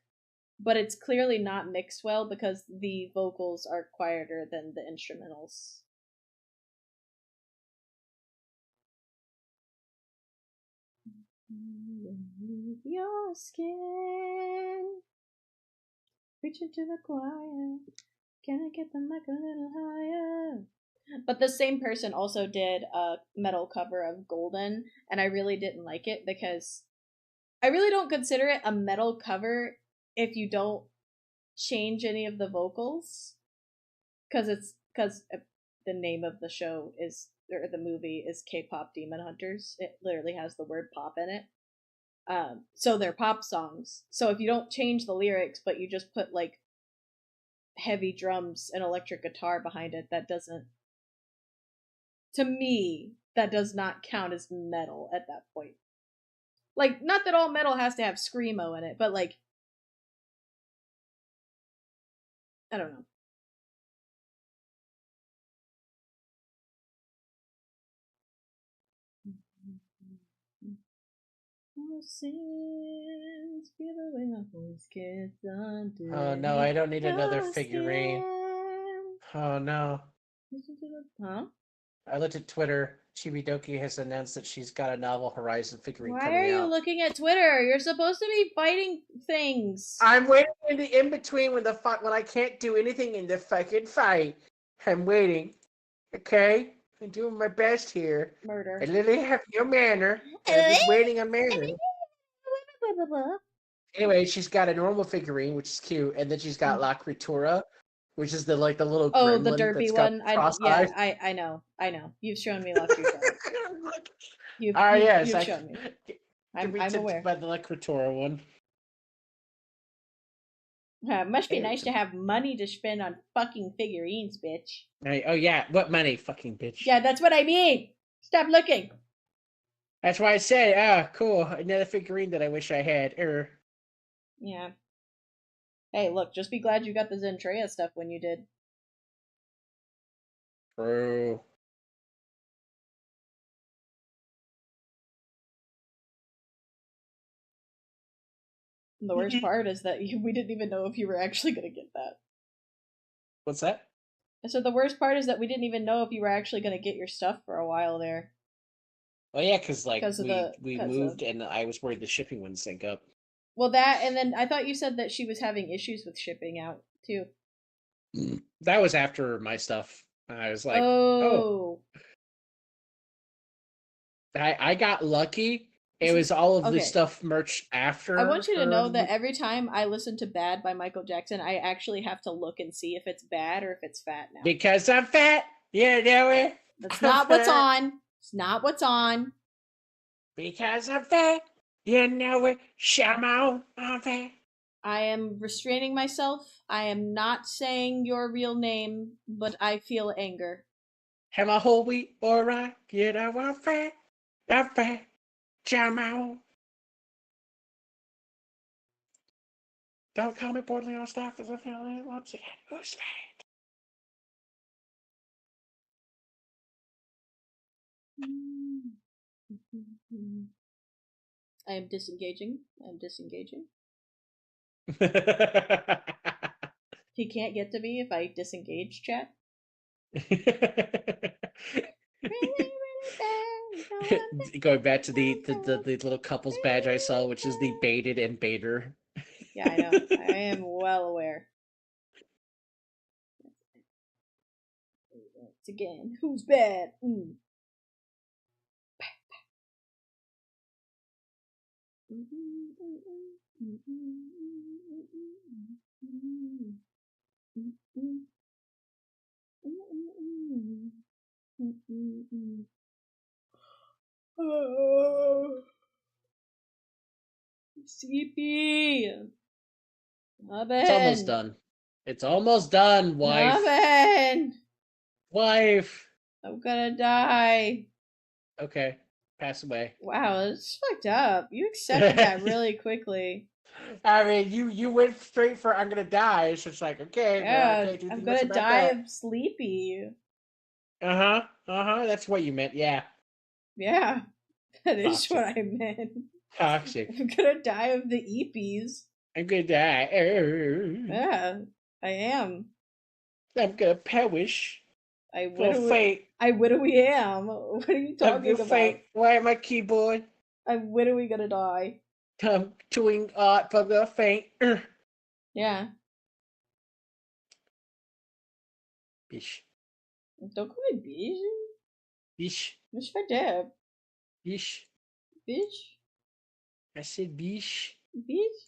[SPEAKER 1] but it's clearly not mixed well because the vocals are quieter than the instrumentals. Your skin, reaching to the choir. Can I get the mic a little higher? But the same person also did a metal cover of Golden, and I really didn't like it because I really don't consider it a metal cover if you don't change any of the vocals, because the name of the show is, or the movie is, K-pop Demon Hunters. It literally has the word pop in it. So they're pop songs. So if you don't change the lyrics, but you just put like heavy drums and electric guitar behind it, that doesn't, to me, that does not count as metal at that point. Like, not that all metal has to have screamo in it, but like, I don't know.
[SPEAKER 4] Oh no, I don't need another figurine. Oh no.
[SPEAKER 1] Huh?
[SPEAKER 4] I looked at Twitter. Chibidoki has announced that she's got a Novel Horizon figurine
[SPEAKER 1] Why
[SPEAKER 4] coming
[SPEAKER 1] are you
[SPEAKER 4] out.
[SPEAKER 1] looking at Twitter? You're supposed to be fighting things.
[SPEAKER 4] I'm waiting in the in between when I can't do anything in the fucking fight. I'm waiting. Okay? I'm doing my best here.
[SPEAKER 1] Murder.
[SPEAKER 4] I literally have no manner. And I'm just waiting on manner. Anyway, she's got a normal figurine, which is cute, and then she's got La Creatura, which is the little
[SPEAKER 1] Oh, the
[SPEAKER 4] gremlin
[SPEAKER 1] derpy
[SPEAKER 4] that's got
[SPEAKER 1] one.
[SPEAKER 4] cross
[SPEAKER 1] Yeah,
[SPEAKER 4] eyes.
[SPEAKER 1] I know. You've shown me La Creatura. You've shown me. I'm aware.
[SPEAKER 4] By the La Creatura one.
[SPEAKER 1] Must be nice to have money to spend on fucking figurines, bitch.
[SPEAKER 4] Oh yeah, what money, fucking bitch?
[SPEAKER 1] Yeah, that's what I mean. Stop looking.
[SPEAKER 4] That's why I said, cool, another figurine that I wish I had.
[SPEAKER 1] Yeah. Hey, look, just be glad you got the Zentrea stuff when you did.
[SPEAKER 4] True.
[SPEAKER 1] And the worst part is that we didn't even know if you were actually going to get that.
[SPEAKER 4] What's that?
[SPEAKER 1] And so the worst part is that we didn't even know if you were actually going to get your stuff for a while there.
[SPEAKER 4] Oh yeah, because like
[SPEAKER 1] 'Cause of
[SPEAKER 4] we
[SPEAKER 1] cause
[SPEAKER 4] moved
[SPEAKER 1] of
[SPEAKER 4] and I was worried the shipping wouldn't sync up.
[SPEAKER 1] well that, and then I thought you said that she was having issues with shipping out too.
[SPEAKER 4] That was after my stuff. I was like, oh,
[SPEAKER 1] Oh,
[SPEAKER 4] I got lucky. It
[SPEAKER 1] see,
[SPEAKER 4] was all of the
[SPEAKER 1] okay.
[SPEAKER 4] stuff merch
[SPEAKER 1] I
[SPEAKER 4] after
[SPEAKER 1] want you to know that
[SPEAKER 4] her.
[SPEAKER 1] every time I listen to "Bad" by Michael Jackson, I actually have to look and see if it's bad or if it's fat now.
[SPEAKER 4] Because I'm fat. You know it.
[SPEAKER 1] That's
[SPEAKER 4] I'm
[SPEAKER 1] not what's
[SPEAKER 4] fat.
[SPEAKER 1] on. It's not what's on.
[SPEAKER 4] Because I'm fat. You know it. Shamo. I'm fat.
[SPEAKER 1] I am restraining myself. I am not saying your real name, but I feel anger.
[SPEAKER 4] Am I whole wheat or right? You know I'm fat. I'm fat. Shamo. Don't call me poorly on staff because I feel it once again. Who's fat?
[SPEAKER 1] I am disengaging. I am disengaging. He can't get to me if I disengage, chat.
[SPEAKER 4] Going back to the little couples badge I saw, which is the baited and baiter.
[SPEAKER 1] Yeah, I know. I am well aware. Once again, who's bad? CP.
[SPEAKER 4] It's almost
[SPEAKER 1] Nubbin.
[SPEAKER 4] done. It's almost done, wife.
[SPEAKER 1] Nubbin.
[SPEAKER 4] Wife.
[SPEAKER 1] I'm gonna die.
[SPEAKER 4] Okay. Pass away.
[SPEAKER 1] Wow, that's fucked up. You accepted that really quickly.
[SPEAKER 4] I mean, you went straight for I'm gonna die. It's just like, okay, well, I
[SPEAKER 1] Yeah,
[SPEAKER 4] can't do
[SPEAKER 1] I'm
[SPEAKER 4] too much
[SPEAKER 1] gonna
[SPEAKER 4] about
[SPEAKER 1] die
[SPEAKER 4] that.
[SPEAKER 1] of sleepy.
[SPEAKER 4] Uh-huh. Uh-huh. That's what you meant. Yeah.
[SPEAKER 1] Yeah, that is
[SPEAKER 4] Toxic.
[SPEAKER 1] what I meant.
[SPEAKER 4] Toxic.
[SPEAKER 1] I'm gonna die of the eepies.
[SPEAKER 4] I'm gonna die.
[SPEAKER 1] Yeah, I am.
[SPEAKER 4] I'm gonna perish.
[SPEAKER 1] I
[SPEAKER 4] Gonna faint.
[SPEAKER 1] widowy am. What are you
[SPEAKER 4] I'm gonna
[SPEAKER 1] talking
[SPEAKER 4] faint.
[SPEAKER 1] about?
[SPEAKER 4] Why am I keyboard?
[SPEAKER 1] I'm widowy gonna die.
[SPEAKER 4] I'm doing art. I'm gonna faint.
[SPEAKER 1] Yeah.
[SPEAKER 4] Bish.
[SPEAKER 1] Don't call me bitch.
[SPEAKER 4] Bish.
[SPEAKER 1] Bitch for dab.
[SPEAKER 4] Bish.
[SPEAKER 1] Bitch.
[SPEAKER 4] I said bish.
[SPEAKER 1] Bitch.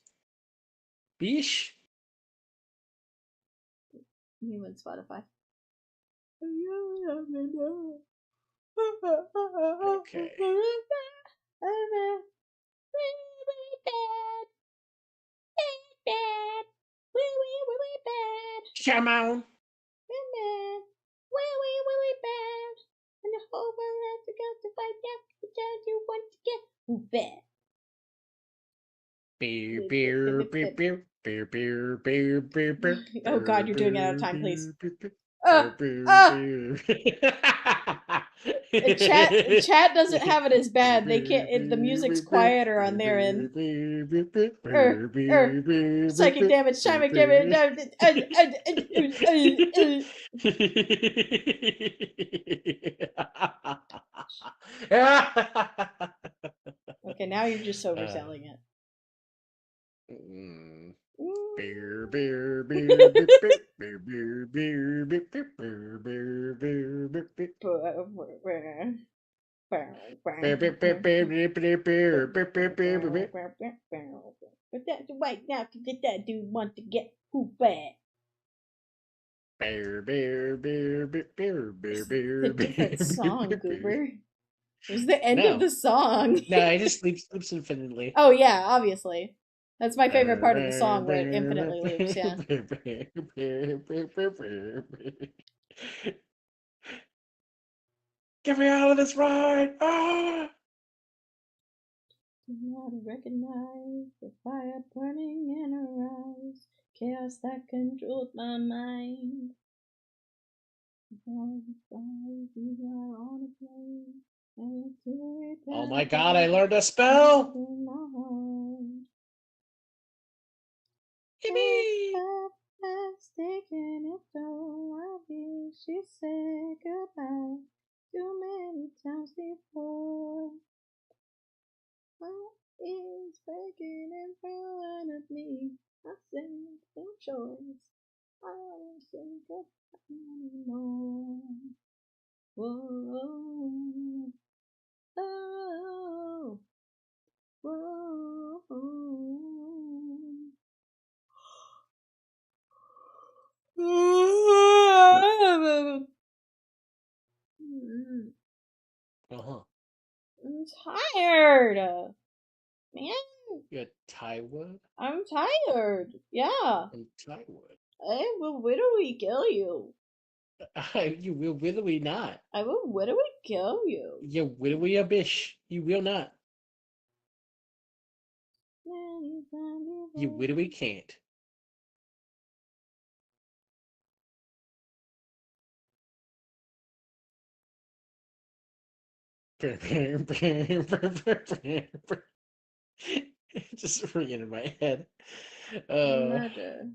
[SPEAKER 4] Bish.
[SPEAKER 1] You in Spotify.
[SPEAKER 4] Okay. Come on.
[SPEAKER 1] And the whole world has to go to find out which one you want to get. Who bad?
[SPEAKER 4] Beer, beer, beer, beer, beer, beer, beer, beer, beer.
[SPEAKER 1] Oh God, you're doing it out of time, please.
[SPEAKER 4] Beer, beer,
[SPEAKER 1] Ah!
[SPEAKER 4] beer.
[SPEAKER 1] Chat doesn't have it as bad. They can't. The music's quieter on their end. Psychic damage. Time and Okay, now you're just overselling it.
[SPEAKER 4] Beer, beer, beer, beer, beer, beer, beer, beer, beer, beer, beer, beer, beer.
[SPEAKER 1] But that right now to get that dude want to get who bad.
[SPEAKER 4] Beer, beer, beer, beer, beer, beer,
[SPEAKER 1] It's
[SPEAKER 4] beer,
[SPEAKER 1] a different
[SPEAKER 4] beer,
[SPEAKER 1] song,
[SPEAKER 4] beer,
[SPEAKER 1] Goober. It was the end of
[SPEAKER 4] No,
[SPEAKER 1] the song.
[SPEAKER 4] no, I just loops infinitely.
[SPEAKER 1] Oh yeah, obviously. That's my favorite part of the song where it infinitely loops, yeah.
[SPEAKER 4] Get me out of this ride! Ah!
[SPEAKER 1] How to recognize the fire burning in her eyes, chaos that controls my mind.
[SPEAKER 4] Oh my god, I learned a spell! Yippee!
[SPEAKER 1] She said goodbye too many times before. choice. I don't think of anymore. Whoa, oh, whoa.
[SPEAKER 4] Uh-huh.
[SPEAKER 1] I'm tired, man.
[SPEAKER 4] You're Taiwood?
[SPEAKER 1] I'm tired. Yeah.
[SPEAKER 4] I'm Taiwood.
[SPEAKER 1] I will literally kill you.
[SPEAKER 4] You will we not?
[SPEAKER 1] I will literally kill you.
[SPEAKER 4] You will we a bish. You will not. You will we can't. Just ringing in my head.
[SPEAKER 1] Murder.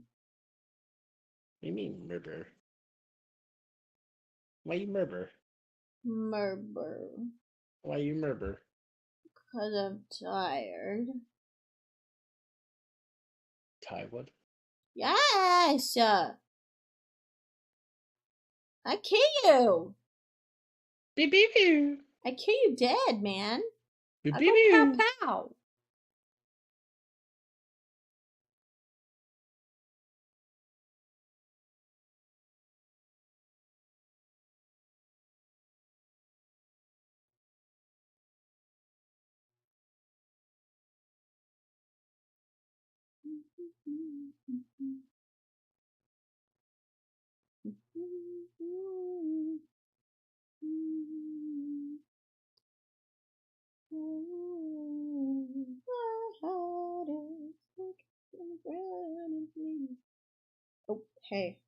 [SPEAKER 4] What do you mean murder? Why you murder?
[SPEAKER 1] Murder.
[SPEAKER 4] Why you murder?
[SPEAKER 1] Because I'm tired.
[SPEAKER 4] Taiwood?
[SPEAKER 1] Yes! I kill you!
[SPEAKER 4] Beep beep beep.
[SPEAKER 1] I kill you dead, man.
[SPEAKER 4] Beep
[SPEAKER 1] I
[SPEAKER 4] beep
[SPEAKER 1] go pow
[SPEAKER 4] beep.
[SPEAKER 1] pow. Oh, hey,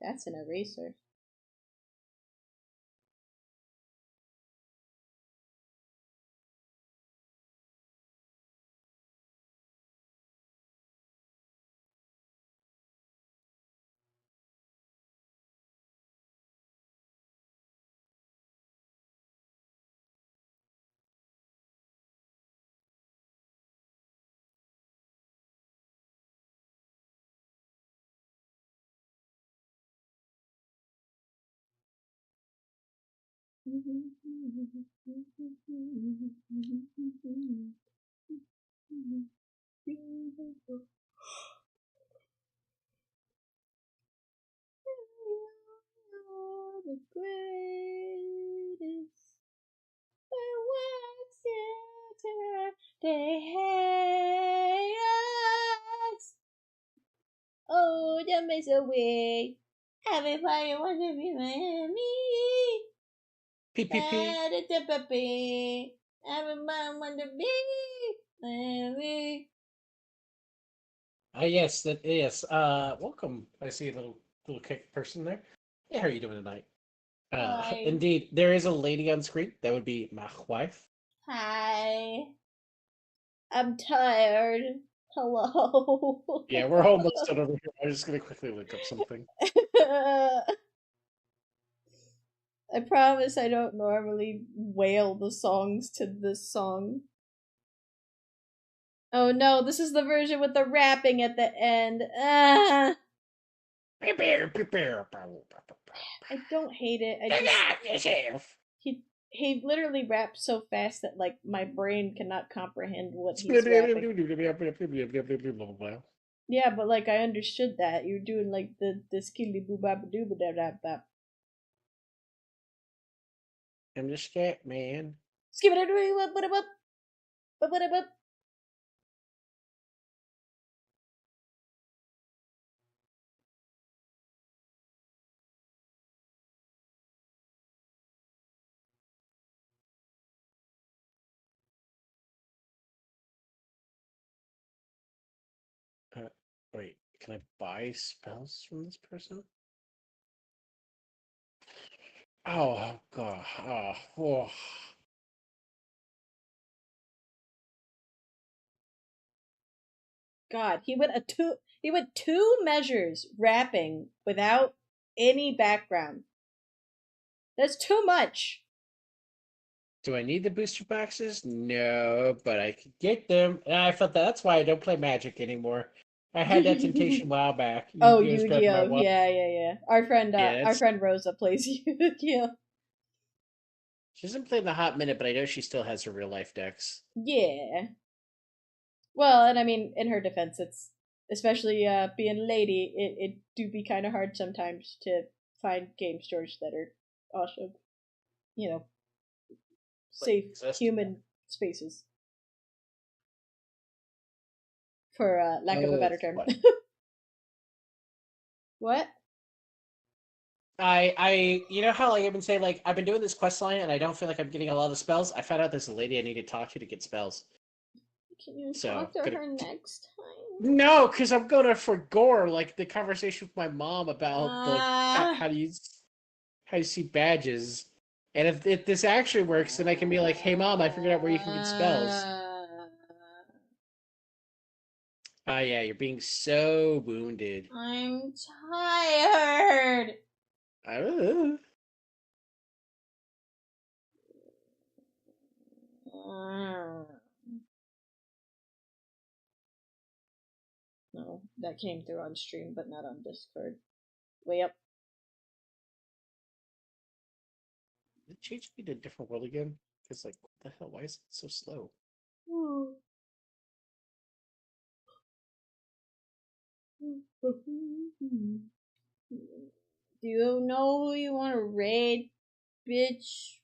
[SPEAKER 1] that's an eraser. The greatest they hate us. Oh, don't make so weak. Everybody wants to be me.
[SPEAKER 4] Peep peep peep.
[SPEAKER 1] Everybody wants to be me.
[SPEAKER 4] Yes, yes. Welcome. I see a little kick person there. Yeah, how are you doing tonight?
[SPEAKER 1] Hi.
[SPEAKER 4] Indeed, there is a lady on screen. That would be my wife.
[SPEAKER 1] Hi. I'm tired. Hello.
[SPEAKER 4] Yeah, we're almost done over here. I'm just gonna quickly look up something.
[SPEAKER 1] I promise I don't normally wail the songs to this song. Oh no, this is the version with the rapping at the end. I don't hate it. He literally raps so fast that like my brain cannot comprehend what he's rapping. Yeah, but like I understood that. You're doing like the skilly boo ba doo ba da da.
[SPEAKER 4] I'm the scat man.
[SPEAKER 1] Skip it up.
[SPEAKER 4] Uh, Wait, can I buy spells from this person? Oh god. Oh.
[SPEAKER 1] God, he went two measures rapping without any background. That's too much.
[SPEAKER 4] Do I need the booster boxes? No, but I could get them. And I felt that's why I don't play Magic anymore. I had that temptation a while back.
[SPEAKER 1] Oh,
[SPEAKER 4] Yu-Gi-Oh's grabbed my
[SPEAKER 1] Yu-Gi-Oh!
[SPEAKER 4] wallet.
[SPEAKER 1] Yeah.
[SPEAKER 4] Yeah,
[SPEAKER 1] Our
[SPEAKER 4] that's
[SPEAKER 1] friend Rosa plays Yu-Gi-Oh!
[SPEAKER 4] she hasn't played in a hot minute, but I know she still has her real life decks.
[SPEAKER 1] Yeah. Well, and I mean, in her defense, it's especially being a lady, it do be kind of hard sometimes to find game stores that are also, you know,
[SPEAKER 4] Like
[SPEAKER 1] safe
[SPEAKER 4] exist.
[SPEAKER 1] human spaces, for lack of a
[SPEAKER 4] Oh,
[SPEAKER 1] better term.
[SPEAKER 4] what?
[SPEAKER 1] What?
[SPEAKER 4] You know how like I've been saying like I've been doing this quest line and I don't feel like I'm getting a lot of spells. I found out there's a lady I need to talk to get spells.
[SPEAKER 1] Can you
[SPEAKER 4] So
[SPEAKER 1] talk to
[SPEAKER 4] gonna
[SPEAKER 1] her next time?
[SPEAKER 4] no, because I'm gonna forgore like the conversation with my mom about the
[SPEAKER 1] Ah.
[SPEAKER 4] how you see badges. And if this actually works, then I can be like, hey mom, I figured out where you can get spells. Ah yeah, you're being so wounded.
[SPEAKER 1] I'm tired.
[SPEAKER 4] Uh,
[SPEAKER 1] No, that came through on stream, but not on Discord. Way up.
[SPEAKER 4] Did it change me to a different world again? Because like, what the hell? Why is it so slow?
[SPEAKER 1] Do you know who you want to raid, bitch?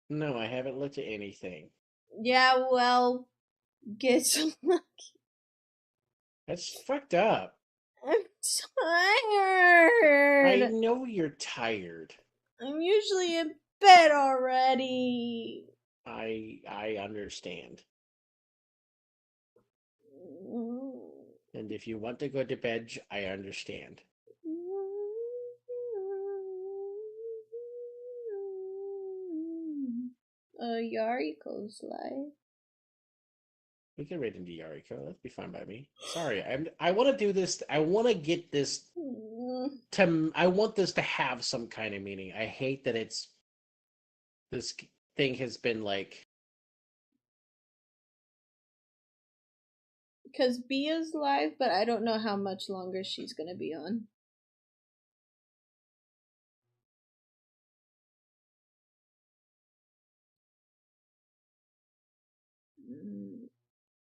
[SPEAKER 4] No, I haven't looked at anything.
[SPEAKER 1] Yeah, well, get some.
[SPEAKER 4] That's fucked up.
[SPEAKER 1] I'm
[SPEAKER 4] I
[SPEAKER 1] tired.
[SPEAKER 4] know you're tired.
[SPEAKER 1] I'm usually in bed already.
[SPEAKER 4] I understand. And if you want to go to bed, I understand.
[SPEAKER 1] Yariko's life.
[SPEAKER 4] We can raid into Yariko. That'd be fine by me. Sorry, I want to do this. I want to get this to. I want this to have some kind of meaning. I hate that this thing has been like.
[SPEAKER 1] Because Bia's live, but I don't know how much longer she's gonna be on.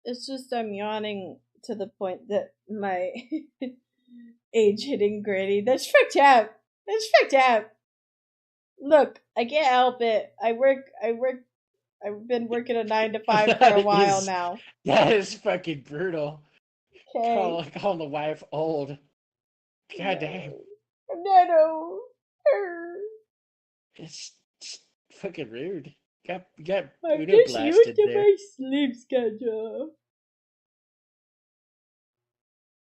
[SPEAKER 1] It's just I'm yawning to the point that my age hitting gritty. That's fucked up. That's fucked up. Look, I can't help it. I've been working a 9 to 5 for a while now.
[SPEAKER 4] That is fucking brutal.
[SPEAKER 1] Okay.
[SPEAKER 4] Calling the wife old. God damn.
[SPEAKER 1] I'm not old.
[SPEAKER 4] It's fucking rude. Got
[SPEAKER 1] I'm
[SPEAKER 4] Uno
[SPEAKER 1] just used
[SPEAKER 4] blasted
[SPEAKER 1] to
[SPEAKER 4] there.
[SPEAKER 1] my sleep schedule.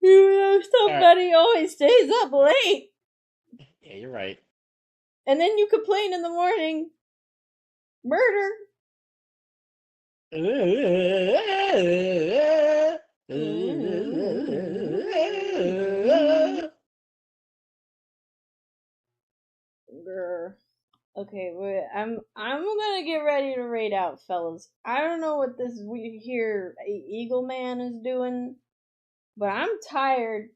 [SPEAKER 1] You know, somebody always stays up late.
[SPEAKER 4] Yeah, you're right.
[SPEAKER 1] And then you complain in the morning. Murder. Grr. Okay, wait. I'm gonna get ready to raid out, fellas. I don't know what this we here Eagle Man is doing, but I'm tired,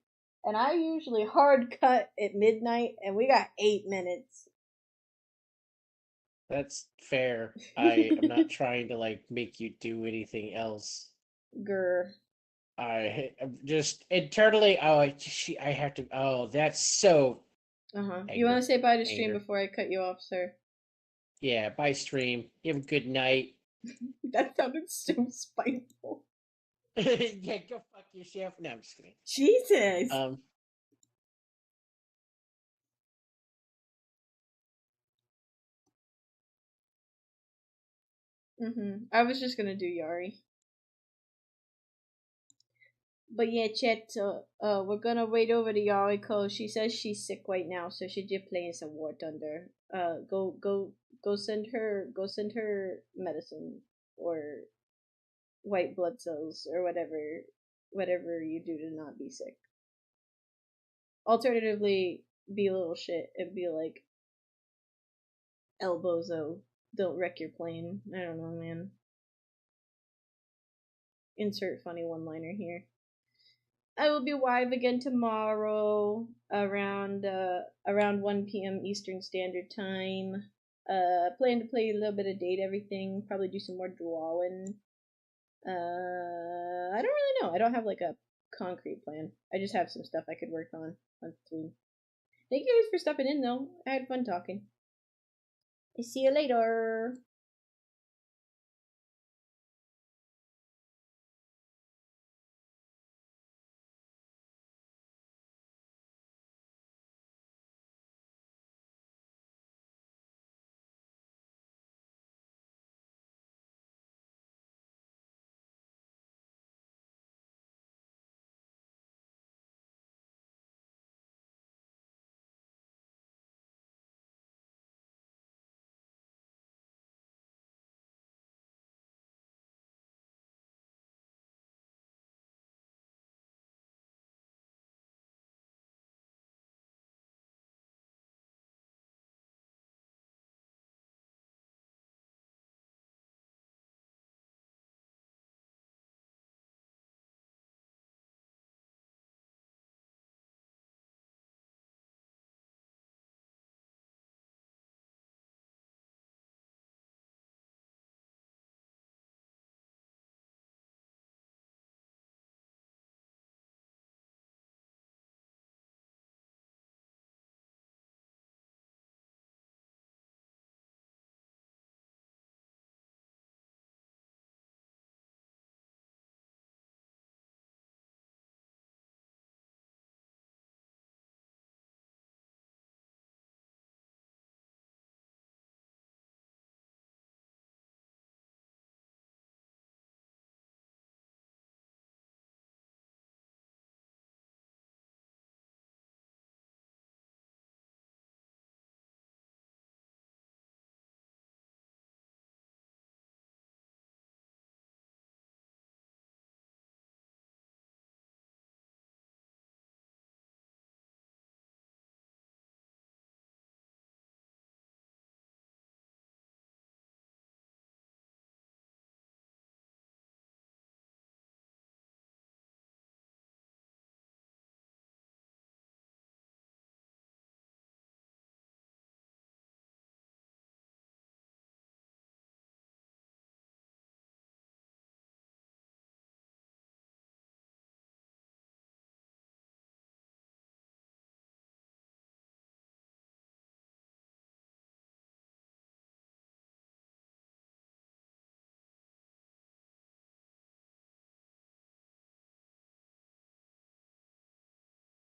[SPEAKER 1] and I usually hard cut at midnight, and we got 8 minutes.
[SPEAKER 4] That's fair. I am not trying to like make you do anything else.
[SPEAKER 1] Grr.
[SPEAKER 4] I'm just internally. Oh, I have to. Oh, that's so.
[SPEAKER 1] You want to say bye to stream
[SPEAKER 4] Anger.
[SPEAKER 1] before I cut you off, sir?
[SPEAKER 4] Yeah. Bye, stream. You have a good night.
[SPEAKER 1] That sounded so spiteful.
[SPEAKER 4] Yeah, go fuck yourself. No, I'm just kidding.
[SPEAKER 1] Jesus. I was just gonna do Yari. But yeah, chat, we're gonna wait over to Yariko. She says she's sick right now, so she's just playing some War Thunder. Go send her medicine or white blood cells or whatever you do to not be sick. Alternatively, be a little shit and be like Elbozo. Don't wreck your plane. I don't know, man. Insert funny one-liner here. I will be live again tomorrow around 1 p.m. Eastern Standard Time. Plan to play a little bit of Date Everything. Probably do some more drawing. I don't really know. I don't have like a concrete plan. I just have some stuff I could work on between. Thank you guys for stopping in though. I had fun talking. I see you later.